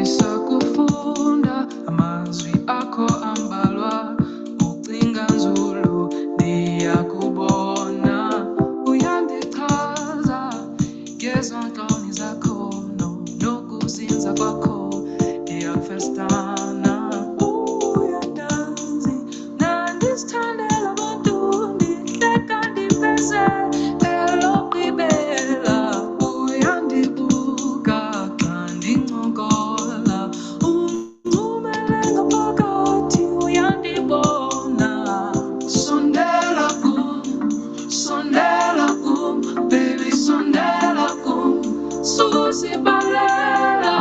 ngisakufunda amazwi akho ambalwa ucinga nzulu ndiyakubona uyandichaza ngezontoni zakho nokuzinza kwakho ndiyakufestana uyandazi nandisithandela abantu ndihleka ndipese elokugqibela uyandibuka xa ndincokola uncumele ngaphakathi uyandibona sondela kum baby sondela kum susibalela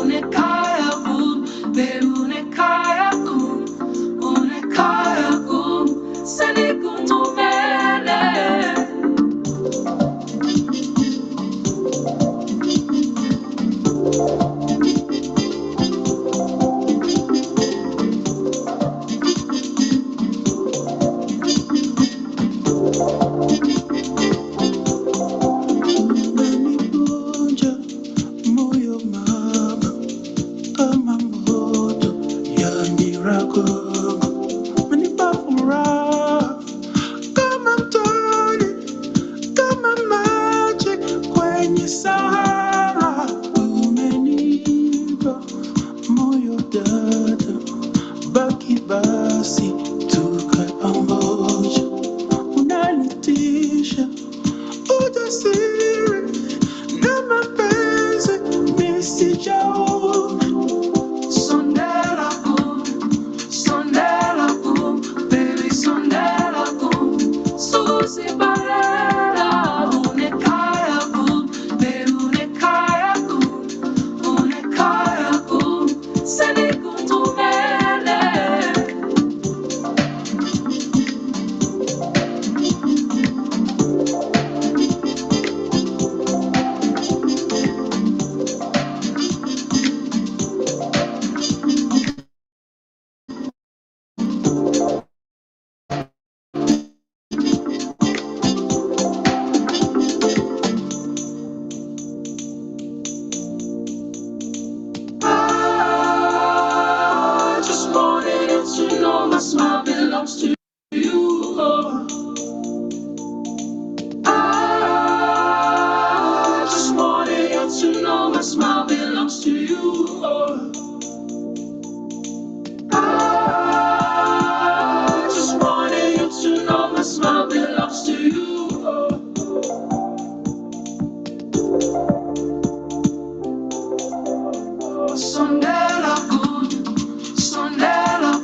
unekhaya kum baby unekhaya kum sendikuncumele Unanipunja moyo mama kama moto ya miragongo unipa furaha kama mtoni kama maji kwenye Sahara umenipa moyo dada baki basi tukae pamoja unanitisha ujasiri na mapenzi nisijaona sondela kum baby sondela kum susibalela unekhaya kum baby unekhaya kum sendikuncumele I just wanted you to know my smile belongs to you. I just wanted you to know my smile belongs to you. I just wanted you to know my smile belongs to you. Sondela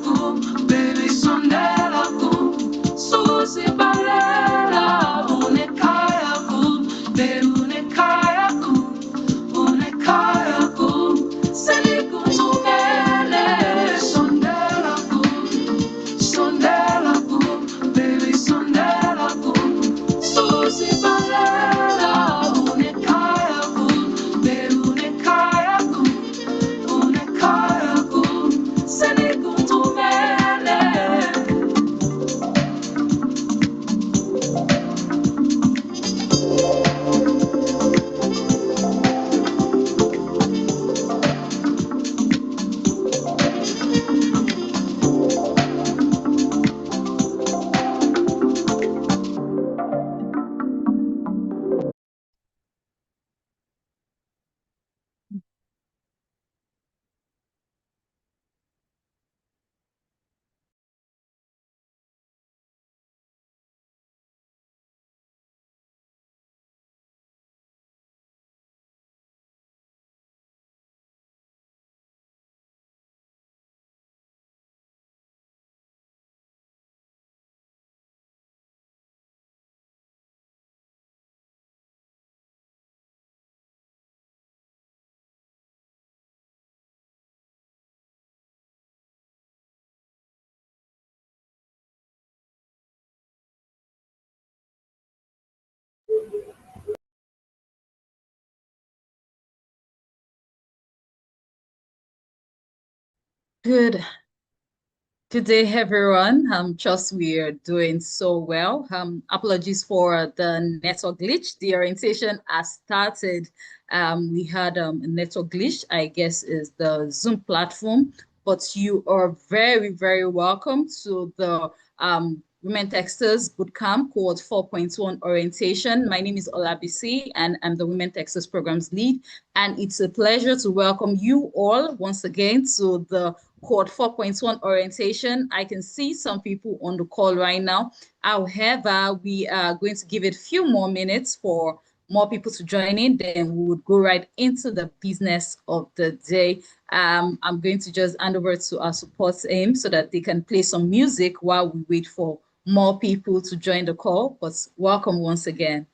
kum, baby sondela kum, susibalela unekhaya kum, baby unekhaya kum, sendikuncumele sondela kum, baby sondela kum, susibalela unekhaya kum, baby unekhaya kum, sendikuncumele. Good Good day, everyone. Trust we are doing so well. Apologies for the network glitch. The orientation has started. We had a network glitch, I guess is the Zoom platform, but you are very, very welcome to the Women Texters Bootcamp Cohort 4.1 orientation. My name is Olabisi and I'm the Women Texters Programs Lead. And it's a pleasure to welcome you all once again to the Cohort 4.1 orientation. I can see some people on the call right now. However, we are going to give it a few more minutes for more people to join in, then we would go right into the business of the day. I'm going to just hand over to our support team so that they can play some music while we wait for more people to join the call. But welcome once again.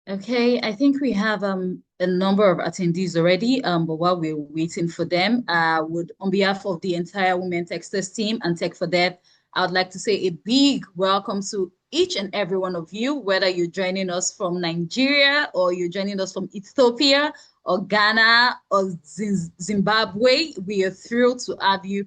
Okay, I think we have a number of attendees already, but while we're waiting for them, would on behalf of the entire Women Texters team and Tech for Dev, I would like to say a big welcome to each and every one of you, whether you're joining us from Nigeria or you're joining us from Ethiopia or Ghana or Zimbabwe. We are thrilled to have you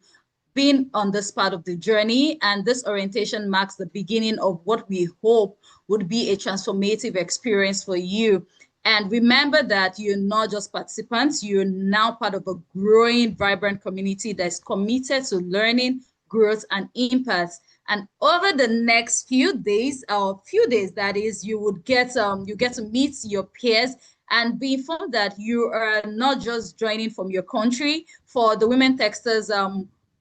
been on this part of the journey, and this orientation marks the beginning of what we hope would be a transformative experience for you. And remember that you're not just participants, you're now part of a growing, vibrant community that's committed to learning, growth, and impact. And over the next few days, or few days that is, you get to meet your peers and be informed that you are not just joining from your country. For the Women Texters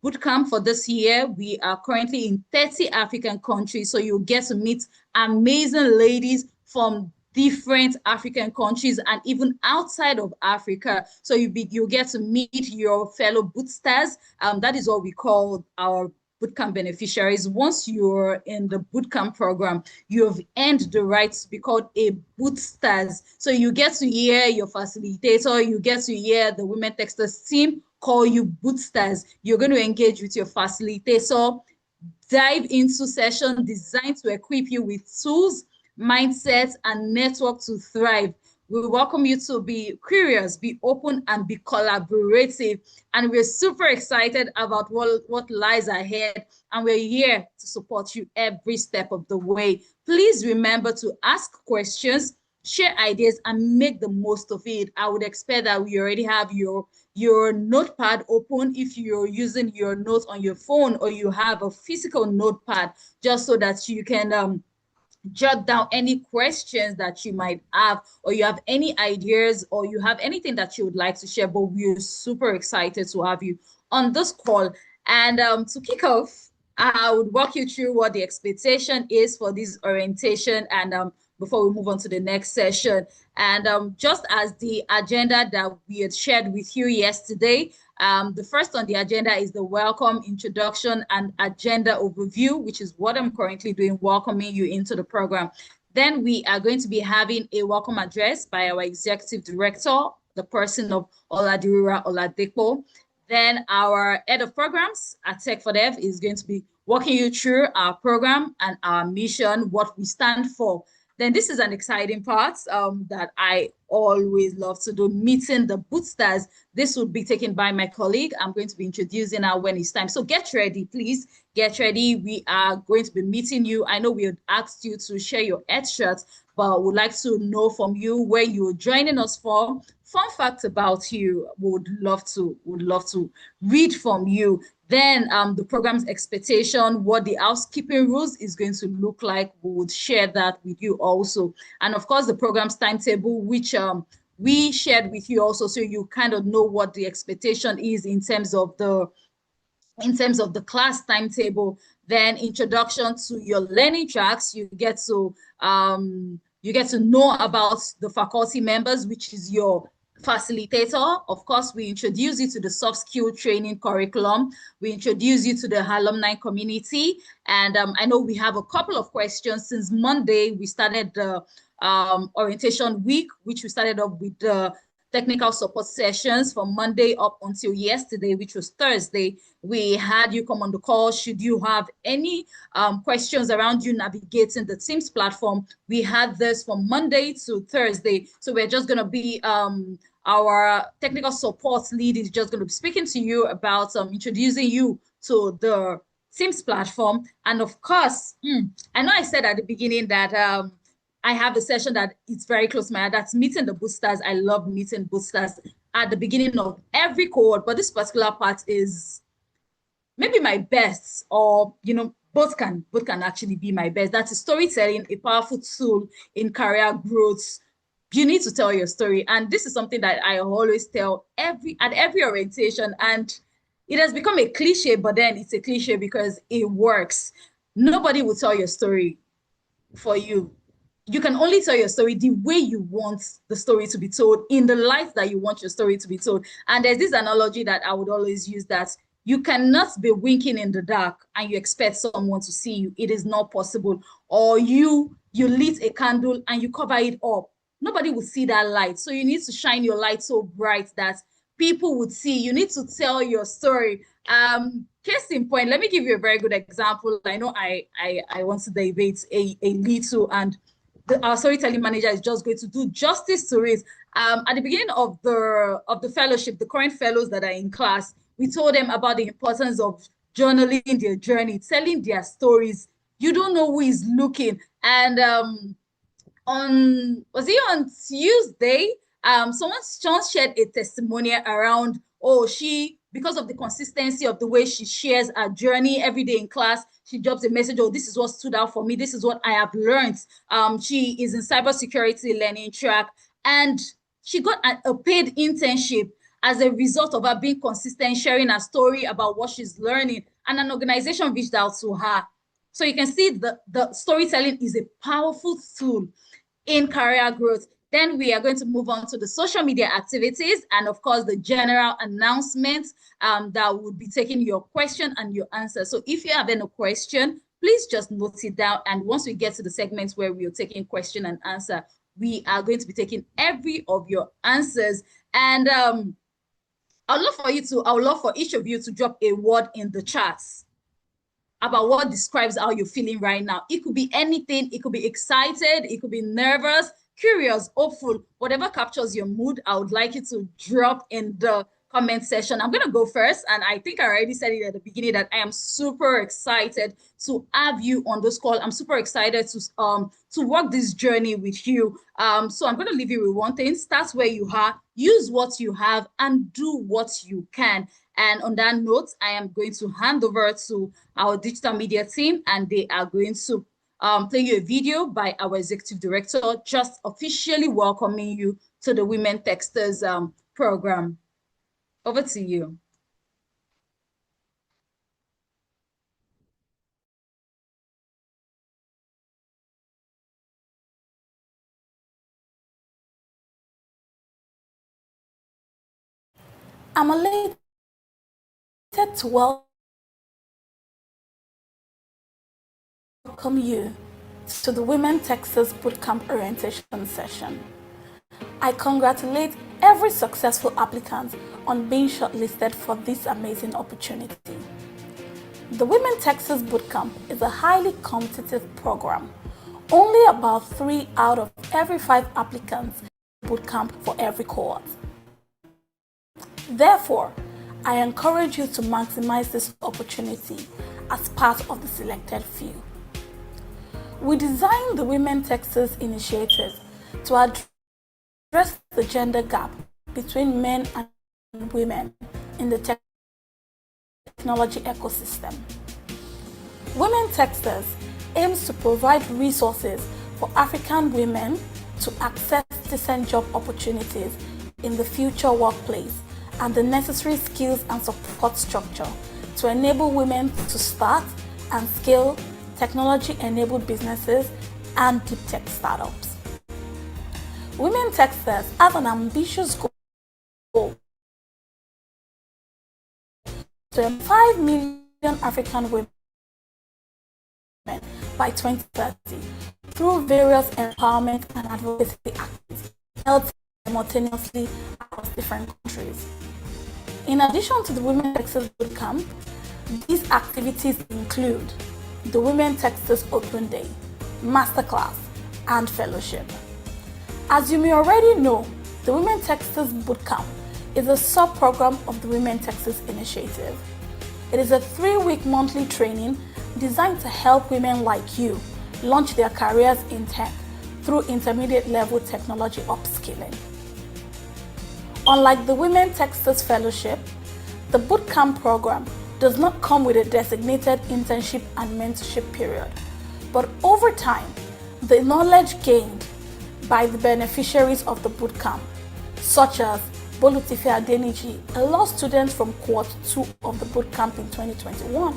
bootcamp for this year, we are currently in 30 African countries. So you'll get to meet amazing ladies from different African countries and even outside of Africa. So you'll get to meet your fellow bootstars. That is what we call our bootcamp beneficiaries. Once you're in the bootcamp program, you have earned the right to be called a bootstars. So you get to hear your facilitator, you get to hear the Women Texters team call you bootstars. You're going to engage with your facilitator, dive into sessions designed to equip you with tools, mindsets, and network to thrive. We welcome you to be curious, be open, and be collaborative. And we're super excited about what lies ahead. And we're here to support you every step of the way. Please remember to ask questions, share ideas, and make the most of it. I would expect that we already have your notepad open if you're using your notes on your phone, or you have a physical notepad, just so that you can jot down any questions that you might have, or you have any ideas, or you have anything that you would like to share. But we're super excited to have you on this call. And to kick off, I would walk you through what the expectation is for this orientation, and before we move on to the next session. And just as the agenda that we had shared with you yesterday, the first on the agenda is the welcome, introduction, and agenda overview, which is what I'm currently doing, welcoming you into the program. Then we are going to be having a welcome address by our executive director, the person of Oladira Oladipo. Then our head of programs at Tech for Dev is going to be walking you through our program and our mission, what we stand for. Then this is an exciting part that I always love to do, meeting the bootstars. This would be taken by my colleague. I'm going to be introducing her when it's time. So get ready, please. Get ready. We are going to be meeting you. I know we had asked you to share your headshots, but would like to know from you where you're joining us from. Fun fact about you, would love to read from you. Then the program's expectation, what the housekeeping rules is going to look like, we would share that with you also. And of course, the program's timetable, which we shared with you also, so you kind of know what the expectation is in terms of the in terms of the class timetable, then introduction to your learning tracks. You get to know about the faculty members, which is your facilitator. Of course, we introduce you to the soft skill training curriculum. We introduce you to the alumni community. And I know we have a couple of questions. Since Monday, we started the orientation week, which we started off with the technical support sessions from Monday up until yesterday, which was Thursday. We had you come on the call. Should you have any questions around you navigating the Teams platform, we had this from Monday to Thursday. So we're just going to be, our technical support lead is just going to be speaking to you about introducing you to the Teams platform. And of course, I know I said at the beginning that I have a session that it's very close to my heart. That's meeting the boosters. I love meeting boosters at the beginning of every cohort, but this particular part is maybe my best, or both can actually be my best. That is storytelling, a powerful tool in career growth. You need to tell your story, and this is something that I always tell at every orientation, and it has become a cliche, but then it's a cliche because it works. Nobody will tell your story for you. You can only tell your story the way you want the story to be told, in the light that you want your story to be told. And there's this analogy that I would always use, that you cannot be winking in the dark and you expect someone to see you. It is not possible. Or you lit a candle and you cover it up. Nobody will see that light. So you need to shine your light so bright that people would see. You need to tell your story. Case in point, let me give you a very good example. I know I want to debate a little, and our storytelling manager is just going to do justice to it. At the beginning of the fellowship, the current fellows that are in class, we told them about the importance of journaling their journey, telling their stories. You don't know who is looking. And on Tuesday, someone shared a testimonial around, because of the consistency of the way she shares her journey every day in class, she drops a message, this is what stood out for me. This is what I have learned. She is in cybersecurity learning track, and she got a paid internship as a result of her being consistent, sharing her story about what she's learning, and an organization reached out to her. So you can see the storytelling is a powerful tool in career growth. Then we are going to move on to the social media activities, and of course the general announcements that would be taking your question and your answer. So if you have any question, please just note it down. And once we get to the segments where we are taking question and answer, we are going to be taking every of your answers. And I would love for each of you to drop a word in the chats about what describes how you're feeling right now. It could be anything. It could be excited. It could be nervous, curious, hopeful, whatever captures your mood. I would like you to drop in the comment section. I'm going to go first. And I think I already said it at the beginning that I am super excited to have you on this call. I'm super excited to walk this journey with you. So I'm going to leave you with one thing. Start where you are, use what you have, and do what you can. And on that note, I am going to hand over to our digital media team, and they are going to play you a video by our executive director, just officially welcoming you to the Women Techsters program. Over to you. I'm elated to welcome you to the Women Techsters Bootcamp orientation session. I congratulate every successful applicant on being shortlisted for this amazing opportunity. The Women Techsters Bootcamp is a highly competitive program. Only about 3 out of every 5 applicants bootcamp for every cohort. Therefore, I encourage you to maximize this opportunity as part of the selected few. We designed the Women Techsters initiative to address the gender gap between men and women in the technology ecosystem. Women Techsters aims to provide resources for African women to access decent job opportunities in the future workplace and the necessary skills and support structure to enable women to start and scale technology-enabled businesses and deep tech startups. Women Techsters have an ambitious goal to 5 million African women by 2030 through various empowerment and advocacy activities held simultaneously across different countries. In addition to the Women Techsters Bootcamp, these activities include the Women Techsters Open Day, Masterclass, and Fellowship. As you may already know, the Women Techsters Bootcamp is a sub-program of the Women Techsters Initiative. It is a 3-week monthly training designed to help women like you launch their careers in tech through intermediate level technology upskilling. Unlike the Women Techsters Fellowship, the Bootcamp program does not come with a designated internship and mentorship period, but over time, the knowledge gained by the beneficiaries of the bootcamp, such as Bolutife Adeniji, a law student from Cohort 2 of the bootcamp in 2021,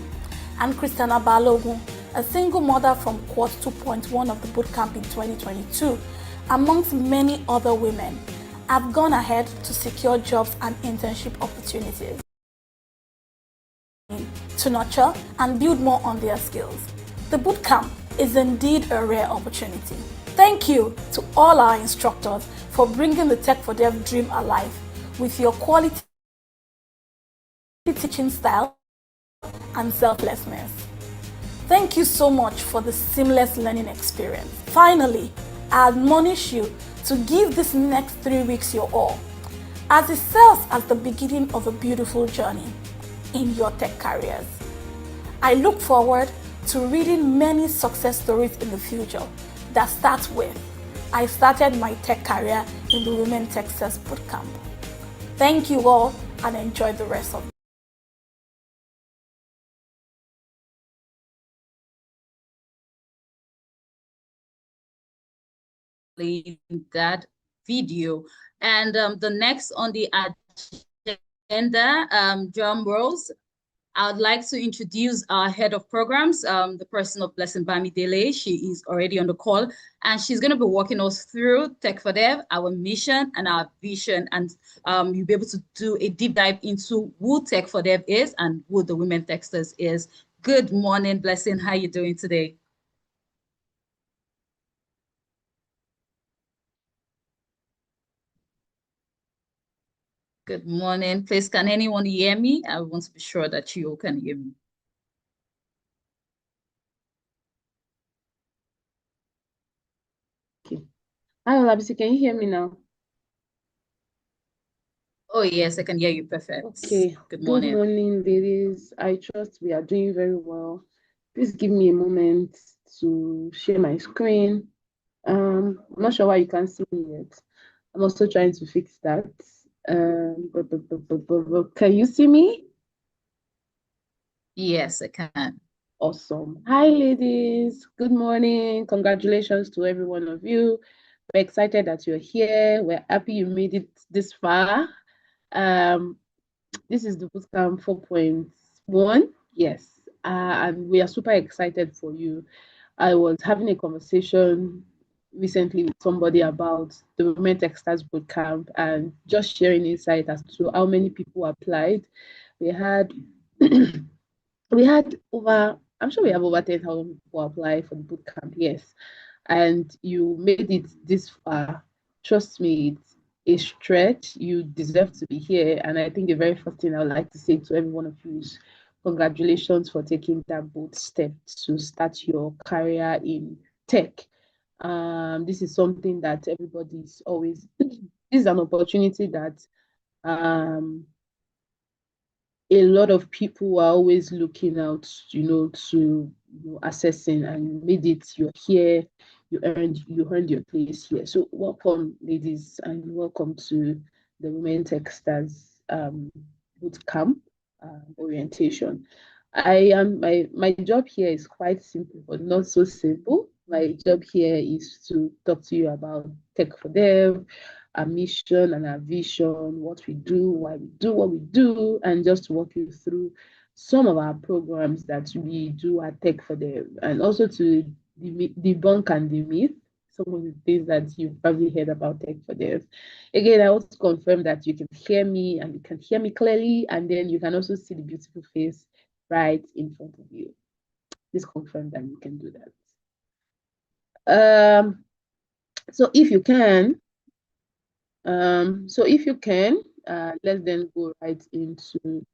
and Christiana Balogun, a single mother from Cohort 2.1 of the bootcamp in 2022, amongst many other women, have gone ahead to secure jobs and internship opportunities to nurture and build more on their skills. The bootcamp is indeed a rare opportunity. Thank you to all our instructors for bringing the Tech for Dev dream alive with your quality teaching style and selflessness. Thank you so much for the seamless learning experience. Finally, I admonish you to give this next 3 weeks your all, as it serves as the beginning of a beautiful journey in your tech careers. I look forward to reading many success stories in the future that start with, I started my tech career in the Women Techsters Bootcamp. Thank you all and enjoy the rest of that video. And the next on the agenda, drum rolls, I would like to introduce our head of programs, the person of Blessing Bamidele. She is already on the call, and she's going to be walking us through Tech for Dev, our mission and our vision. And you'll be able to do a deep dive into who Tech for Dev is and who the Women Techsters is. Good morning, Blessing. How are you doing today? Good morning. Please, can anyone hear me? I want to be sure that you all can hear me. Okay. Hi, Olabisi, can you hear me now? Oh, yes, I can hear you perfect. Okay. Good morning. Good morning, ladies. I trust we are doing very well. Please give me a moment to share my screen. I'm not sure why you can't see me yet. I'm also trying to fix that. Can you see me? Yes, I can. Awesome. Hi, ladies. Good morning. Congratulations to every one of you. We're excited that you're here. We're happy you made it this far. This is the Bootcamp 4.1. Yes. And we are super excited for you. I was having a conversation recently with somebody about the Women Techsters Bootcamp and just sharing insight as to how many people applied. We had over, I'm sure we have over 10,000 people apply for the bootcamp, yes. And you made it this far. Trust me, it's a stretch. You deserve to be here. And I think the very first thing I would like to say to every one of you is congratulations for taking that bold step to start your career in tech. This is something that everybody's always, this is an opportunity that a lot of people are always looking out, to assessing, and you made it. You're here. You earned your place here. So welcome, ladies, and welcome to the Women Techsters Bootcamp orientation. My job here is quite simple, but not so simple. My job here is to talk to you about Tech for Dev, our mission and our vision, what we do, why we do what we do, and just walk you through some of our programs that we do at Tech for Them, and also to debunk and demyth some of the things that you've probably heard about Tech for Dev. Again, I want to confirm that you can hear me and you can hear me clearly, and then you can also see the beautiful face right in front of you. Please confirm that you can do that. So if you can, let's then go right into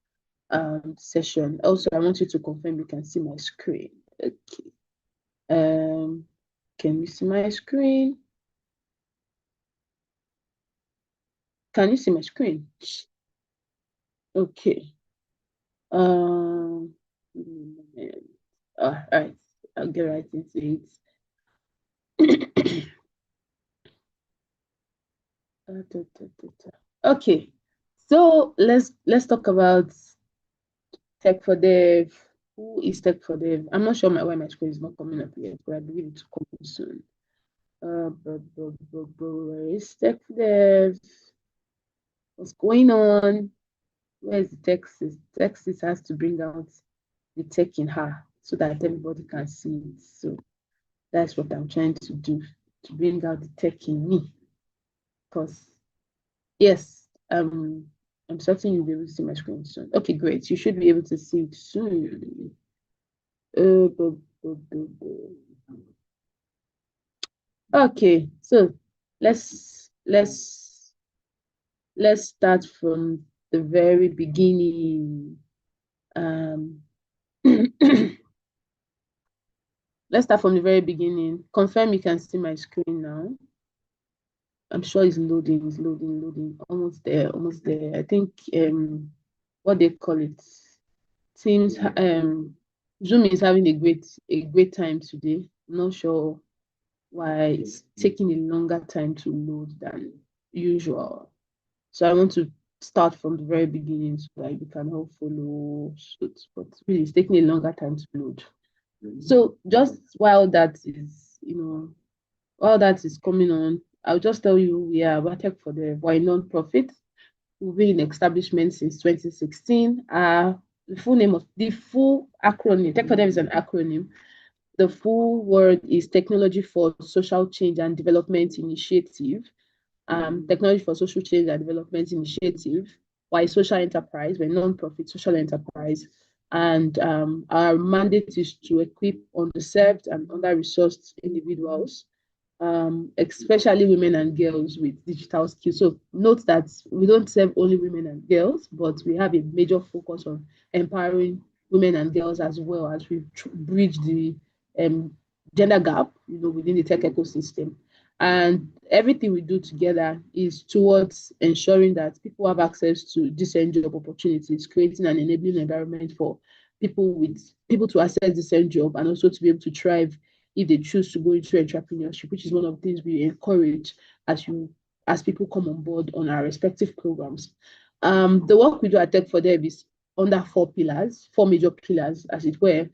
session. Also, I want you to confirm you can see my screen. Okay. Can you see my screen? Can you see my screen? Okay. All right. I'll get right into it. Okay. So let's talk about Tech for Dev. Who is Tech for Dev? I'm not sure why my screen is not coming up yet, but I believe it will come soon. Where is Tech for Dev? What's going on? Where's the Techsters? Techsters has to bring out the tech in her so that everybody can see it. So that's what I'm trying to do, to bring out the tech in me. Because yes, I'm certain you'll be able to see my screen soon. Okay, great. You should be able to see it soon. Okay, so let's start from the very beginning. Let's start from the very beginning. Confirm you can see my screen now. I'm sure it's loading, almost there. I think what they call it, Teams, Zoom is having a great time today. I'm not sure why it's taking a longer time to load than usual. So I want to start from the very beginning so that you can all follow suit. But really, it's taking a longer time to load. So just while that is, while that is coming on, I'll just tell you we are Tech for Dev. We're a non-profit. We've been in establishment since 2016. The full acronym, Tech for Dev is an acronym. The full word is Technology for Social Change and Development Initiative. Technology for Social Change and Development Initiative. We're a social enterprise, we're a non-profit social enterprise. And our mandate is to equip underserved and under-resourced individuals, especially women and girls, with digital skills. So note that we don't serve only women and girls, but we have a major focus on empowering women and girls as well as we bridge the gender gap, within the tech ecosystem. And everything we do together is towards ensuring that people have access to decent job opportunities, creating an enabling environment for people to access decent job and also to be able to thrive if they choose to go into entrepreneurship, which is one of the things we encourage as people come on board on our respective programs. The work we do at Tech for Dev is under four major pillars, as it were.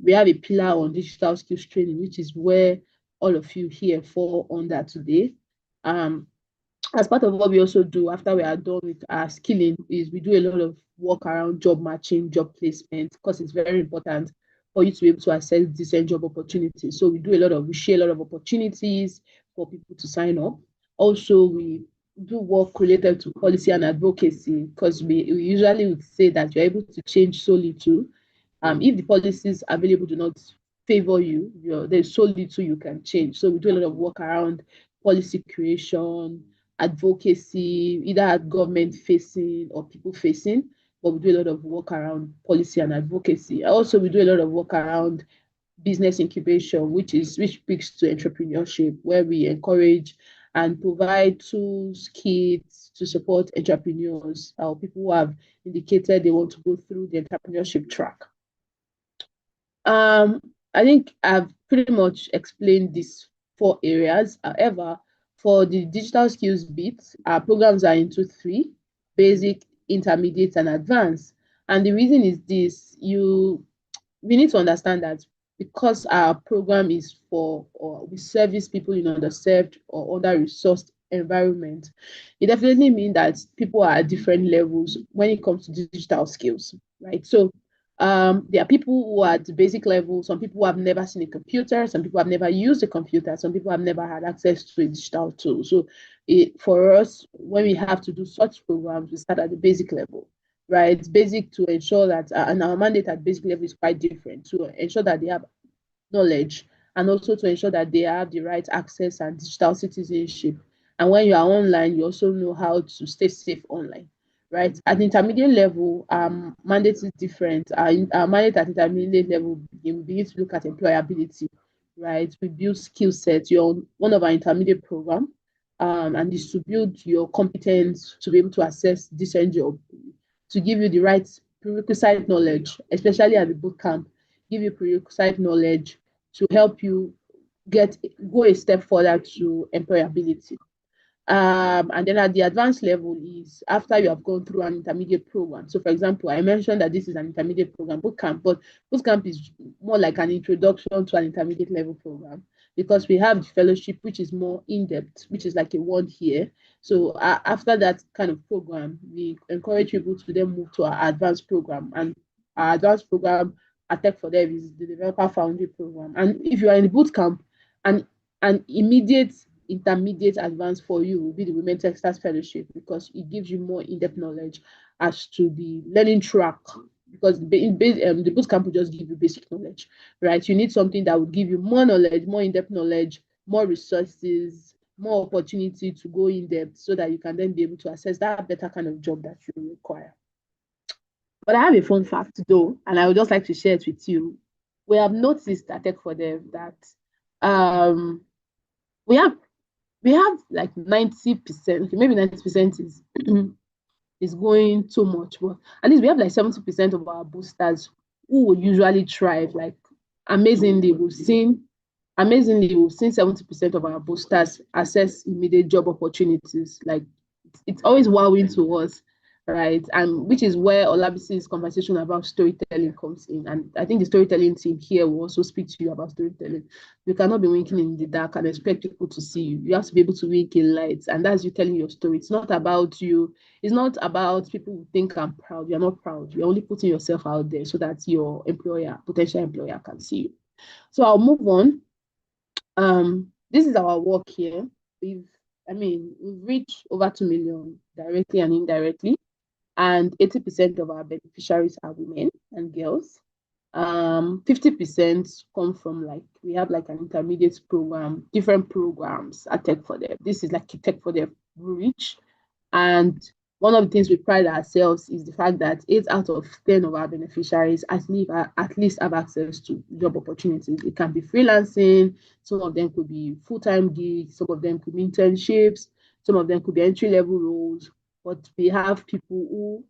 We have a pillar on digital skills training, which is where all of you here fall under today. As part of what we also do after we are done with our skilling is we do a lot of work around job matching, job placement, because it's very important for you to be able to access decent job opportunities. So we share a lot of opportunities for people to sign up. Also, we do work related to policy and advocacy, because we usually would say that you're able to change so little. If the policies available do not favor you, there's so little you can change. So we do a lot of work around policy creation, advocacy, either at government facing or people facing, but we do a lot of work around policy and advocacy. Also, we do a lot of work around business incubation, which speaks to entrepreneurship, where we encourage and provide tools, kits to support entrepreneurs or people who have indicated they want to go through the entrepreneurship track. I think I've pretty much explained these four areas. However, for the digital skills bit, our programs are into three: basic, intermediate, and advanced. And the reason is this: we need to understand that because our program is we service people in underserved or under-resourced environment, it definitely means that people are at different levels when it comes to digital skills. right? So there are people who are at the basic level, some people who have never seen a computer, some people have never used a computer, some people have never had access to a digital tool. So for us, when we have to do such programs, we start at the basic level, right? It's basic to ensure that, and our mandate at basic level is quite different, to ensure that they have knowledge, and also to ensure that they have the right access and digital citizenship. And when you are online, you also know how to stay safe online, right? At the intermediate level, mandate is different. Our mandate at intermediate level, we begin to look at employability, right? We build skill sets. You're on one of our intermediate program, and is to build your competence to be able to access different job, to give you the right prerequisite knowledge, especially at the bootcamp, give you prerequisite knowledge to help you go a step further to employability. And then at the advanced level is after you have gone through an intermediate program. So for example, I mentioned that this is an intermediate program, bootcamp, but bootcamp is more like an introduction to an intermediate level program, because we have the fellowship, which is more in-depth, which is like a 1 year. So after that kind of program, we encourage people to then move to our advanced program. And our advanced program at Tech for Dev is the Developer Foundry program. And if you are in the bootcamp, an immediate intermediate advance for you will be the Women Techsters Fellowship, because it gives you more in-depth knowledge as to the learning track, because the bootcamp will just give you basic knowledge, right? You need something that will give you more knowledge, more in-depth knowledge, more resources, more opportunity to go in-depth, so that you can then be able to assess that better kind of job that you require. But I have a fun fact though, and I would just like to share it with you. We have noticed at Tech for Dev that we have like 90%, maybe 90% is going too much, but at least we have like 70% of our boosters who will usually thrive. Like amazingly, we've seen 70% of our boosters access immediate job opportunities. Like it's always wowing to us, right? And which is where Olabisi's conversation about storytelling comes in. And I think the storytelling team here will also speak to you about storytelling. You cannot be winking in the dark and expect people to see you. You have to be able to wink in lights, and that's you telling your story. It's not about you. It's not about people who think I'm proud. You're not proud. You're only putting yourself out there so that your potential employer can see you. So I'll move on. This is our work here. We've reached over 2 million directly and indirectly, and 80% of our beneficiaries are women and girls. 50% come from we have an intermediate program, different programs at Tech for Dev. This is like Tech for Dev reach. And one of the things we pride ourselves is the fact that 8 out of 10 of our beneficiaries at least have access to job opportunities. It can be freelancing, some of them could be full-time gigs, some of them could be internships, some of them could be entry-level roles, but we have people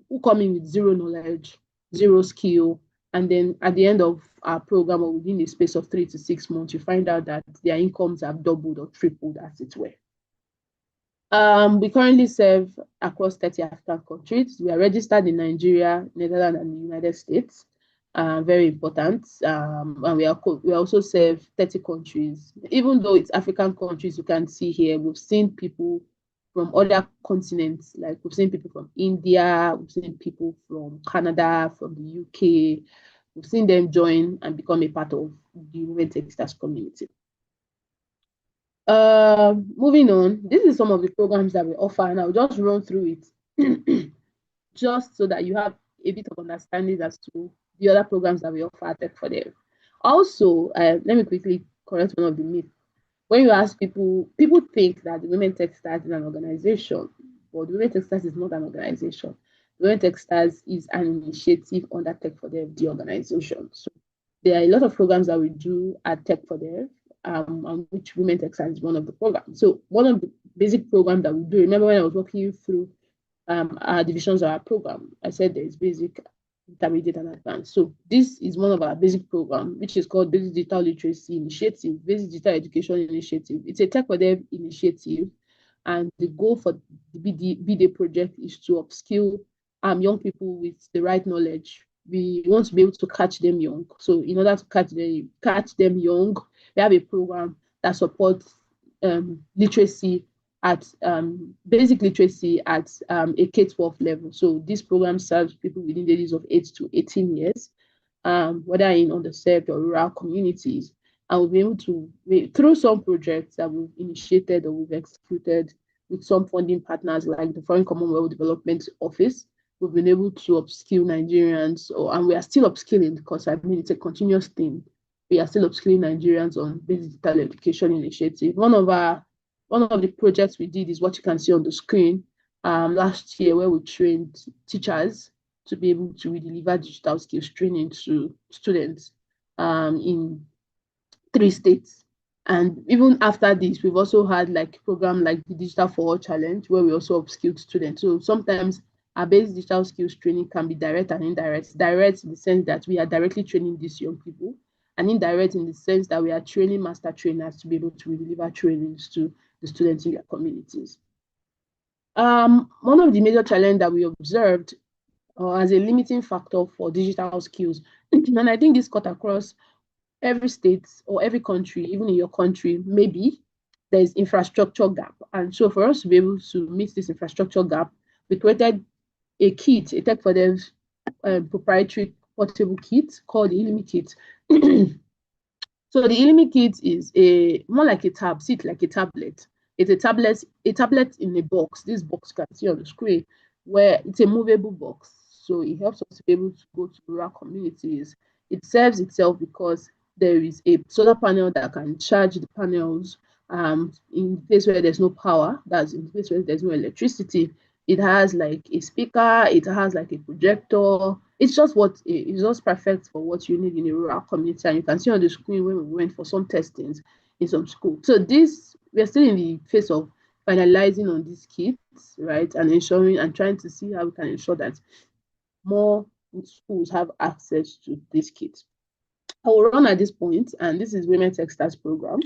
who come in with zero knowledge, zero skill, and then at the end of our program, or within the space of 3 to 6 months, you find out that their incomes have doubled or tripled, as it were. We currently serve across 30 African countries. We are registered in Nigeria, Netherlands, and the United States. Very important. And we also serve 30 countries. Even though it's African countries, you can see here, we've seen people from other continents. Like we've seen people from India, we've seen people from Canada, from the UK. We've seen them join and become a part of the Women Techsters community. Moving on, this is some of the programs that we offer, and I'll just run through it just so that you have a bit of understanding as to the other programs that we offer at Tech for Dev. Also, let me quickly correct one of the myths. When you ask people think that the Women Techsters is an organization, but the Women Techsters is not an organization. The Women Techsters is an initiative under Tech for Dev, the organization. So there are a lot of programs that we do at Tech for Dev, on which Women Techsters is one of the programs. So one of the basic programs that we do, remember when I was walking you through our divisions of our program, I said there is basic, intermediate, and advanced. So this is one of our basic programs, which is called Basic Digital Literacy Initiative, Basic Digital Education Initiative. It's a Tech for Dev initiative, and the goal for the BD project is to upskill young people with the right knowledge. We want to be able to catch them young. So in order to catch them young, we have a program that supports literacy at basic literacy at a K-12 level. So this program serves people within the ages of 8 to 18 years, whether in underserved or rural communities. And we'll be able to, through some projects that we've initiated or we've executed with some funding partners like the Foreign Commonwealth Development Office, we've been able to upskill Nigerians, and we are still upskilling, because I mean, it's a continuous thing. We are still upskilling Nigerians on digital education initiative. One of the projects we did is what you can see on the screen last year, where we trained teachers to be able to deliver digital skills training to students in 3 states. And even after this, we've also had like a program like the Digital for All Challenge, where we also upskilled students. So sometimes our basic digital skills training can be direct and indirect. Direct in the sense that we are directly training these young people, and indirect in the sense that we are training master trainers to be able to deliver trainings to the students in their communities. One of the major challenges that we observed as a limiting factor for digital skills, and I think this cut across every state or every country, even in your country, maybe there's infrastructure gap. And so for us to be able to meet this infrastructure gap, we created a kit, a Tech for Devs proprietary portable kit called the Alumni kit. So the Alumni kit is more like a tab, sit like a tablet. It's a tablet in a box. This box you can see on the screen, where it's a movable box. So it helps us to be able to go to rural communities. It serves itself because there is a solar panel that can charge the panels in place where there's no power, that's in place where there's no electricity. It has like a speaker, it has like a projector. It's just perfect for what you need in a rural community. And you can see on the screen when we went for some testings in some school. So we're still in the phase of finalizing on these kits, right? And ensuring and trying to see how we can ensure that more schools have access to this kit. I will run at this point, and this is Women Techsters program.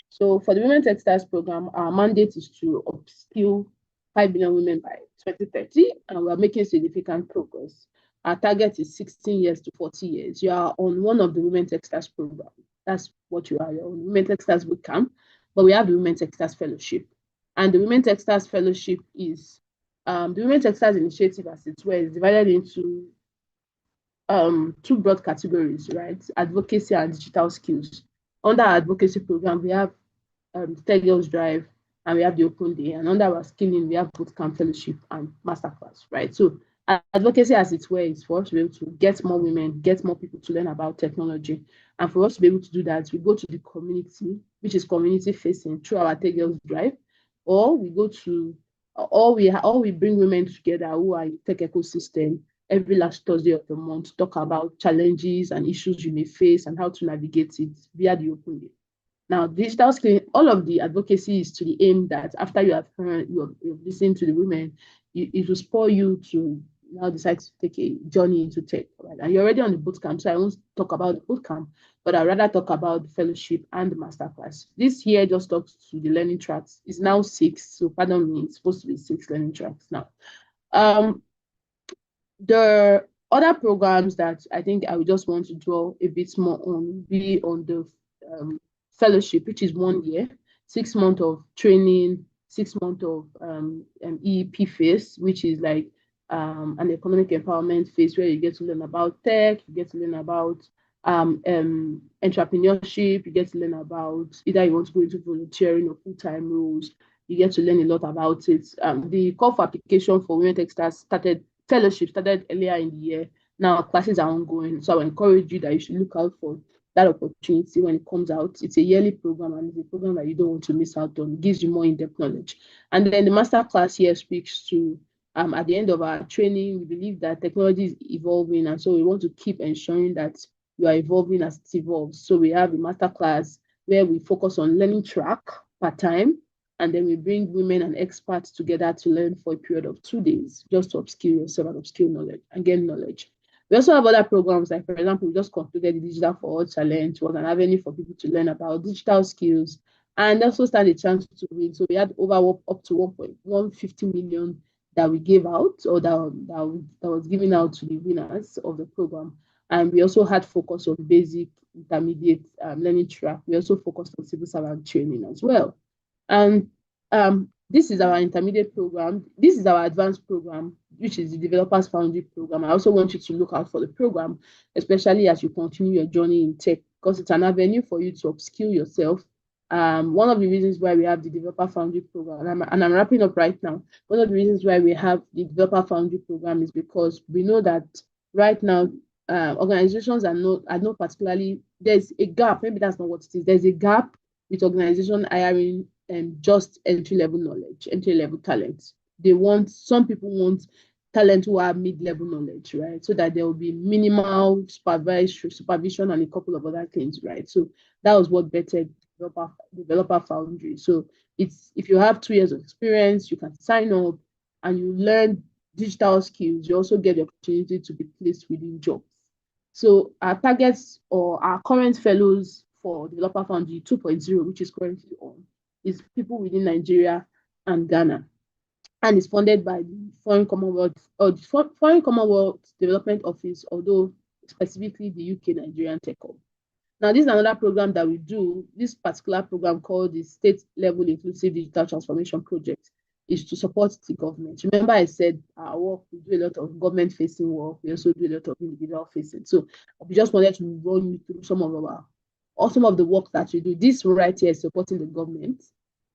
So for the Women Techsters program, our mandate is to upskill 5 billion women by 2030, and we're making significant progress. Our target is 16 years to 40 years. You are on one of the Women Techsters program. That's what you are. You're on Women Techsters Bootcamp, but we have the Women Techsters Fellowship. And the Women Techsters Fellowship is the Women Techsters Initiative, as it were, is divided into 2 broad categories, right? Advocacy and digital skills. Under our advocacy program, we have Tech Girls Drive, and we have the Open Day. And under our skilling, we have Bootcamp Fellowship and Masterclass, right? So advocacy, as it were, is for us to be able to get more women, get more people to learn about technology. And for us to be able to do that, we go to the community, which is community facing, through our Tech Girls Drive, or we go to, or we bring women together who are in tech ecosystem every last Thursday of the month, talk about challenges and issues you may face and how to navigate it via the Open Day. Now, digital skilling, all of the advocacy is to the aim that after you have heard, you've listened to the women, it will spur you to now decide to take a journey into tech, right? And you're already on the bootcamp, so I won't talk about the bootcamp, but I'd rather talk about the fellowship and the masterclass. This here just talks to the learning tracks. It's now 6, so pardon me, it's supposed to be 6 learning tracks now. The other programs that I think I would just want to draw a bit more on be on the fellowship, which is 1 year, 6 months of training, 6 months of EEP phase, which is like an economic empowerment phase where you get to learn about tech, you get to learn about entrepreneurship, you get to learn about either you want to go into volunteering or full-time roles, you get to learn a lot about it. The call for application for Women Techsters fellowship started earlier in the year. Now classes are ongoing, so I encourage you that you should look out for that opportunity when it comes out. It's a yearly program, and it's a program that you don't want to miss out on. It gives you more in-depth knowledge. And then the master class here speaks to at the end of our training, we believe that technology is evolving, and so we want to keep ensuring that you are evolving as it evolves. So we have a master class where we focus on learning track part time, and then we bring women and experts together to learn for a period of 2 days, just to upskill yourself and upskill knowledge and gain knowledge. We also have other programs, like, for example, we just concluded the Digital for All Challenge, was an avenue for people to learn about digital skills and also stand a chance to win. So we had up to 150 million that we gave out, or that was given out to the winners of the program. And we also had focus on basic, intermediate learning track. We also focused on civil servant training as well. And This is our intermediate program. This is our advanced program, which is the Developers Foundry program. I also want you to look out for the program, especially as you continue your journey in tech, because it's an avenue for you to upskill yourself. One of the reasons why we have the Developer Foundry program, and I'm wrapping up right now. One of the reasons why we have the Developer Foundry program is because we know that right now, organizations are not particularly, there's a gap, maybe that's not what it is, there's a gap with organization hiring just entry-level knowledge, entry-level talent. Some people want talent who have mid-level knowledge, right? So that there will be minimal supervision and a couple of other things, right? So that was what bettered Developer Foundry. So if you have 2 years of experience, you can sign up and you learn digital skills. You also get the opportunity to be placed within jobs. So our targets or our current fellows for Developer Foundry 2.0, which is currently on, is people within Nigeria and Ghana. And it's funded by the Foreign Commonwealth Development Office, although specifically the UK Nigerian Tech Hub. Now, this is another program that we do. This particular program called the State Level Inclusive Digital Transformation Project is to support the government. Remember, I said our work, we do a lot of government-facing work. We also do a lot of individual-facing. So we just wanted to run you through some of the work that we do. This right here is supporting the government,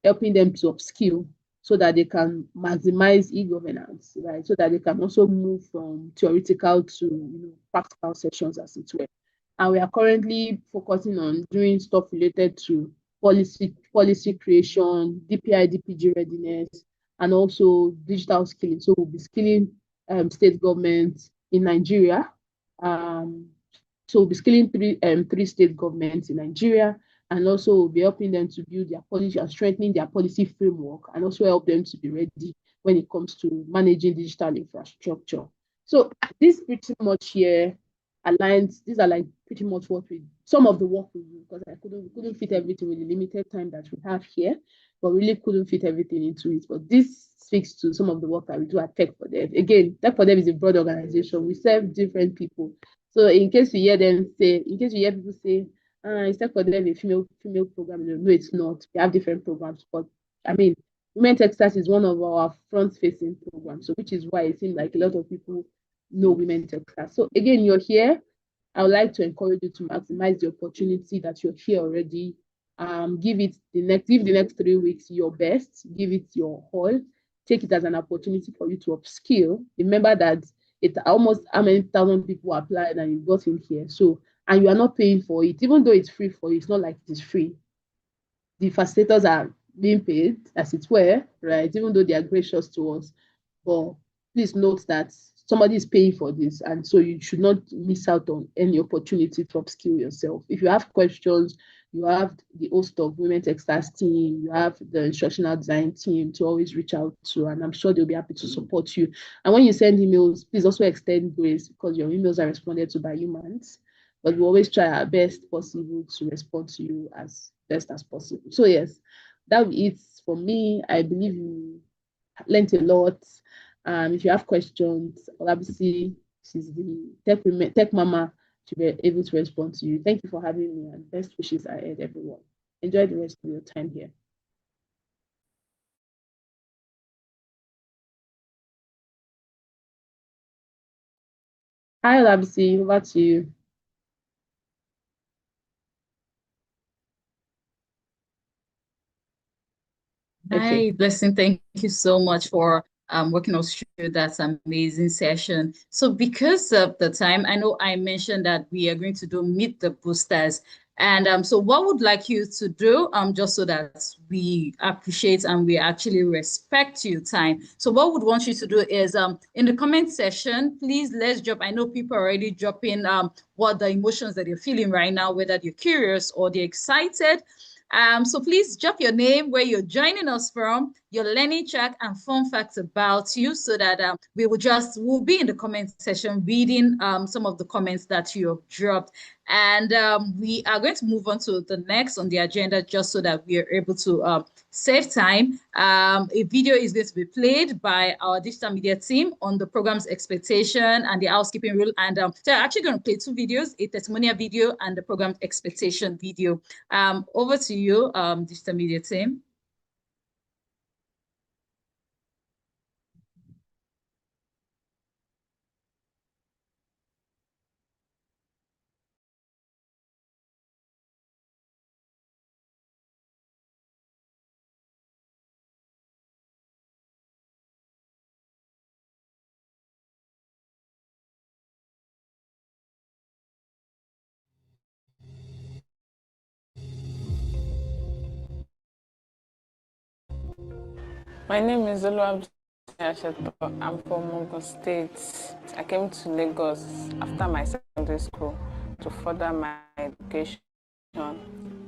helping them to upskill so that they can maximize e-governance, right? So that they can also move from theoretical to practical sessions, as it were. And we are currently focusing on doing stuff related to policy creation, DPI, DPG readiness, and also digital skilling. So we'll be skilling state governments in Nigeria. So we'll be skilling three state governments in Nigeria, and also we'll be helping them to build their policy and strengthening their policy framework, and also help them to be ready when it comes to managing digital infrastructure. So this pretty much here aligns. These are like pretty much some of the work we do, because I couldn't fit everything with the limited time that we have here, but really couldn't fit everything into it. But this speaks to some of the work that we do at Tech for Dev. Again, Tech for Dev is a broad organization. We serve different people. So in case you hear people say, is Tech for Dev a female program? No, it's not. We have different programs, but I mean, Women Techsters is one of our front-facing programs, so which is why it seems like a lot of people know Women Techsters. So again, you're here. I would like to encourage you to maximize the opportunity that you're here already. Give the next 3 weeks your best. Give it your all. Take it as an opportunity for you to upskill. Remember that it's almost how many thousand people applied and you got in here. So, and you are not paying for it, even though it's free for you. It's not like it is free. The facilitators are being paid, as it were, right? Even though they are gracious to us. But please note that somebody is paying for this, and so you should not miss out on any opportunity to upskill yourself. If you have questions, you have the host of Women Techsters team, you have the instructional design team to always reach out to, and I'm sure they'll be happy to support you. And when you send emails, please also extend grace, because your emails are responded to by humans, but we always try our best possible to respond to you as best as possible. So yes, that is for me. I believe you learned a lot. If you have questions, obviously she's the tech mama. She'll be able to respond to you. Thank you for having me, and best wishes ahead, everyone. Enjoy the rest of your time here. Hi, Olabisi, over to you. Hi, Blessing. Thank you so much for working us through that amazing session. So because of the time, I know I mentioned that we are going to do Meet the Boosters. And so what would like you to do, just so that we appreciate and we actually respect your time. So what would want you to do is in the comment section, please let's drop. I know people are already dropping what the emotions that you're feeling right now, whether you're curious or they're excited. So please drop your name, where you're joining us from, your learning track, and fun facts about you, so that we'll be in the comment section reading some of the comments that you have dropped. And we are going to move on to the next on the agenda, just so that we are able to save time. A video is going to be played by our digital media team on the program's expectation and the housekeeping rule. And so I'm actually going to play 2 videos, a testimonial video and the program expectation video. Over to you, digital media team. My name is Oluwabisi. I'm from Ogun State. I came to Lagos after my secondary school to further my education.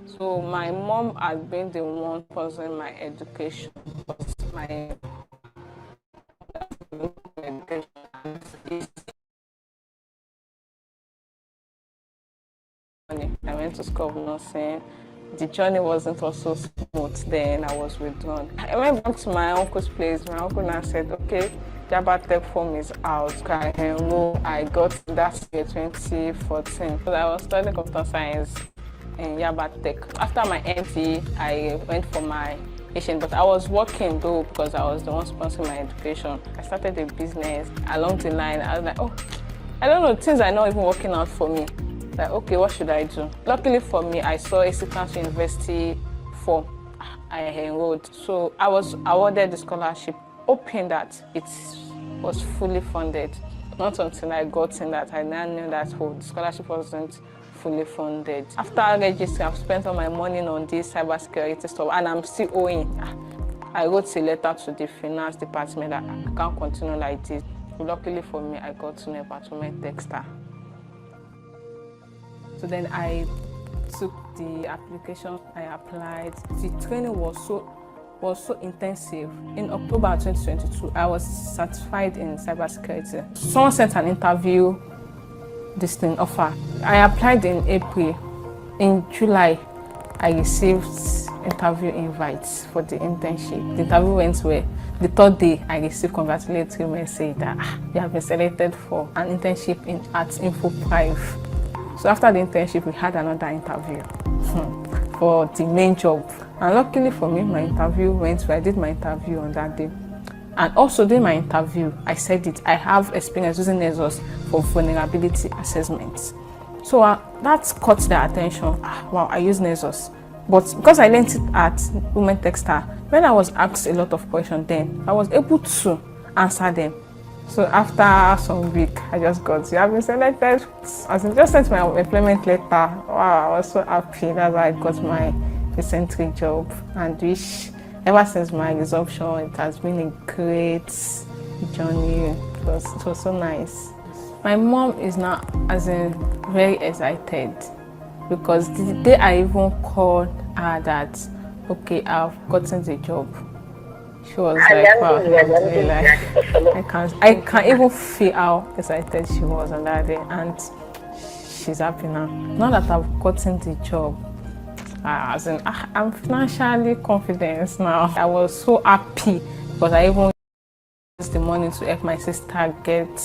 So my mom had been the one pursuing my education. My education is I went to school of nursing. The journey wasn't also smooth then. I was withdrawn. I went back to my uncle's place. My uncle now said, okay, Jabba Tech form is out. I enrolled. I got that year 2014. So I was studying computer science in Yaba Tech. After my NT, I went for my HN, but I was working though because I was the one sponsoring my education. I started a business. Along the line, I was like, oh, I don't know, things are not even working out for me. Like, okay, what should I do? Luckily for me, I saw a Council University form. I enrolled. So I was awarded the scholarship, hoping that it was fully funded. Not until I got in that I now knew that the scholarship wasn't fully funded. After registering, I've spent all my money on this cybersecurity stuff, and I'm still owing. I wrote a letter to the finance department that I can't continue like this. Luckily for me, I got to NEPA to make Techsters. So then I took the application, I applied. The training was so intensive. In October 2022, I was certified in cybersecurity. Someone sent an interview offer. I applied in April. In July, I received interview invites for the internship. The interview went well. The third day, I received congratulatory message that you have been selected for an internship at Info Prive. So after the internship, we had another interview for the main job. And luckily for me, my interview went well. I did my interview on that day. And also during my interview, I said it, I have experience using Nexus for vulnerability assessments. So that caught their attention. Wow, I use Nexus. But because I learned it at Women Techsters, when I was asked a lot of questions then, I was able to answer them. So after some week, I just got, you have been selected. I just sent my employment letter. Wow, I was so happy. That's why I got my recent job. And which, ever since my resumption, it has been a great journey. It was so nice. My mom is now, very excited because the day I even called her that, okay, I've gotten the job. She was like, wow, I can't even feel how excited she was on that day, and she's happy now. Now that I've gotten the job, I'm financially confident now. I was so happy because I even used the money to help my sister get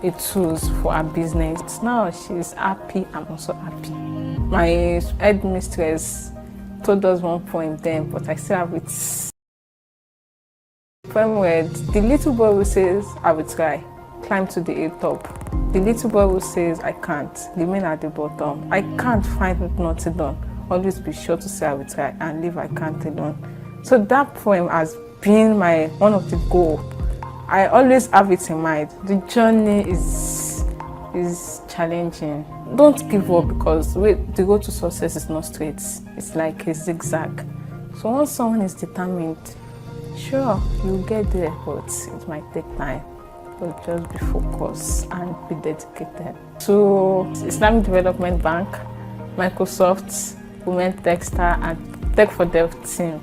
the tools for her business. Now she's happy, I'm also happy. My headmistress told us one point then, but I still have it. Poem word, the little boy who says, I will try, climb to the top. The little boy who says, I can't, remain at the bottom. I can't find nothing done. Always be sure to say I will try and leave I can't alone. So that poem has been one of the goals. I always have it in mind. The journey is challenging. Don't give up because the road to success is not straight. It's like a zigzag. So once someone is determined, sure, you'll get there, but it might take time. So just be focused and be dedicated. So Islamic Development Bank, Microsoft, Women Techsters, and Tech for Dev team.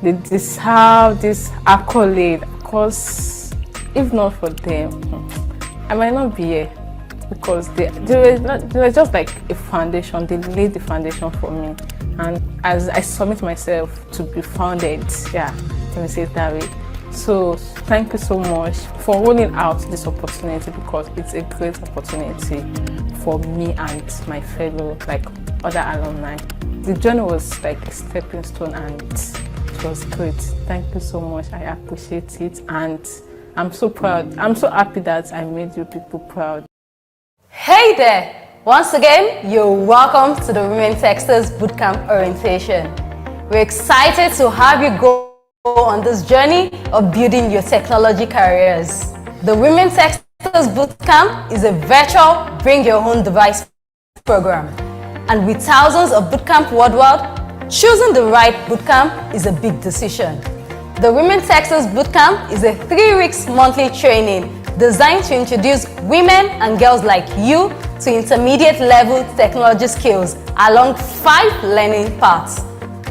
They deserve this accolade because if not for them, I might not be here because they were just like a foundation. They laid the foundation for me. And as I submit myself to be founded, let me say it that way. So thank you so much for rolling out this opportunity because it's a great opportunity for me and my fellow other alumni. The journey was like a stepping stone and it was great. Thank you so much. I appreciate it and I'm so proud. I'm so happy that I made you people proud. Hey there! Once again, you're welcome to the Women Techsters Bootcamp orientation. We're excited to have you go on this journey of building your technology careers. The Women Techsters Bootcamp is a virtual bring your own device program. And with thousands of bootcamp worldwide, Choosing the right bootcamp is a big decision. The Women Techsters Bootcamp is a 3-week monthly training designed to introduce women and girls like you to intermediate level technology skills along 5 learning paths: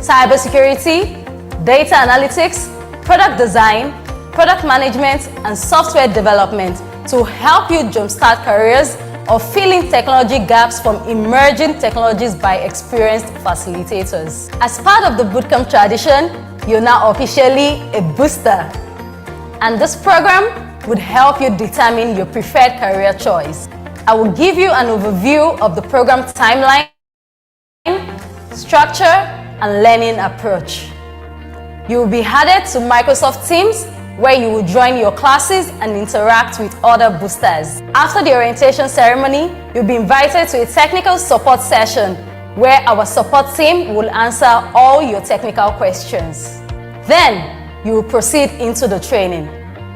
cybersecurity, data analytics, product design, product management, and software development to help you jumpstart careers or fill in technology gaps from emerging technologies by experienced facilitators. As part of the bootcamp tradition, you're now officially a booster. And this program would help you determine your preferred career choice. I will give you an overview of the program timeline, structure, and learning approach. You will be added to Microsoft Teams, where you will join your classes and interact with other boosters. After the orientation ceremony, you'll be invited to a technical support session where our support team will answer all your technical questions. Then, you will proceed into the training.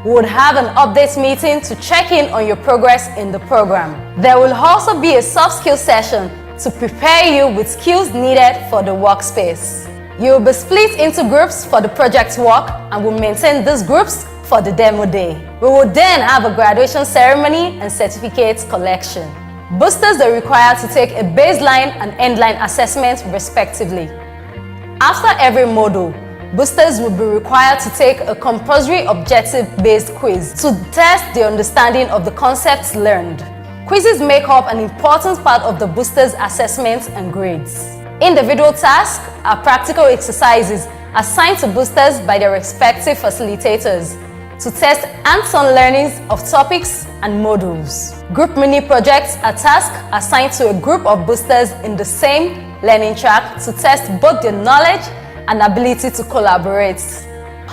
We would have an update meeting to check in on your progress in the program. There will also be a soft skills session to prepare you with skills needed for the workspace. You will be split into groups for the project work and will maintain these groups for the demo day. We will then have a graduation ceremony and certificate collection. Boosters are required to take a baseline and endline assessment respectively. After every module, boosters will be required to take a compulsory objective-based quiz to test the understanding of the concepts learned. Quizzes make up an important part of the boosters' assessments and grades. Individual tasks are practical exercises assigned to boosters by their respective facilitators to test hands-on learnings of topics and modules. Group mini projects are tasks assigned to a group of boosters in the same learning track to test both their knowledge and ability to collaborate.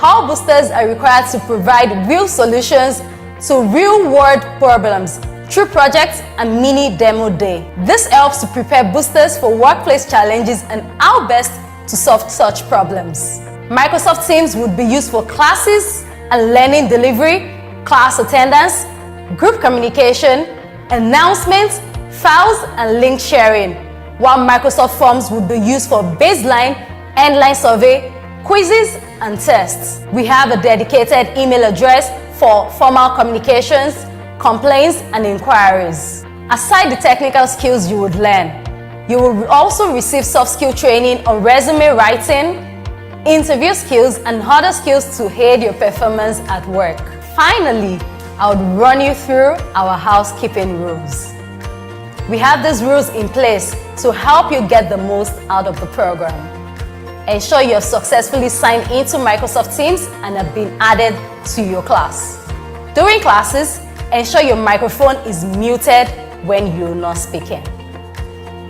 All boosters are required to provide real solutions to real-world problems through projects and mini demo day. This helps to prepare boosters for workplace challenges and how best to solve such problems. Microsoft Teams would be used for classes and learning delivery, class attendance, group communication, announcements, files, and link sharing, while Microsoft Forms would be used for baseline, endline survey, quizzes, and tests. We have a dedicated email address for formal communications, complaints, and inquiries. Aside the technical skills you would learn, you will also receive soft skill training on resume writing, interview skills, and other skills to aid your performance at work. Finally, I would run you through our housekeeping rules. We have these rules in place to help you get the most out of the program. Ensure you have successfully signed into Microsoft Teams and have been added to your class. During classes, ensure your microphone is muted when you're not speaking.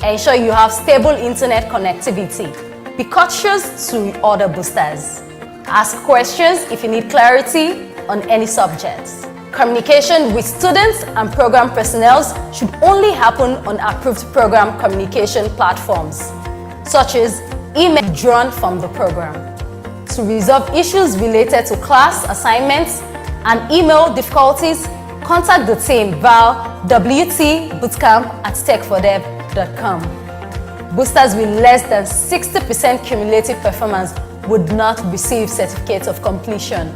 Ensure you have stable internet connectivity. Be courteous to other boosters. Ask questions if you need clarity on any subjects. Communication with students and program personnel should only happen on approved program communication platforms, such as email drawn from the program. To resolve issues related to class assignments and email difficulties, contact the team via wtbootcamp@techfordev.com. Boosters with less than 60% cumulative performance would not receive certificate of completion.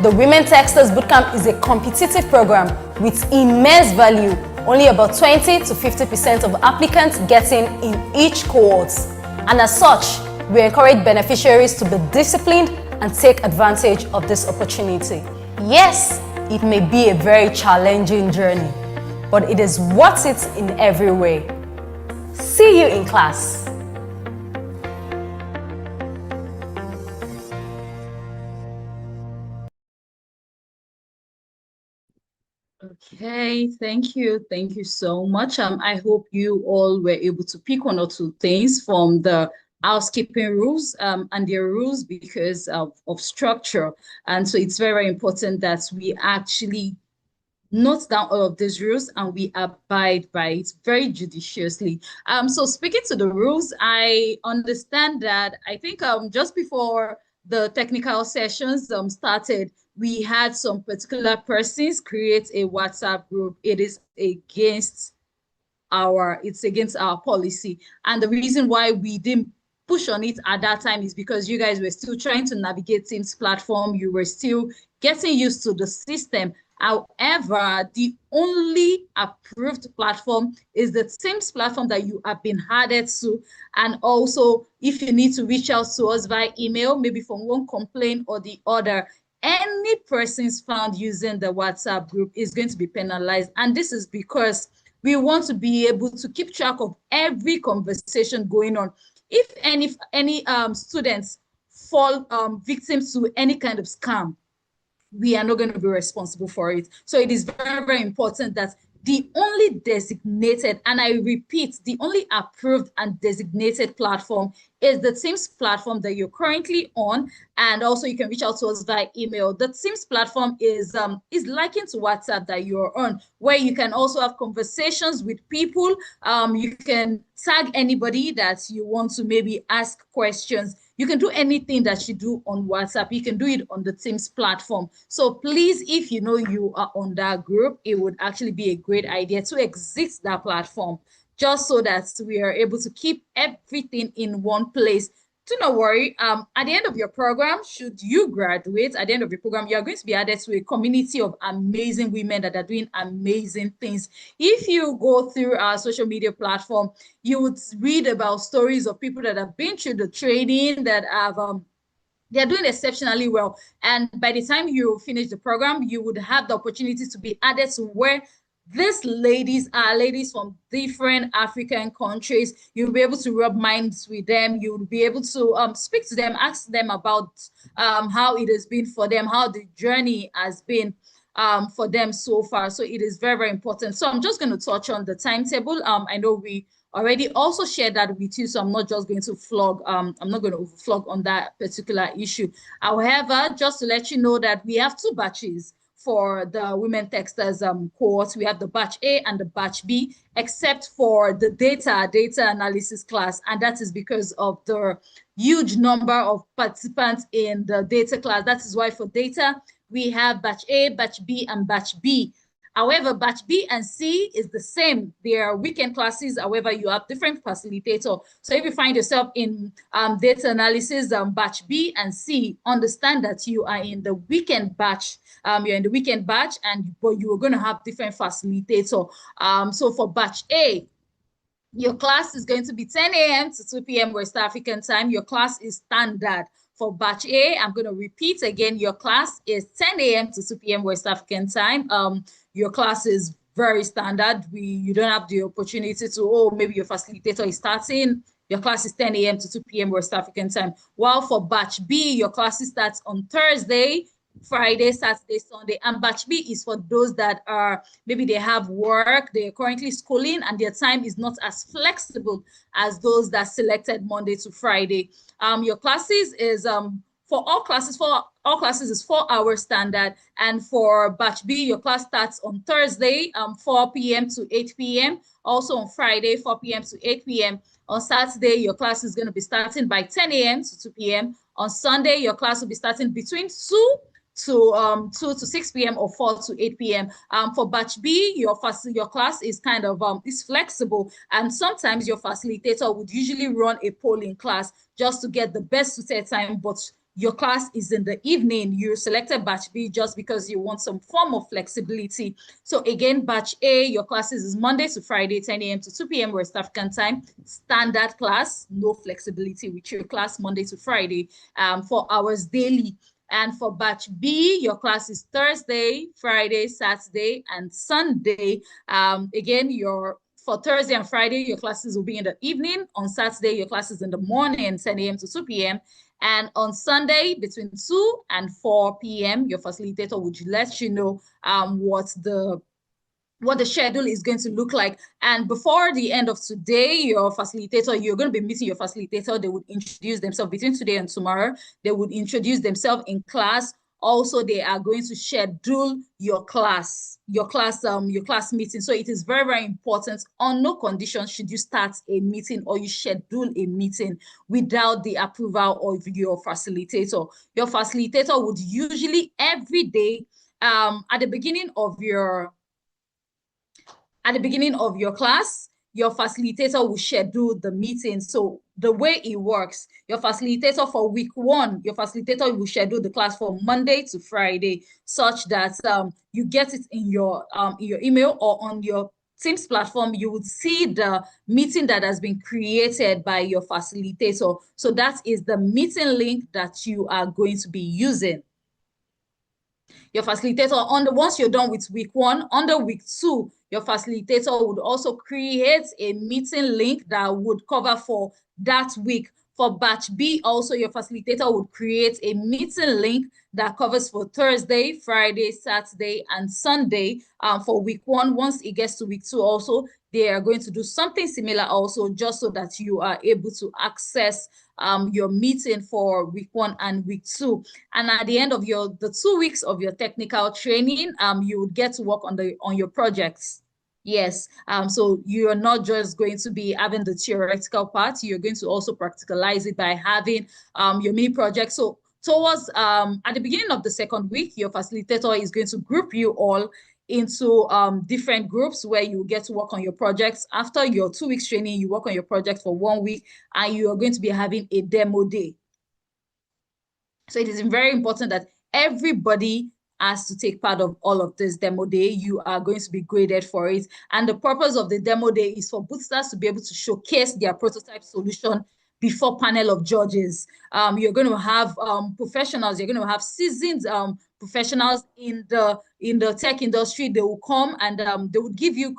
The Women Techsters Bootcamp is a competitive program with immense value, only about 20 to 50% of applicants getting in each cohort. And as such, we encourage beneficiaries to be disciplined and take advantage of this opportunity. Yes, it may be a very challenging journey, but it is worth it in every way. See you in class. Okay, thank you. Thank you so much. I hope you all were able to pick one or two things from the housekeeping rules and their rules because of structure. And so it's very important that we actually note down all of these rules and we abide by it very judiciously. So speaking to the rules, I understand that I think just before the technical sessions started, we had some particular persons create a WhatsApp group. It's against our policy. And the reason why we didn't push on it at that time is because you guys were still trying to navigate Teams platform. You were still getting used to the system. However, the only approved platform is the Teams platform that you have been added to. And also, if you need to reach out to us via email, maybe from one complaint or the other, any persons found using the WhatsApp group is going to be penalized. And this is because we want to be able to keep track of every conversation going on. If any students fall victim to any kind of scam, we are not going to be responsible for it. So it is very, very important that the only designated, and I repeat, the only approved and designated platform is the Teams platform that you're currently on. And also you can reach out to us via email. The Teams platform is likened to WhatsApp that you're on, where you can also have conversations with people. You can tag anybody that you want to maybe ask questions. You can do anything that you do on WhatsApp. You can do it on the Teams platform. So please, if you know you are on that group, it would actually be a great idea to exit that platform, just so that we are able to keep everything in one place. Do not worry. At the end of your program, should you graduate, at the end of your program, you are going to be added to a community of amazing women that are doing amazing things. If you go through our social media platform, you would read about stories of people that have been through the training, that have they're doing exceptionally well. And by the time you finish the program, you would have the opportunity to be added to where these ladies are ladies from different African countries. You'll be able to rub minds with them. You'll be able to speak to them, ask them about how it has been for them, how the journey has been for them so far. So it is very, very important. So I'm just going to touch on the timetable. I know we already also shared that with you, so I'm not just going to flog, I'm not going to flog on that particular issue. However, just to let you know that we have two batches for the Women Techsters cohort. We have the batch A and the batch B, except for the data analysis class. And that is because of the huge number of participants in the data class. That is why for data, we have batch A, batch B, and batch B. However, batch B and C is the same. They are weekend classes. However, you have different facilitator. So if you find yourself in data analysis, batch B and C, understand that you are in the weekend batch. You're in the weekend batch, but you are going to have different facilitator. So for batch A, your class is going to be 10 a.m. to 2 p.m. West African time. Your class is standard. For batch A, I'm going to repeat again, your class is 10 a.m. to 2 p.m. West African time. Your class is very standard. You don't have the opportunity to, maybe your facilitator is starting. Your class is 10 a.m. to 2 p.m. West African time. While for batch B, your class starts on Thursday, Friday, Saturday, Sunday. And batch B is for those that are, maybe they have work, they're currently schooling, and their time is not as flexible as those that selected Monday to Friday. Your classes is for all classes is 4 hours standard. And for batch B, your class starts on Thursday, 4 p.m. to 8 p.m. Also on Friday, 4 p.m. to 8 p.m. On Saturday, your class is going to be starting by 10 a.m. to 2 p.m. On Sunday, your class will be starting between 2 to 6 p.m. or 4 to 8 p.m. For batch B, your class is kind of is flexible, and sometimes your facilitator would usually run a polling class just to get the best suited time, but your class is in the evening. You selected batch B just because you want some form of flexibility. So again, batch A, your classes is Monday to Friday, 10 a.m. to 2 p.m. West African time. Standard class, no flexibility with your class Monday to Friday, 4 hours daily. And for batch B, your class is Thursday, Friday, Saturday, and Sunday. Again, for Thursday and Friday, your classes will be in the evening. On Saturday, your classes in the morning, 10 a.m. to 2 p.m. And on Sunday, between 2 and 4 p.m., your facilitator would let you know what the schedule is going to look like. And before the end of today, you're going to be meeting your facilitator. They would introduce themselves between today and tomorrow. They would introduce themselves in class. Also, they are going to schedule your class meeting. So it is very, very important. On no condition should you start a meeting or you schedule a meeting without the approval of your facilitator. Your facilitator would usually every day at the beginning of your class, your facilitator will schedule the meeting. So the way it works, your facilitator for week 1, your facilitator will schedule the class from Monday to Friday, such that you get it in your email or on your Teams platform. You would see the meeting that has been created by your facilitator. So that is the meeting link that you are going to be using. Your facilitator, once you're done with week 1, under week 2, your facilitator would also create a meeting link that would cover for that week. For batch B, also your facilitator would create a meeting link that covers for Thursday, Friday, Saturday, and Sunday for week 1. Once it gets to week 2 also, they are going to do something similar also, just so that you are able to access your meeting for week 1 and week 2. And at the end of the 2 weeks of your technical training, you would get to work on your projects. Yes, so you're not just going to be having the theoretical part, you're going to also practicalize it by having your mini project. So towards at the beginning of the 2nd week, your facilitator is going to group you all into different groups where you get to work on your projects. After your 2 weeks training, you work on your project for 1 week, and you are going to be having a demo day. So it is very important that everybody has to take part of all of this demo day. You are going to be graded for it. And the purpose of the demo day is for bootsters to be able to showcase their prototype solution before panel of judges. You're going to have professionals, you're going to have seasoned professionals in the tech industry. They will come and they would give you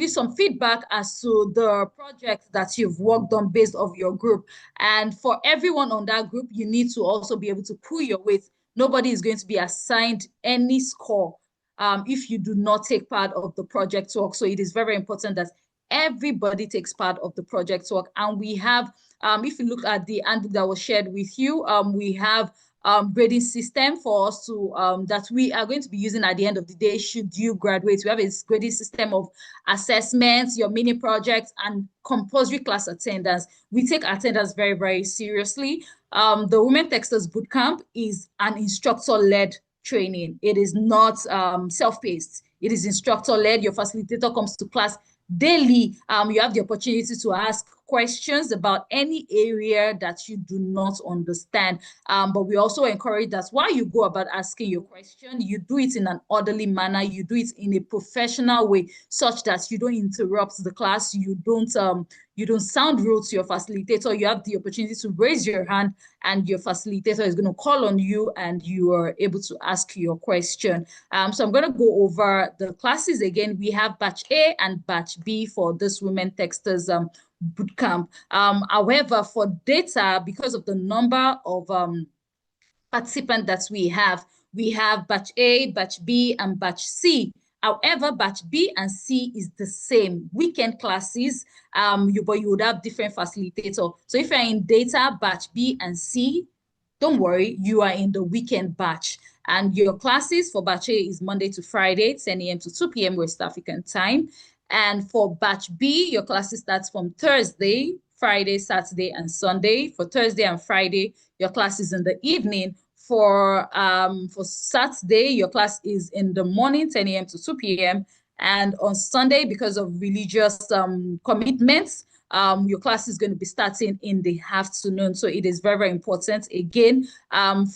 some feedback as to the project that you've worked on based off your group. And for everyone on that group, you need to also be able to pull your weight. Nobody is going to be assigned any score if you do not take part of the project work. So it is very important that everybody takes part of the project work. And we have, if you look at the handbook that was shared with you, we have grading system for us to that we are going to be using at the end of the day should you graduate. We have a grading system of assessments, your mini projects, and compulsory class attendance. We take attendance very, very seriously. The Women Techsters Bootcamp is an instructor-led training. It is not self-paced. It is instructor-led. Your facilitator comes to class daily. You have the opportunity to ask questions about any area that you do not understand. But we also encourage that while you go about asking your question, you do it in an orderly manner, you do it in a professional way, such that you don't interrupt the class, you don't sound rude to your facilitator. You have the opportunity to raise your hand, and your facilitator is going to call on you, and you are able to ask your question. So I'm going to go over the classes again. We have batch A and batch B for this Women Techsters Bootcamp. However, for data, because of the number of participants that we have batch A, batch B, and batch C. However, batch B and C is the same weekend classes, but you would have different facilitator. So if you're in data, batch B and C, don't worry, you are in the weekend batch. And your classes for batch A is Monday to Friday, 10 a.m. to 2 p.m. West African time. And for batch B, your classes starts from Thursday, Friday, Saturday, and Sunday. For Thursday and Friday, your class is in the evening. For Saturday, your class is in the morning, 10 a.m. to 2 p.m. And on Sunday, because of religious commitments, your class is going to be starting in the afternoon. So it is very, very important. Again,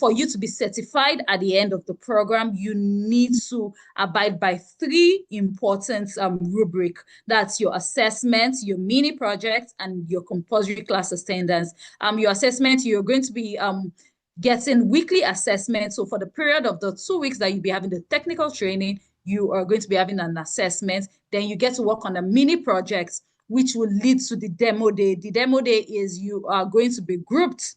for you to be certified at the end of the program, you need to abide by 3 important rubrics. That's your assessment, your mini project, and your compulsory class attendance. Your assessment, you're going to be getting weekly assessment. So for the period of the 2 weeks that you'll be having the technical training, you are going to be having an assessment. Then you get to work on a mini project, which will lead to the demo day. The demo day is you are going to be grouped.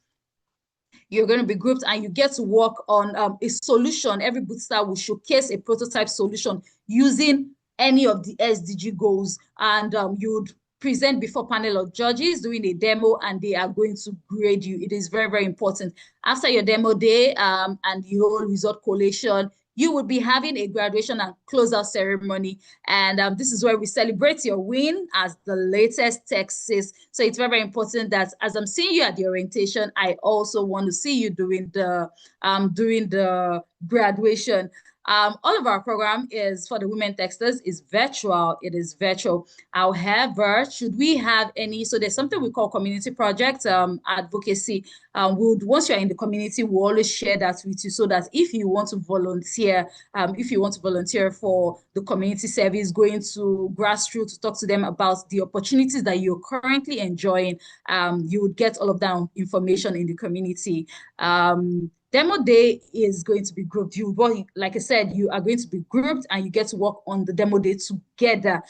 You're going to be grouped and you get to work on a solution. Every booster will showcase a prototype solution using any of the SDG goals. And you would present before panel of judges doing a demo, and they are going to grade you. It is very, very important. After your demo day and the whole result collation, you will be having a graduation and closeout ceremony. And this is where we celebrate your win as the latest Texas. So it's very, very important that as I'm seeing you at the orientation, I also want to see you during the graduation. All of our program is for the women texters is virtual. It is virtual. However, should we have any, so there's something we call community project advocacy. Once you're in the community, we'll always share that with you so that if you want to volunteer, for the community service, going to grassroots to talk to them about the opportunities that you're currently enjoying, you would get all of that information in the community. Demo day is going to be grouped. Like I said, you are going to be grouped and you get to work on the demo day together.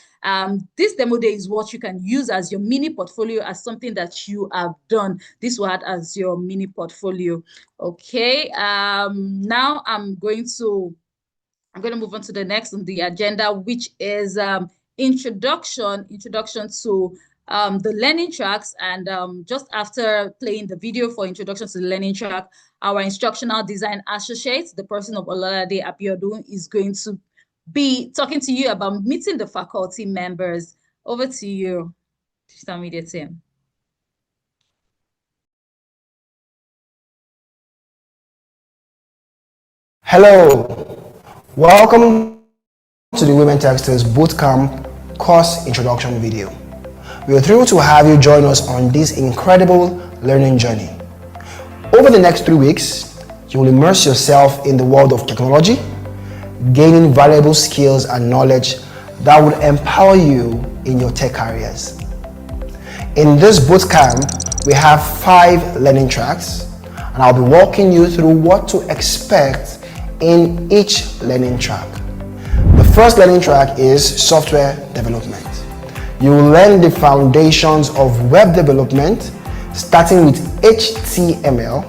This demo day is what you can use as your mini portfolio, as something that you have done. This will add as your mini portfolio. Okay. Now I'm going to move on to the next on the agenda, which is introduction to the learning tracks. And just after playing the video for introduction to the learning track, our instructional design associate, the person of Olalade Abiodun, is going to be talking to you about meeting the faculty members. Over to you, digital media team. Hello, welcome to the Women Techsters Bootcamp course introduction video. We are thrilled to have you join us on this incredible learning journey. Over the next 3 weeks, you will immerse yourself in the world of technology, gaining valuable skills and knowledge that would empower you in your tech careers. In this bootcamp, we have 5 learning tracks, and I'll be walking you through what to expect in each learning track. The first learning track is software development. You will learn the foundations of web development, starting with HTML,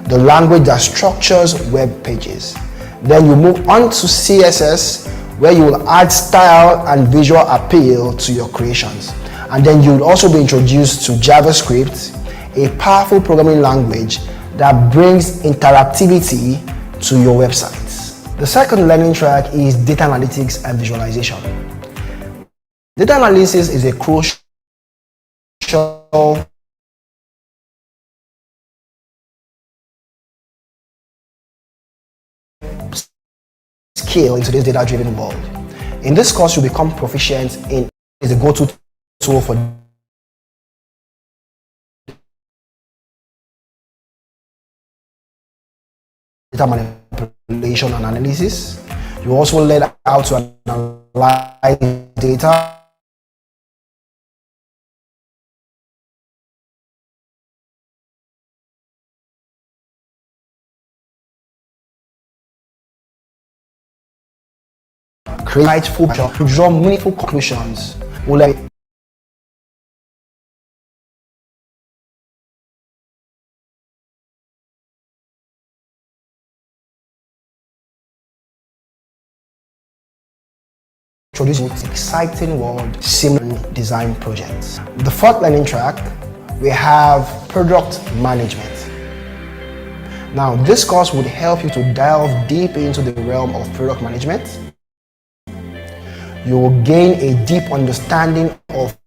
the language that structures web pages. Then you move on to CSS, where you will add style and visual appeal to your creations. And then you will also be introduced to JavaScript, a powerful programming language that brings interactivity to your websites. The second learning track is data analytics and visualization. Data analysis is a crucial skill in today's data-driven world. In this course, you'll become proficient in is a go-to tool for data manipulation and analysis. You also learn how to analyze data, create full to draw meaningful conclusions. We'll learn introducing exciting world similar design projects. The fourth learning track, we have product management. Now, this course would help you to delve deep into the realm of product management. You will gain a deep understanding of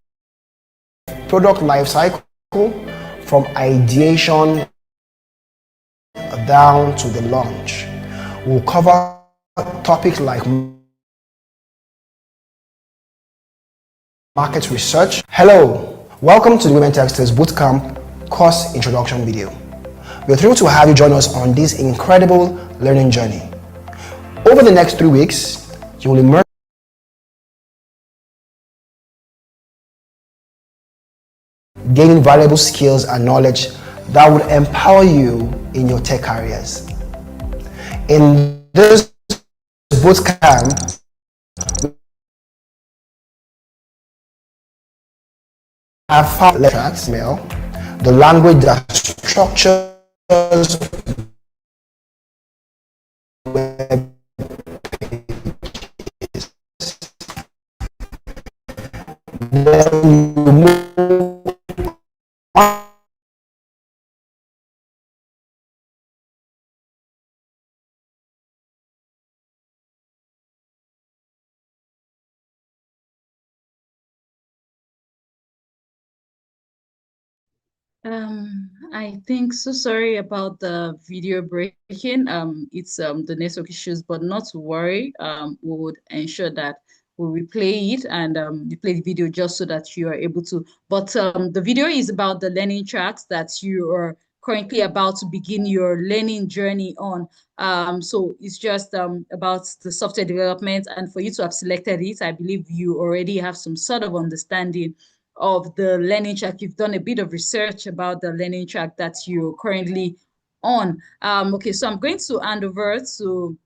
product lifecycle from ideation down to the launch. We'll cover topics like market research. Hello, welcome to the Women Techsters Bootcamp course introduction video. We're thrilled to have you join us on this incredible learning journey. Over the next 3 weeks, you will immerse gaining valuable skills and knowledge that would empower you in your tech careers. In this bootcamp, we have 5 tracks, the language that structures web pages. Then you move on I think so sorry about the video breaking. It's the network issues, but not to worry. We would ensure that we replay it and replay the video just so that you are able to. But the video is about the learning tracks that you are currently about to begin your learning journey on. So it's just about the software development, and for you to have selected it, I believe you already have some sort of understanding of the learning track. You've done a bit of research about the learning track that you're currently on. Okay, so I'm going to hand over to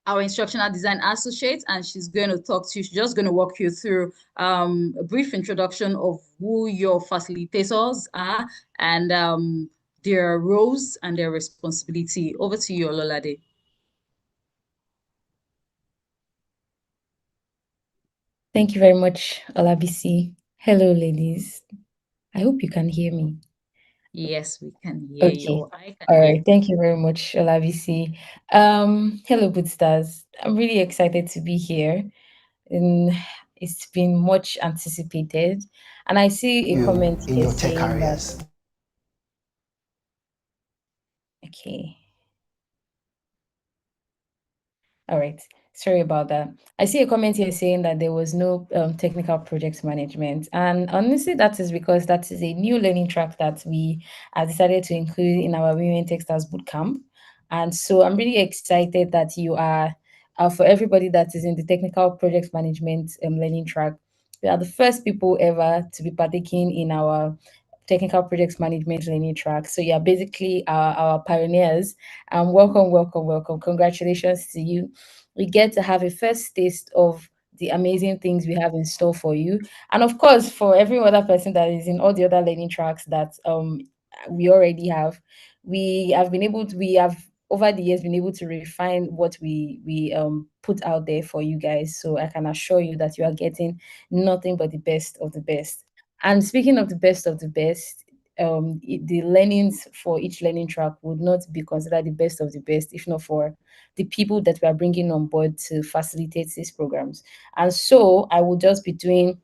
our instructional design associate, and she's going to talk to you. She's just going to walk you through a brief introduction of who your facilitators are and their roles and their responsibility. Over to you, Ololade. Thank you very much, Olabisi. Hello, ladies. I hope you can hear me. Yes, we can hear you. Okay. Or I can All hear right. you. Thank you very much, Olabisi. Hello, Bootstars. I'm really excited to be here. And it's been much anticipated. And I see a You comment in here your tech saying that, careers. okay. All right. Sorry about that. I see a comment here saying that there was no technical project management. And honestly, that is because that is a new learning track that we have decided to include in our Women Techsters Bootcamp. And so I'm really excited that you are, for everybody that is in the technical project management learning track, we are the first people ever to be partaking in our technical projects management learning track. So you're basically our pioneers. Welcome, welcome, welcome. Congratulations to you. We get to have a first taste of the amazing things we have in store for you. And of course, for every other person that is in all the other learning tracks that we already have, we have over the years been able to refine what we put out there for you guys. So I can assure you that you are getting nothing but the best of the best. And speaking of the best of the best, the learnings for each learning track would not be considered the best of the best if not for the people that we are bringing on board to facilitate these programs. And so I will just be doing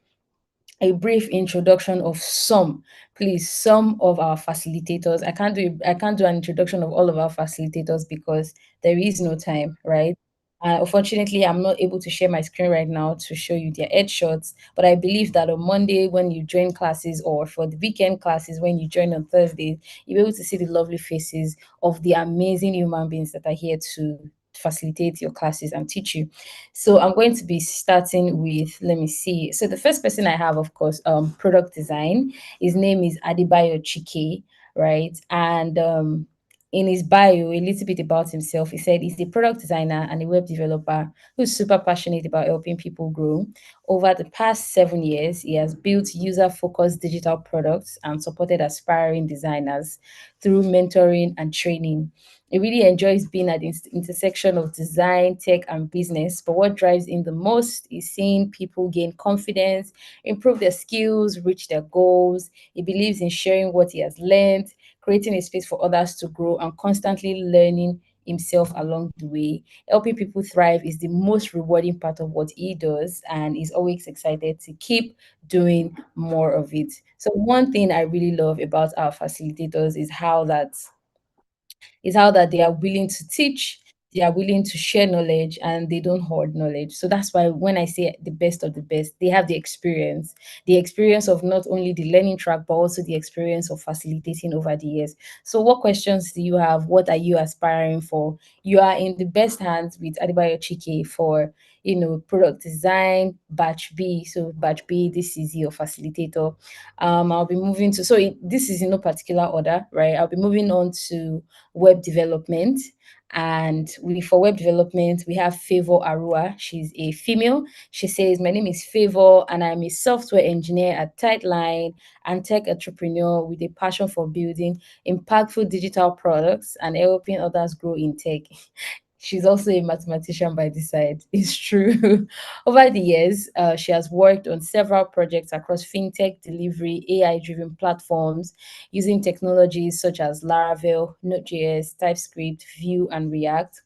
a brief introduction of some of our facilitators. I can't do an introduction of all of our facilitators because there is no time, right? Unfortunately, I'm not able to share my screen right now to show you their headshots, but I believe that on Monday when you join classes or for the weekend classes when you join on Thursday, you'll be able to see the lovely faces of the amazing human beings that are here to facilitate your classes and teach you. So I'm going to be starting with, let me see. So the first person I have, of course, product design. His name is Adibayo Chike, right? And in his bio, a little bit about himself, he said he's a product designer and a web developer who's super passionate about helping people grow. Over the past 7 years, he has built user-focused digital products and supported aspiring designers through mentoring and training. He really enjoys being at the intersection of design, tech, and business. But what drives him the most is seeing people gain confidence, improve their skills, reach their goals. He believes in sharing what he has learned, creating a space for others to grow, and constantly learning himself along the way. Helping people thrive is the most rewarding part of what he does, and he's always excited to keep doing more of it. So, one thing I really love about our facilitators is how that they are willing to teach, they are willing to share knowledge, and they don't hoard knowledge. So that's why when I say the best of the best, they have the experience of not only the learning track, but also the experience of facilitating over the years. So what questions do you have? What are you aspiring for? You are in the best hands with Adebayo Chike for product design, batch B. So batch B, this is your facilitator. I'll be moving to, this is in no particular order, right? I'll be moving on to web development. And for web development, we have Favor Arua. She's a female. She says, my name is Favor, and I'm a software engineer at Tightline and tech entrepreneur with a passion for building impactful digital products and helping others grow in tech. She's also a mathematician by the side. It's true. Over the years, she has worked on several projects across fintech delivery, AI-driven platforms, using technologies such as Laravel, Node.js, TypeScript, Vue, and React.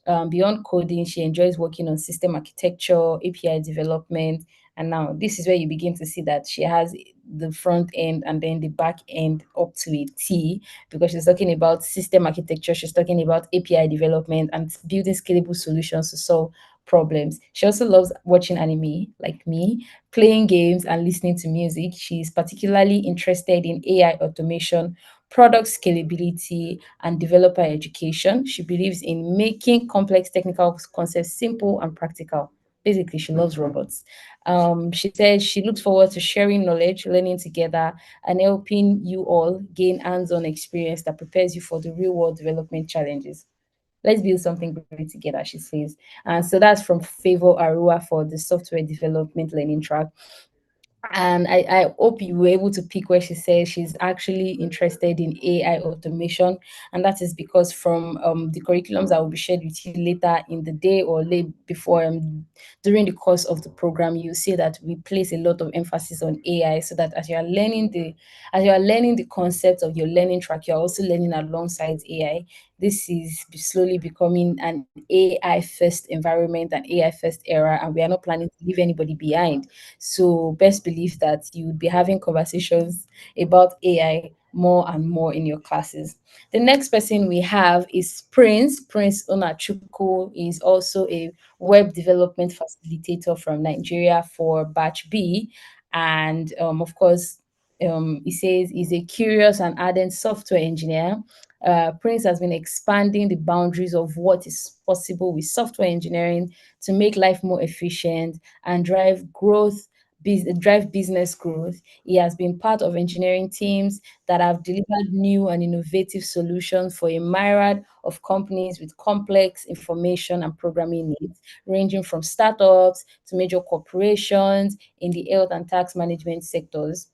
Beyond coding, she enjoys working on system architecture, API development, and now this is where you begin to see that she has the front end and then the back end up to a T, because she's talking about system architecture, she's talking about API development and building scalable solutions to solve problems. She also loves watching anime, like me, playing games and listening to music. She's particularly interested in AI automation, product scalability, and developer education. She believes in making complex technical concepts simple and practical. Basically, she loves robots. She said she looks forward to sharing knowledge, learning together, and helping you all gain hands-on experience that prepares you for the real-world development challenges. Let's build something great together, she says. And so that's from Favor Arua for the software development learning track. And I hope you were able to pick where she says she's actually interested in AI automation. And that is because from the curriculums that will be shared with you later in the day or late before during the course of the program, you see that we place a lot of emphasis on AI, so that as you are learning the concept of your learning track, you're also learning alongside AI. This is slowly becoming an AI first environment, an AI first era, and we are not planning to leave anybody behind. So best believe that you would be having conversations about AI more and more in your classes. The next person we have is Prince. Prince Onachuku is also a web development facilitator from Nigeria for Batch B. And of course, he says he's a curious and ardent software engineer. Prince has been expanding the boundaries of what is possible with software engineering to make life more efficient and drive business growth. He has been part of engineering teams that have delivered new and innovative solutions for a myriad of companies with complex information and programming needs, ranging from startups to major corporations in the health and tax management sectors.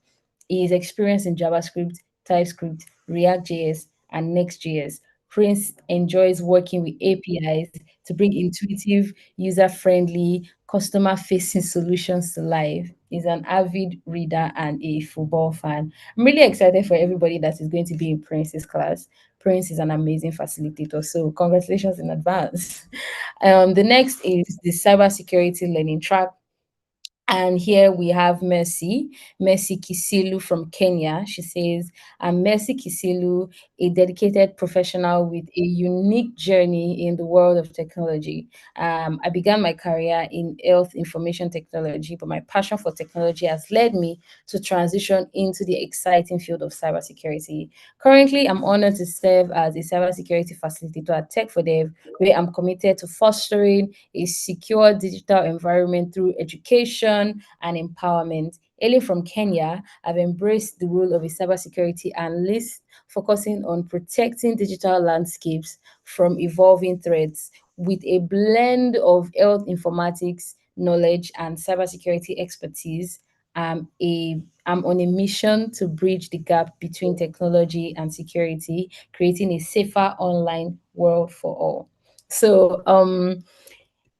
He is experienced in JavaScript, TypeScript, React.js, and Next.js. Prince enjoys working with APIs to bring intuitive, user-friendly, customer-facing solutions to life. He's an avid reader and a football fan. I'm really excited for everybody that is going to be in Prince's class. Prince is an amazing facilitator, so congratulations in advance. The next is the cybersecurity learning track. And here we have Mercy Kisilu from Kenya. She says, I'm Mercy Kisilu, a dedicated professional with a unique journey in the world of technology. I began my career in health information technology, but my passion for technology has led me to transition into the exciting field of cybersecurity. Currently, I'm honored to serve as a cybersecurity facilitator at Tech for Dev, where I'm committed to fostering a secure digital environment through education and empowerment. Hailing from Kenya, I've embraced the role of a cybersecurity analyst, focusing on protecting digital landscapes from evolving threats with a blend of health informatics knowledge and cybersecurity expertise. I'm on a mission to bridge the gap between technology and security, creating a safer online world for all. So,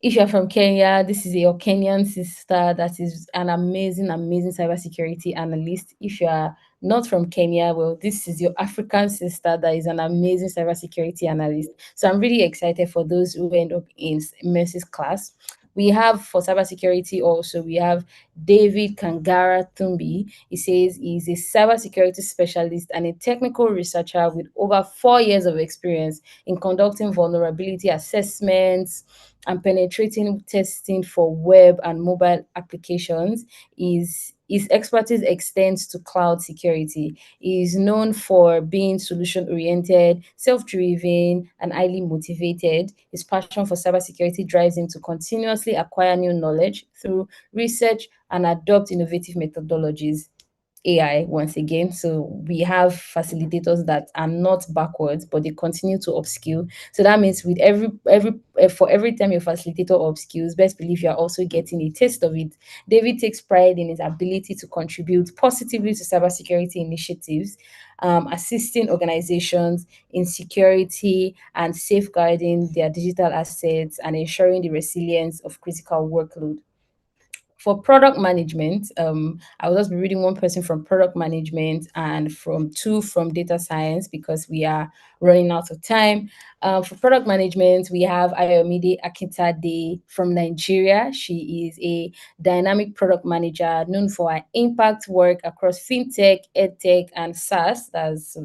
if you're from Kenya, this is your Kenyan sister that is an amazing, amazing cybersecurity analyst. If you are not from Kenya, well, this is your African sister that is an amazing cybersecurity analyst. So I'm really excited for those who end up in Mercy's class. We have for cybersecurity also, we have David Kangara Tumbi. He says he's a cybersecurity specialist and a technical researcher with over 4 years of experience in conducting vulnerability assessments and penetrating testing for web and mobile applications. His expertise extends to cloud security. He is known for being solution oriented, self driven, and highly motivated. His passion for cybersecurity drives him to continuously acquire new knowledge through research and adopt innovative methodologies. AI once again. So we have facilitators that are not backwards, but they continue to upskill. So that means with for every time your facilitator upskills, best believe you are also getting a taste of it. David takes pride in his ability to contribute positively to cybersecurity initiatives, assisting organizations in security and safeguarding their digital assets and ensuring the resilience of critical workload. For product management, I will just be reading one person from product management and from two from data science because we are running out of time. For product management, we have Ayomide Akintade from Nigeria. She is a dynamic product manager known for her impact work across fintech, edtech, and SaaS. That's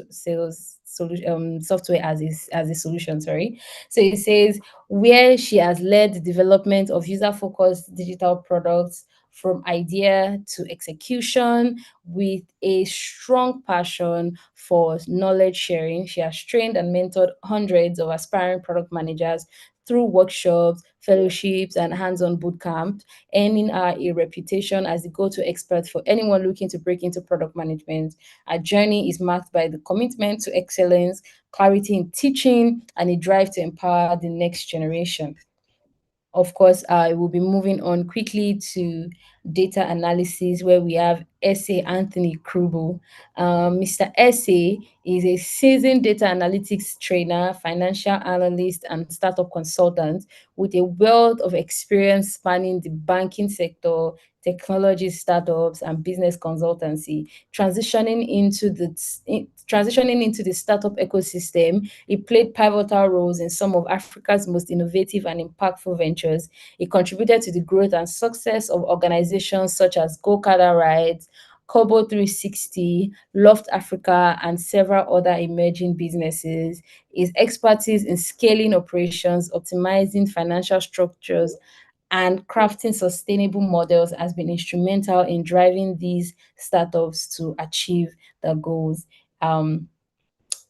sales solution, software as a solution. Sorry. So it says where she has led the development of user-focused digital products from idea to execution with a strong passion for knowledge sharing. She has trained and mentored hundreds of aspiring product managers through workshops, fellowships, and hands-on bootcamp, earning her a reputation as the go-to expert for anyone looking to break into product management. Our journey is marked by the commitment to excellence, clarity in teaching, and a drive to empower the next generation. Of course, I will be moving on quickly to data analysis, where we have Essay Anthony Krubel. Mr. Essay is a seasoned data analytics trainer, financial analyst, and startup consultant with a wealth of experience spanning the banking sector, technology startups, and business consultancy. Transitioning into the startup ecosystem, he played pivotal roles in some of Africa's most innovative and impactful ventures. He contributed to the growth and success of organizations such as Go-Kart Rides, Kobo 360, Loft Africa, and several other emerging businesses. His expertise in scaling operations, optimizing financial structures, and crafting sustainable models has been instrumental in driving these startups to achieve their goals.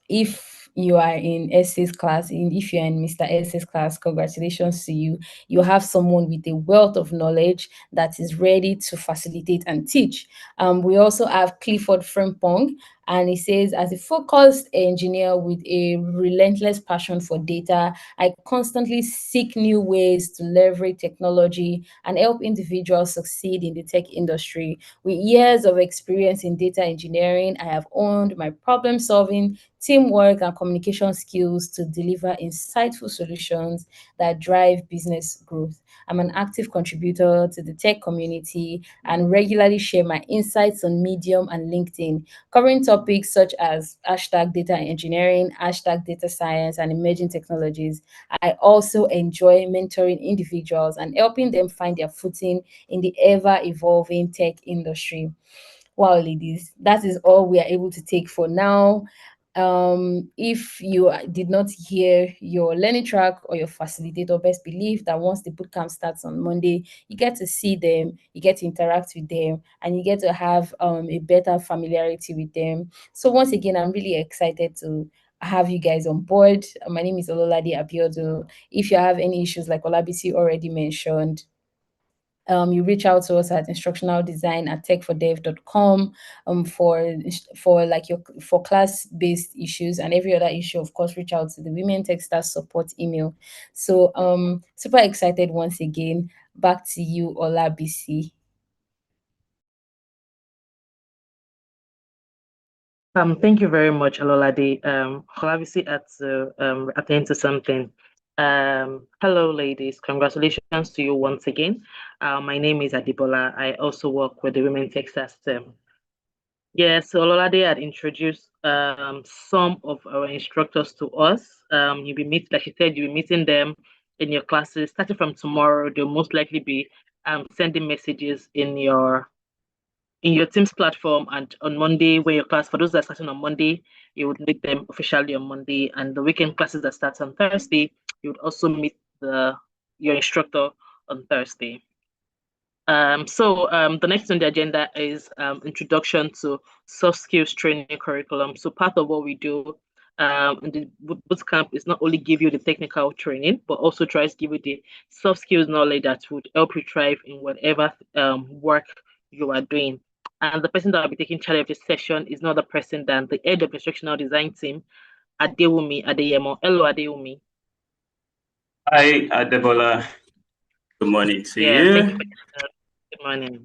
If you are in Essay's class, if you're in Mr. Essay's class, congratulations to you. You have someone with a wealth of knowledge that is ready to facilitate and teach. We also have Clifford Frimpong, and he says, as a focused engineer with a relentless passion for data, I constantly seek new ways to leverage technology and help individuals succeed in the tech industry. With years of experience in data engineering, I have honed my problem solving, teamwork, and communication skills to deliver insightful solutions that drive business growth. I'm an active contributor to the tech community and regularly share my insights on Medium and LinkedIn, covering topics such as hashtag data engineering, hashtag data science, and emerging technologies. I also enjoy mentoring individuals and helping them find their footing in the ever-evolving tech industry. Wow, ladies, that is all we are able to take for now. If you did not hear your learning track or your facilitator, best believe that once the bootcamp starts on Monday, you get to see them, you get to interact with them, and you get to have a better familiarity with them. So once again, I'm really excited to have you guys on board. My name is Ololade Abiodo. If you have any issues like Olabisi already mentioned, you reach out to us at instructionaldesign@techfordev.com for like your for class-based issues, and every other issue, of course, reach out to the Women Techsters support email. So super excited once again. Back to you, Olabisi. Thank you very much, Alolade. Obviously, at attend to something. Hello, ladies. Congratulations to you once again. My name is Adibola. I also work with the Women Tech System. Yes, so Ololade had introduced some of our instructors to us. You'll be meeting, like she said, you'll be meeting them in your classes. Starting from tomorrow, they'll most likely be sending messages in your Teams platform, and on Monday, where your class, for those that are starting on Monday, you would meet them officially on Monday, and the weekend classes that starts on Thursday, you would also meet your instructor on Thursday. The next on the agenda is introduction to soft skills training curriculum. So part of what we do in the bootcamp is not only give you the technical training, but also tries to give you the soft skills knowledge that would help you thrive in whatever work you are doing. And the person that will be taking charge of this session is not other person than the head of instructional design team, Adewumi Adeyemo. Hello, Adewumi. Hi, Adebola. Good morning to you. Thank you. Good morning.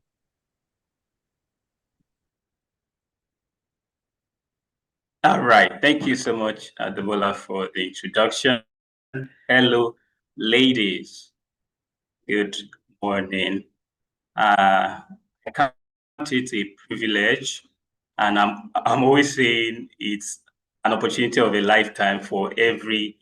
All right. Thank you so much, Adebola, for the introduction. Hello, ladies. Good morning. I count it a privilege, and I'm always saying it's an opportunity of a lifetime for every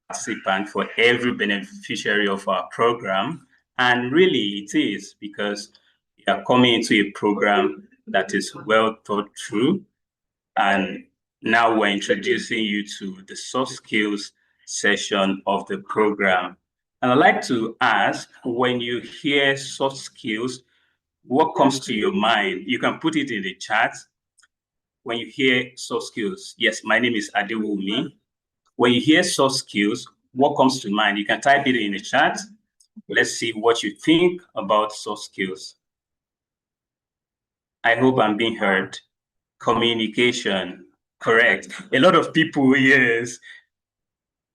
participant, for every beneficiary of our program. And really it is, because you are coming into a program that is well thought through. And now we're introducing you to the soft skills session of the program. And I'd like to ask, when you hear soft skills, what comes to your mind? You can put it in the chat. When you hear soft skills, yes, my name is Adewumi. When you hear soft skills, what comes to mind? You can type it in the chat. Let's see what you think about soft skills. I hope I'm being heard. Communication, correct. A lot of people, yes.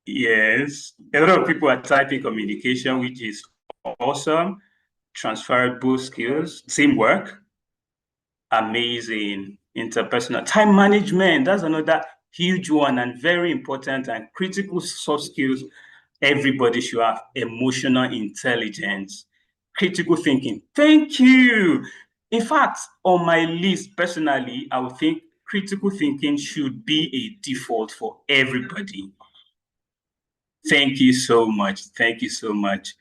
Yes, a lot of people are typing communication, which is awesome. Transferable skills, teamwork, amazing. Interpersonal time management, that's another huge one and very important and critical soft skills everybody should have. Emotional intelligence, critical thinking. Thank you. In fact, on my list personally, I would think critical thinking should be a default for everybody. Thank you so much. Thank you so much.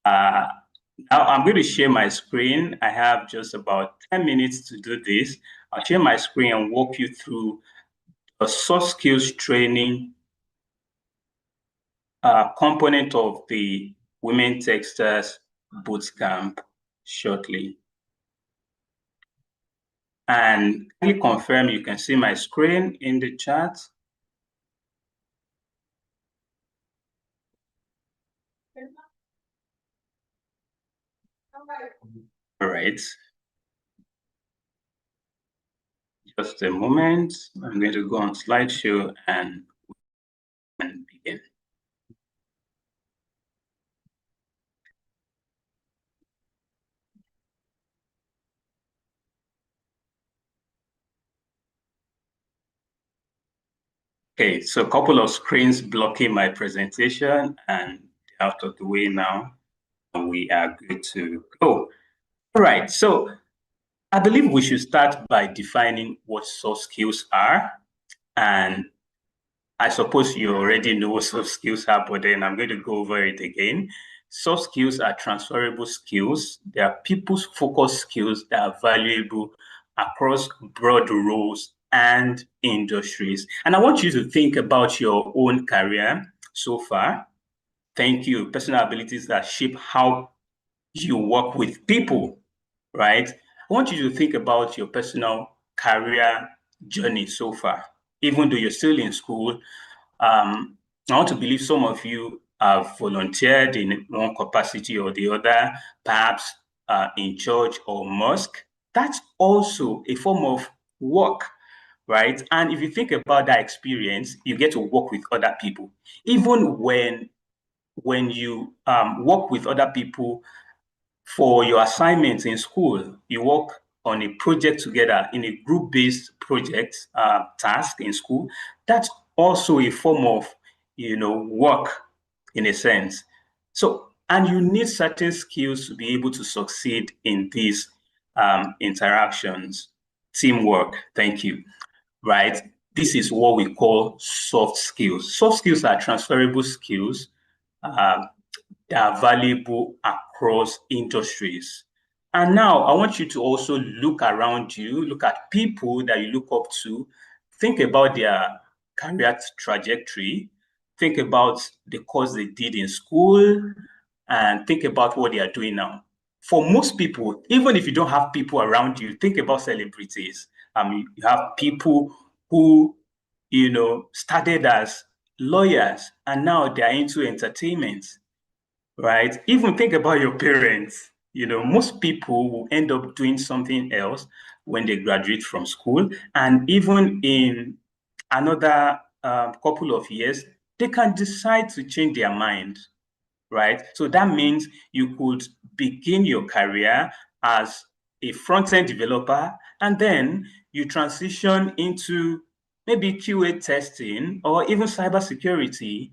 I'm going to share my screen. I have just about 10 minutes to do this. I'll share my screen and walk you through a soft skills training component of the Women Techsters Bootcamp shortly. And kindly confirm you can see my screen in the chat. All right. Just a moment. I'm going to go on slideshow and begin. Okay, so a couple of screens blocking my presentation, and out of the way now, and we are good to go. All right, so I believe we should start by defining what soft skills are. And I suppose you already know what soft skills are, but then I'm going to go over it again. Soft skills are transferable skills. They are people's focused skills that are valuable across broad roles and industries. And I want you to think about your own career so far. Thank you. Personal abilities that shape how you work with people, right? I want you to think about your personal career journey so far. Even though you're still in school, I want to believe some of you have volunteered in one capacity or the other, perhaps in church or mosque. That's also a form of work, right? And if you think about that experience, you get to work with other people. Even when you work with other people for your assignments in school, you work on a project together in a group-based project task in school. That's also a form of, work in a sense. So, and you need certain skills to be able to succeed in these interactions. Teamwork, thank you, right? This is what we call soft skills. Soft skills are transferable skills that are valuable across industries. And now I want you to also look around you, look at people that you look up to, think about their career trajectory, think about the course they did in school, and think about what they are doing now. For most people, even if you don't have people around you, think about celebrities. You have people who, started as lawyers and now they're into entertainment, right? Even think about your parents. Most people will end up doing something else when they graduate from school. And even in another couple of years, they can decide to change their mind, right? So that means you could begin your career as a front-end developer, and then you transition into maybe QA testing or even cybersecurity,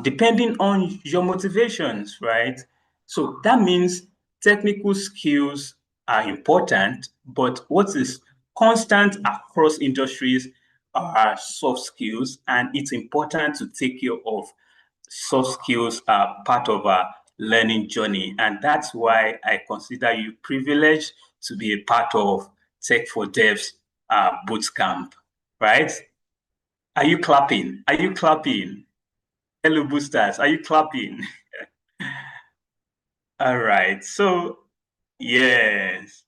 depending on your motivations, right? So that means technical skills are important, but what is constant across industries are soft skills, and it's important to take care of soft skills are part of our learning journey. And that's why I consider you privileged to be a part of Tech for Devs Bootcamp, right? Are you clapping? Are you clapping? Hello, boosters. Are you clapping? All right. So, yes.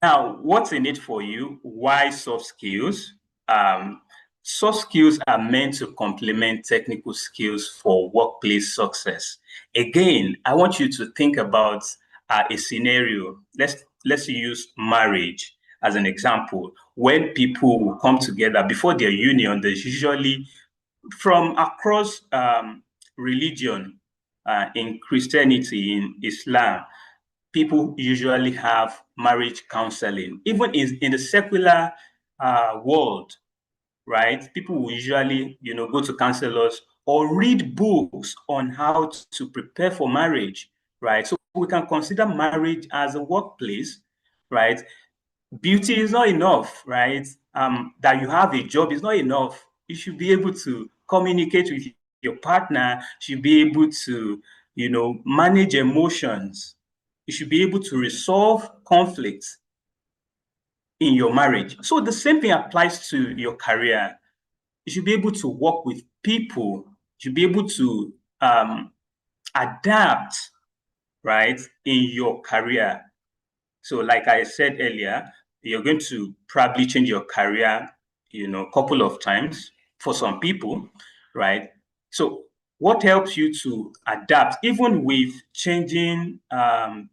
Now, what's in it for you? Why soft skills? Um, Soft skills are meant to complement technical skills for workplace success. Again, I want you to think about a scenario. Let's use marriage as an example. When people will come together before their union, there's usually from across religion, in Christianity, in Islam, people usually have marriage counseling. Even in the secular world, right? People will usually, go to counselors or read books on how to prepare for marriage, right? So we can consider marriage as a workplace, right? Beauty is not enough, right? That you have a job is not enough. You should be able to communicate with your partner. You should be able to, manage emotions. You should be able to resolve conflicts in your marriage. So the same thing applies to your career. You should be able to work with people. You should be able to adapt, right, in your career. So like I said earlier, you're going to probably change your career, a couple of times for some people, right? So what helps you to adapt, even with changing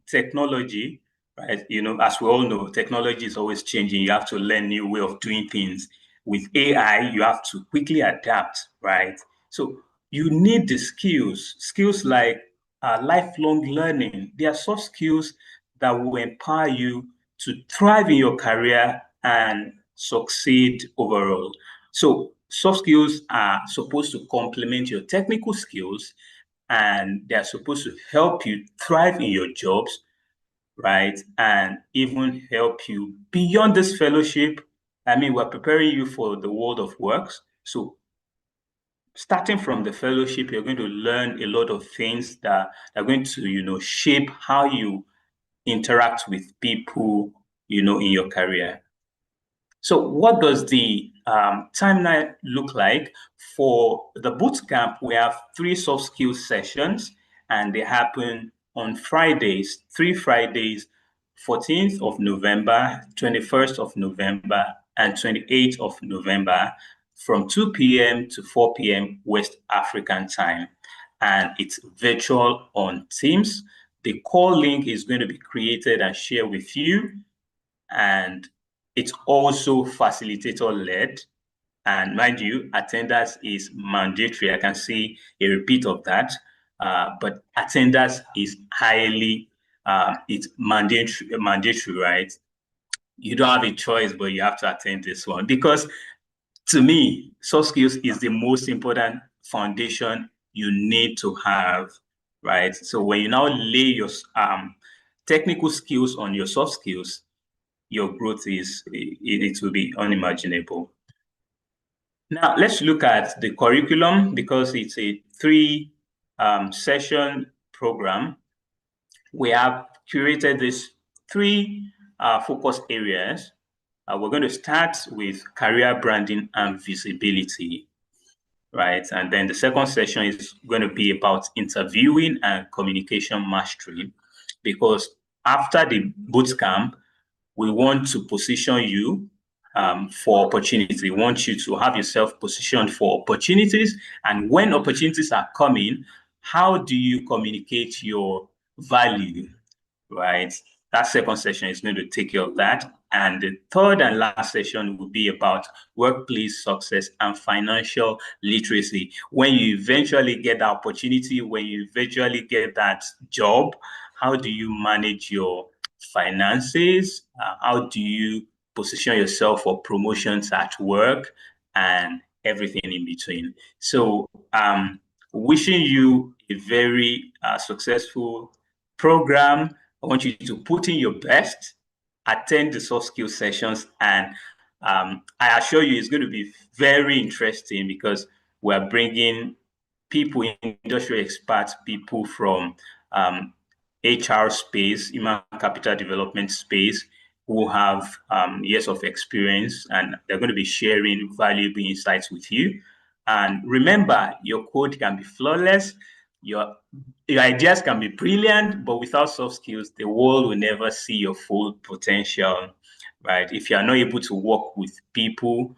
technology, right? As we all know, technology is always changing. You have to learn new way of doing things. With AI, you have to quickly adapt, right? So you need the skills like lifelong learning. They are soft skills that will empower you to thrive in your career and succeed overall. So soft skills are supposed to complement your technical skills, and they're supposed to help you thrive in your jobs, right? And even help you beyond this fellowship. I mean, we're preparing you for the world of works. So starting from the fellowship, you're going to learn a lot of things that are going to, shape how you interact with people, in your career. So what does the timeline look like? For the bootcamp, we have 3 soft skills sessions, and they happen on Fridays, 3 Fridays, 14th of November, 21st of November, and 28th of November from 2 p.m. to 4 p.m. West African time. And it's virtual on Teams. The call link is going to be created and shared with you. And it's also facilitator-led. And mind you, attendance is mandatory. I can see a repeat of that. But attendance is highly, it's mandatory, right? You don't have a choice, but you have to attend this one. Because to me, soft skills is the most important foundation you need to have, right? So when you now lay your technical skills on your soft skills, your growth it will be unimaginable. Now let's look at the curriculum, because it's a 3 session program. We have curated these 3 focus areas. We're going to start with career branding and visibility, right? And then the second session is going to be about interviewing and communication mastery, because after the bootcamp, we want to position you for opportunity. We want you to have yourself positioned for opportunities. And when opportunities are coming, how do you communicate your value, right? That second session is going to take care of that. And the third and last session will be about workplace success and financial literacy. When you eventually get the opportunity, when you eventually get that job, how do you manage your finances? How do you position yourself for promotions at work and everything in between? So wishing you a very successful program. I want you to put in your best, attend the soft skill sessions, and I assure you it's going to be very interesting because we're bringing people, industry experts, people from HR space, human capital development space, who have years of experience, and they're going to be sharing valuable insights with you. And remember, your code can be flawless, your ideas can be brilliant, but without soft skills, the world will never see your full potential, right? If you are not able to work with people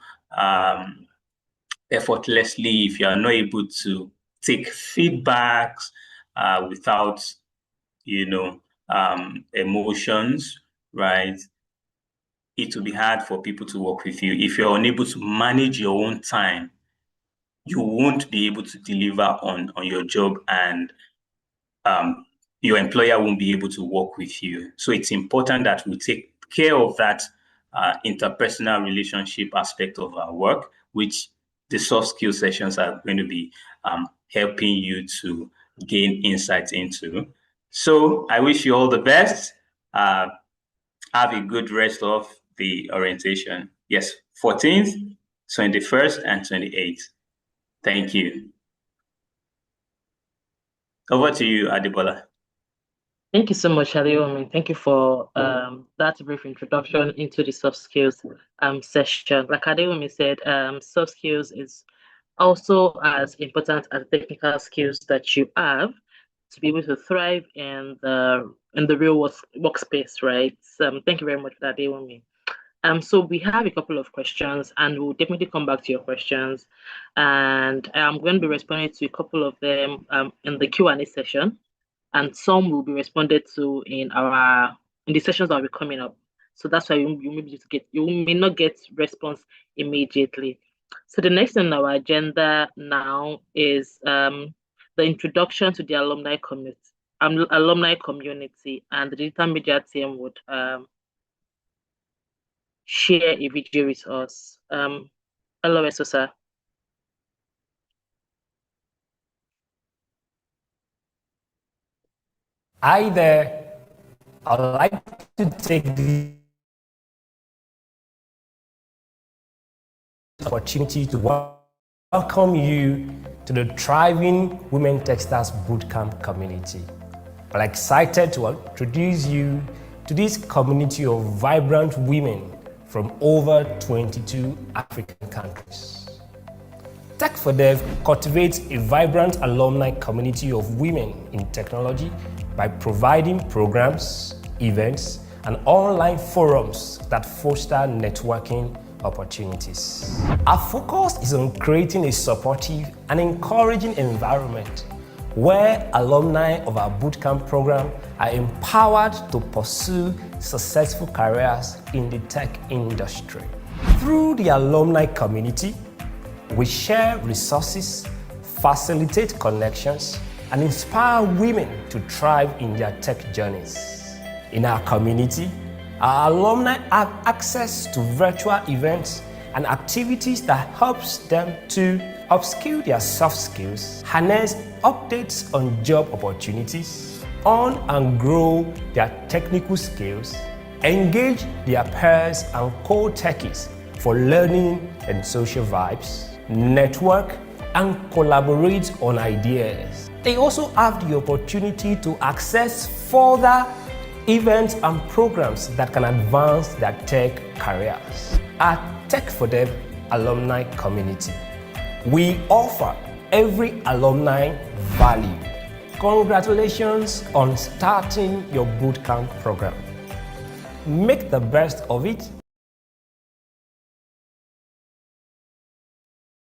effortlessly, if you are not able to take feedbacks without, emotions, right? It will be hard for people to work with you. If you're unable to manage your own time, you won't be able to deliver on your job, and your employer won't be able to work with you. So it's important that we take care of that interpersonal relationship aspect of our work, which the soft skill sessions are going to be helping you to gain insights into. So I wish you all the best. Have a good rest of the orientation. Yes, 14th, 21st, and 28th. Thank you. Over to you, Adibola. Thank you so much, Adeomi. Thank you for that brief introduction into the soft skills session. Like Adeomi said, soft skills is also as important as technical skills that you have to be able to thrive in the real workspace, right? Thank you very much for that, Adeomi. So we have a couple of questions, and we'll definitely come back to your questions. And I'm going to be responding to a couple of them in the Q&A session, and some will be responded to in the sessions that will be coming up. So that's why you may not get response immediately. So the next on our agenda now is the introduction to the alumni community, and the digital media team would share a video with us. Hello, Esosa. Hi there. I'd like to take the opportunity to welcome you to the thriving Women Techsters Bootcamp community. I'm excited to introduce you to this community of vibrant women from over 22 African countries. Tech for Dev cultivates a vibrant alumni community of women in technology by providing programs, events, and online forums that foster networking opportunities. Our focus is on creating a supportive and encouraging environment where alumni of our bootcamp program are empowered to pursue successful careers in the tech industry. Through the alumni community, we share resources, facilitate connections, and inspire women to thrive in their tech journeys. In our community, our alumni have access to virtual events and activities that helps them to upskill their soft skills, harness updates on job opportunities, earn and grow their technical skills, engage their peers and co-techies for learning and social vibes, network and collaborate on ideas. They also have the opportunity to access further events and programs that can advance their tech careers. At Tech for Dev alumni community, we offer every alumni value. Congratulations on starting your bootcamp program. Make the best of it.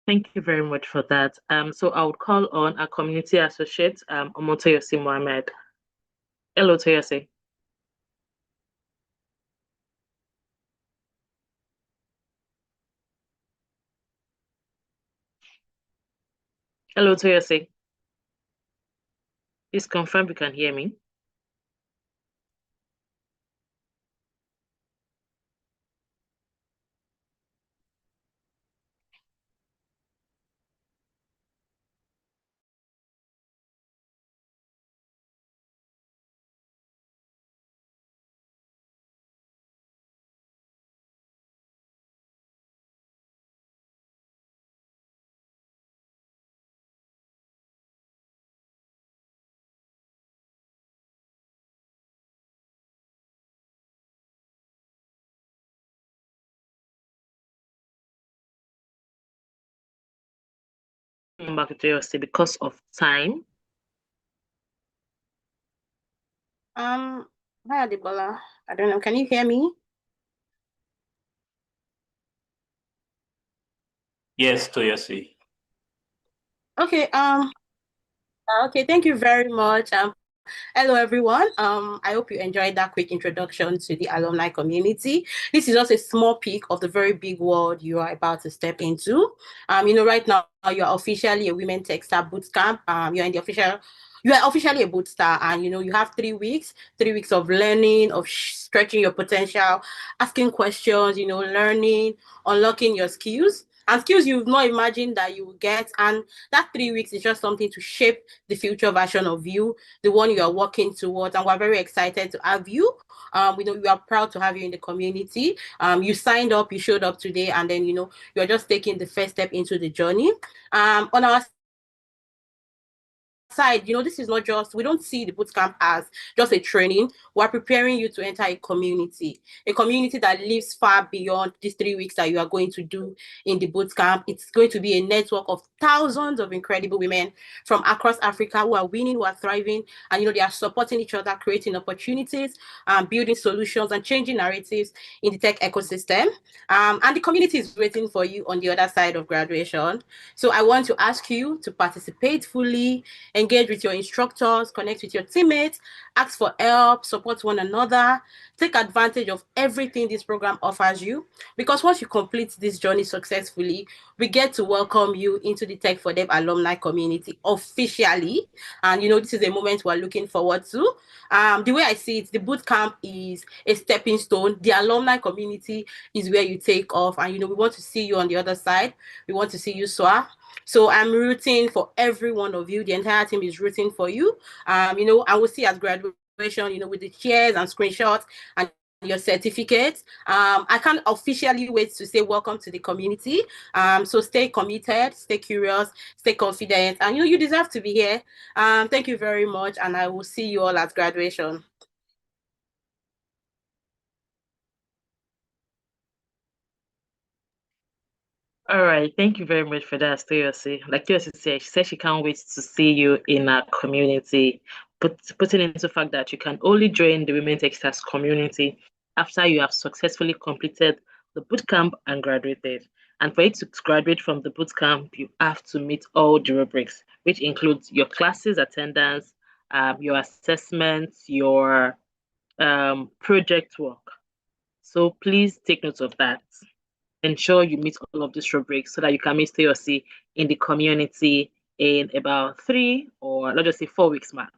Thank you very much for that. So I would call on our community associate, Omotoyosi Mohammed. Hello, Toyosi. Hello, Toyosi. Please confirm you can hear me. coming back to TLC because of time. Hi, Adebola. I don't know. Can you hear me? Yes, Toyosi. Okay. Okay. Thank you very much. Hello, everyone. I hope you enjoyed that quick introduction to the alumni community. This is just a small peek of the very big world you are about to step into. Right now you are officially a Women Techsters Bootcamp. You are officially a boot star, and you have 3 weeks of learning, of stretching your potential, asking questions, learning, unlocking your skills. And skills you've not imagined that you will get. And that 3 weeks is just something to shape the future version of you, the one you are working towards. And we're very excited to have you. We are proud to have you in the community. You signed up, you showed up today, and then you're just taking the first step into the journey. On our side, this is not just, we don't see the bootcamp as just a training. We're preparing you to enter a community that lives far beyond these 3 weeks that you are going to do in the bootcamp. It's going to be a network of thousands of incredible women from across Africa who are winning, who are thriving, and they are supporting each other, creating opportunities, building solutions, and changing narratives in the tech ecosystem. And the community is waiting for you on the other side of graduation. So I want to ask you to participate fully, engage with your instructors, connect with your teammates, ask for help, support one another, take advantage of everything this program offers you. Because once you complete this journey successfully, we get to welcome you into the Tech for Them alumni community officially. And this is a moment we're looking forward to. The way I see it, the bootcamp is a stepping stone. The alumni community is where you take off. And we want to see you on the other side. We want to see you soar. So I'm rooting for every one of you. The entire team is rooting for you. And we'll see at graduation, with the cheers and screenshots and your certificates. I can't officially wait to say welcome to the community. So stay committed, stay curious, stay confident, and you deserve to be here. Thank you very much, and I will see you all at graduation. All right, thank you very much for that, Toyosi. Like Toyosi said, she said she can't wait to see you in our community. Putting into the fact that you can only join the Women Techsters community after you have successfully completed the bootcamp and graduated. And for you to graduate from the bootcamp, you have to meet all the rubrics, which includes your classes attendance, your assessments, your project work. So please take note of that. Ensure you meet all of these rubrics so that you can meet TLC in the community in about 3 or let's just say 4 weeks max.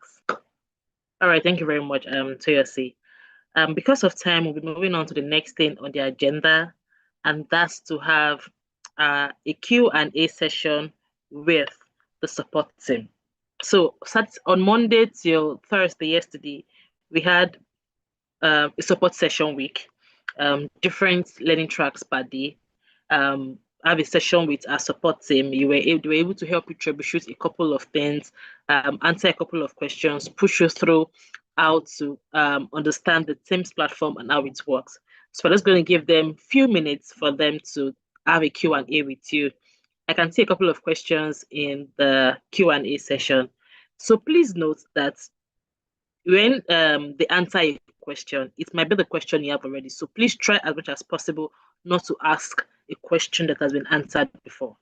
All right, thank you very much, TLC. Because of time, we'll be moving on to the next thing on the agenda, and that's to have a Q&A session with the support team. So on Monday till Thursday yesterday, we had a support session week, different learning tracks per day. Have a session with our support team. They were able to help you troubleshoot a couple of things, answer a couple of questions, push you through how to understand the Teams platform and how it works. So we're just going to give them a few minutes for them to have a Q&A with you. I can see a couple of questions in the Q&A session. So please note that when they answer a question, it might be the question you have already. So please try as much as possible not to ask a question that has been answered before.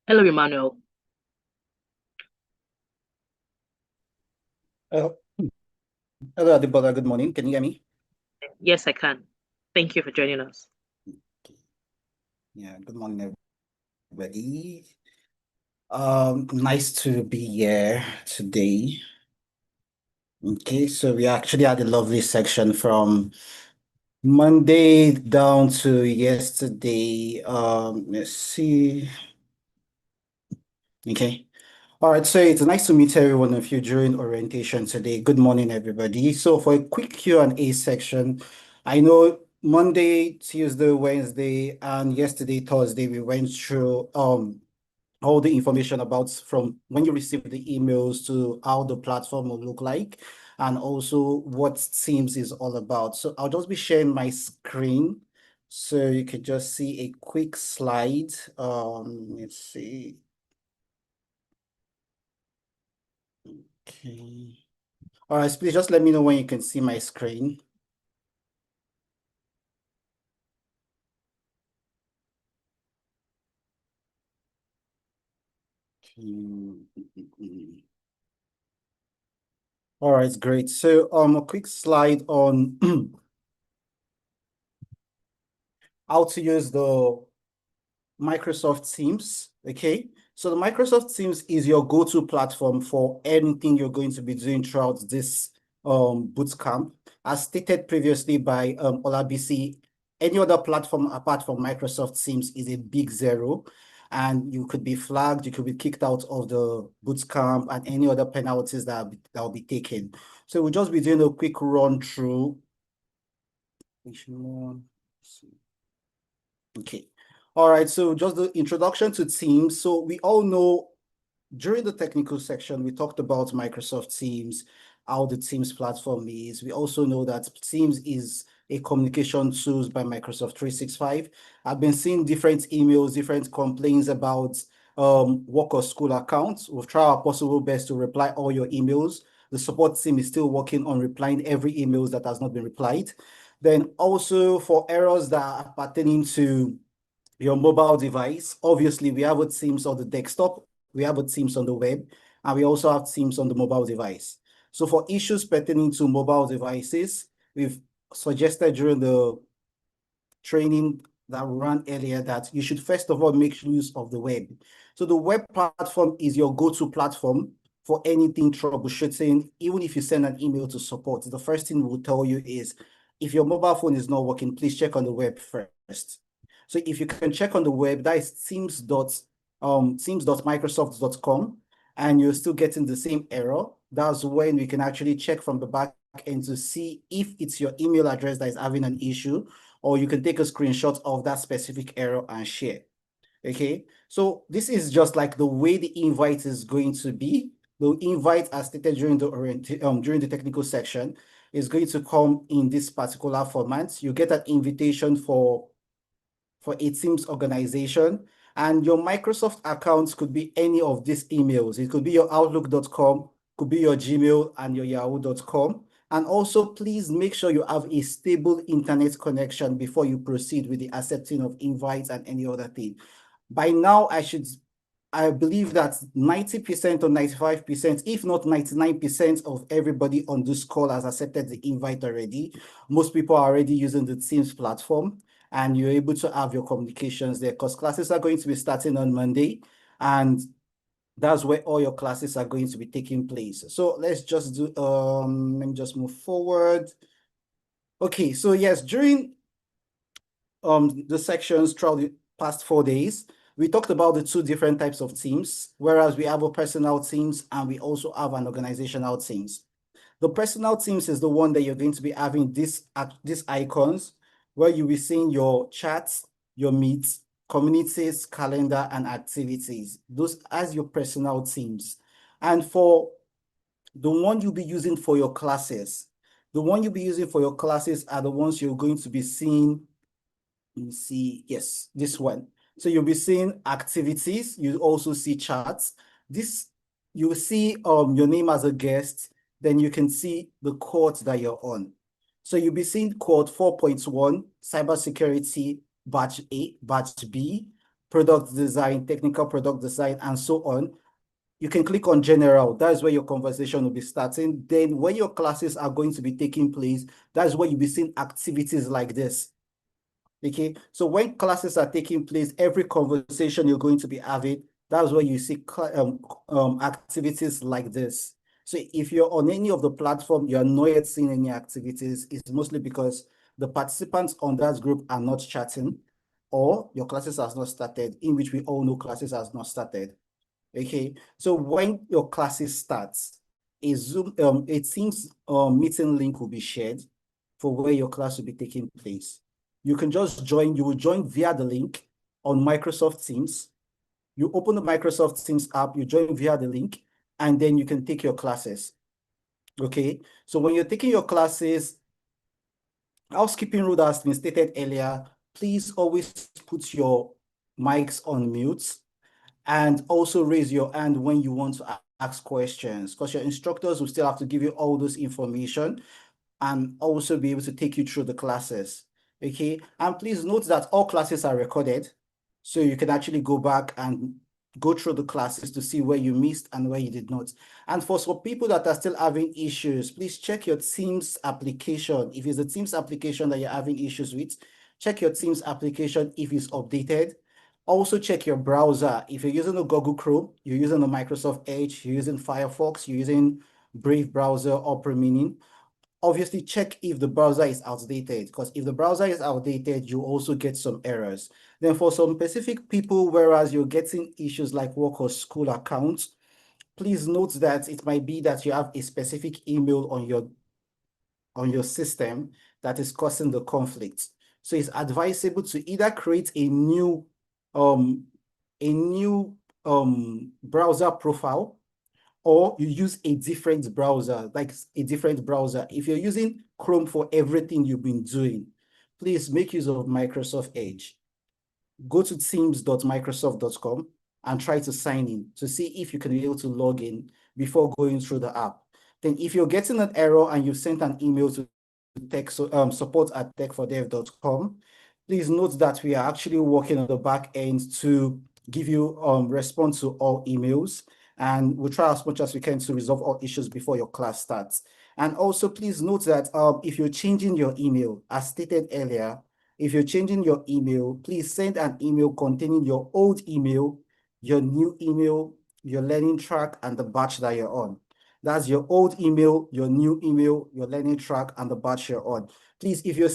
Hello, Emmanuel. Hello, Adebola. Good morning. Can you hear me? Yes, I can. Thank you for joining us. Yeah, good morning, everybody. Nice to be here today. Okay, so we actually had a lovely section from Monday down to yesterday. Let's see. Okay. All right, so it's nice to meet every one of you during orientation today. Good morning, everybody. So for a quick Q&A section, I know Monday, Tuesday, Wednesday, and yesterday, Thursday, we went through all the information about from when you receive the emails to how the platform will look like, and also what Teams is all about. So I'll just be sharing my screen so you could just see a quick slide. Let's see. Okay. All right, please just let me know when you can see my screen. All right, great. So a quick slide on how to use the Microsoft Teams. Okay, so the Microsoft Teams is your go-to platform for anything you're going to be doing throughout this bootcamp. As stated previously by Olabisi, any other platform apart from Microsoft Teams is a big zero, and you could be flagged, you could be kicked out of the bootcamp, and any other penalties that will be taken. So we'll just be doing a quick run through. Okay. All right, so just the introduction to Teams. So we all know during the technical section, we talked about Microsoft Teams, how the Teams platform is. We also know that Teams is a communication tools by Microsoft 365. I've been seeing different emails, different complaints about work or school accounts. We've tried our possible best to reply all your emails. The support team is still working on replying every email that has not been replied. Then also for errors that are pertaining to your mobile device, obviously we have a Teams on the desktop, we have a Teams on the web, and we also have Teams on the mobile device. So for issues pertaining to mobile devices, we've suggested during the training that we ran earlier that you should first of all make use of the web. So the web platform is your go-to platform for anything troubleshooting. Even if you send an email to support, the first thing we'll tell you is, if your mobile phone is not working, please check on the web first. So if you can check on the web, that is teams.microsoft.com, and you're still getting the same error. That's when we can actually check from the back end to see if it's your email address that is having an issue, or you can take a screenshot of that specific error and share. Okay, so this is just like the way the invite is going to be. The invite, as stated during the technical section, is going to come in this particular format. You get an invitation for a Teams organization, and your Microsoft accounts could be any of these emails. It could be your outlook.com, could be your Gmail and your yahoo.com. And also, please make sure you have a stable internet connection before you proceed with the accepting of invites and any other thing. By now, I believe that 90% or 95%, if not 99% of everybody on this call has accepted the invite already. Most people are already using the Teams platform, and you're able to have your communications there, because classes are going to be starting on Monday, and that's where all your classes are going to be taking place. So let's just do, let me just move forward. Okay, so yes, during the sections throughout the past 4 days, we talked about the two different types of teams, whereas we have a personal teams and we also have an organizational teams. The personal teams is the one that you're going to be having these icons, where you'll be seeing your chats, your meets, communities, calendar, and activities. Those as your personal teams. And for the one you'll be using for your classes, are the ones you're going to be seeing. You see, yes, this one. So you'll be seeing activities. You also see charts. This, you will see your name as a guest. Then you can see the cohort that you're on. So you'll be seeing cohort 4.1, cybersecurity, batch A, batch B, product design, technical product design, and so on. You can click on general. That is where your conversation will be starting. Then when your classes are going to be taking place, that's where you'll be seeing activities like this. Okay, so when classes are taking place, every conversation you're going to be having, that's where you see activities like this. So if you're on any of the platform, you're not yet seeing any activities, it's mostly because the participants on that group are not chatting, or your classes has not started, in which we all know classes has not started. Okay, so when your classes starts, a Teams meeting link will be shared for where your class will be taking place. You can just join, you will join via the link on Microsoft Teams. You open the Microsoft Teams app, you join via the link, and then you can take your classes. Okay, so when you're taking your classes, housekeeping rule that has been stated earlier, please always put your mics on mute, and also raise your hand when you want to ask questions, because your instructors will still have to give you all this information and also be able to take you through the classes. Okay, and please note that all classes are recorded, so you can actually go back and go through the classes to see where you missed and where you did not. And for some people that are still having issues, please check your Teams application. If it's the Teams application that you're having issues with, check your Teams application if it's updated. Also check your browser. If you're using a Google Chrome, you're using a Microsoft Edge, you're using Firefox, you're using Brave browser, Opera Mini, obviously check if the browser is outdated, because if the browser is outdated, you also get some errors. Then for some specific people, whereas you're getting issues like work or school accounts, please note that it might be that you have a specific email on your system that is causing the conflict. So it's advisable to either create a new browser profile, or you use a different browser, like a different browser. If you're using Chrome for everything you've been doing, please make use of Microsoft Edge. Go to teams.microsoft.com and try to sign in to see if you can be able to log in before going through the app. Then if you're getting an error and you've sent an email to support@techfordev.com, please note that we are actually working on the back end to give you response to all emails, and we'll try as much as we can to resolve all issues before your class starts. And also please note that if you're changing your email, as stated earlier, if you're changing your email, please send an email containing your old email, your new email, your learning track, and the batch that you're on. That's your old email, your new email, your learning track, and the batch you're on. Please, if you're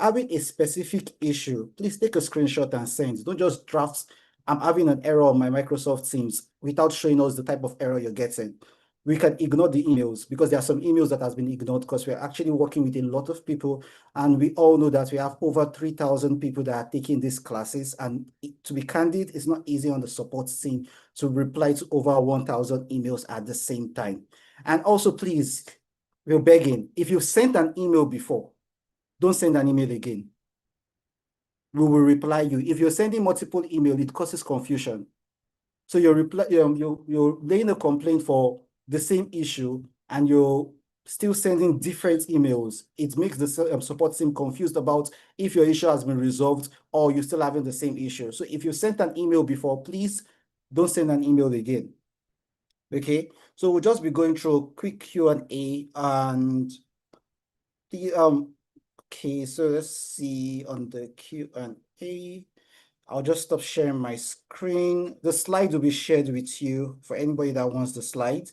having a specific issue, please take a screenshot and send. Don't just draft, I'm having an error on my Microsoft Teams, without showing us the type of error you're getting. We can ignore the emails, because there are some emails that has been ignored, because we're actually working with a lot of people, and we all know that we have over 3,000 people that are taking these classes. And to be candid, it's not easy on the support team to reply to over 1,000 emails at the same time. And also, please, we're begging, if you've sent an email before, don't send an email again. We will reply you. If you're sending multiple emails, it causes confusion. So you're laying a complaint for the same issue, and you're still sending different emails. It makes the support team confused about if your issue has been resolved or you're still having the same issue. So if you sent an email before, please don't send an email again. Okay, so we'll just be going through a quick Q&A, and the okay, so let's see on the Q&A. I'll just stop sharing my screen. The slide will be shared with you for anybody that wants the slide.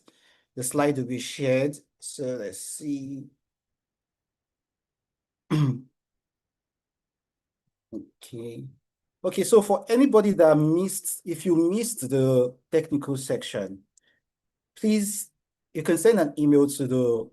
The slide will be shared. So let's see. Okay. Okay, so for anybody that missed, if you missed the technical section, please, you can send an email to the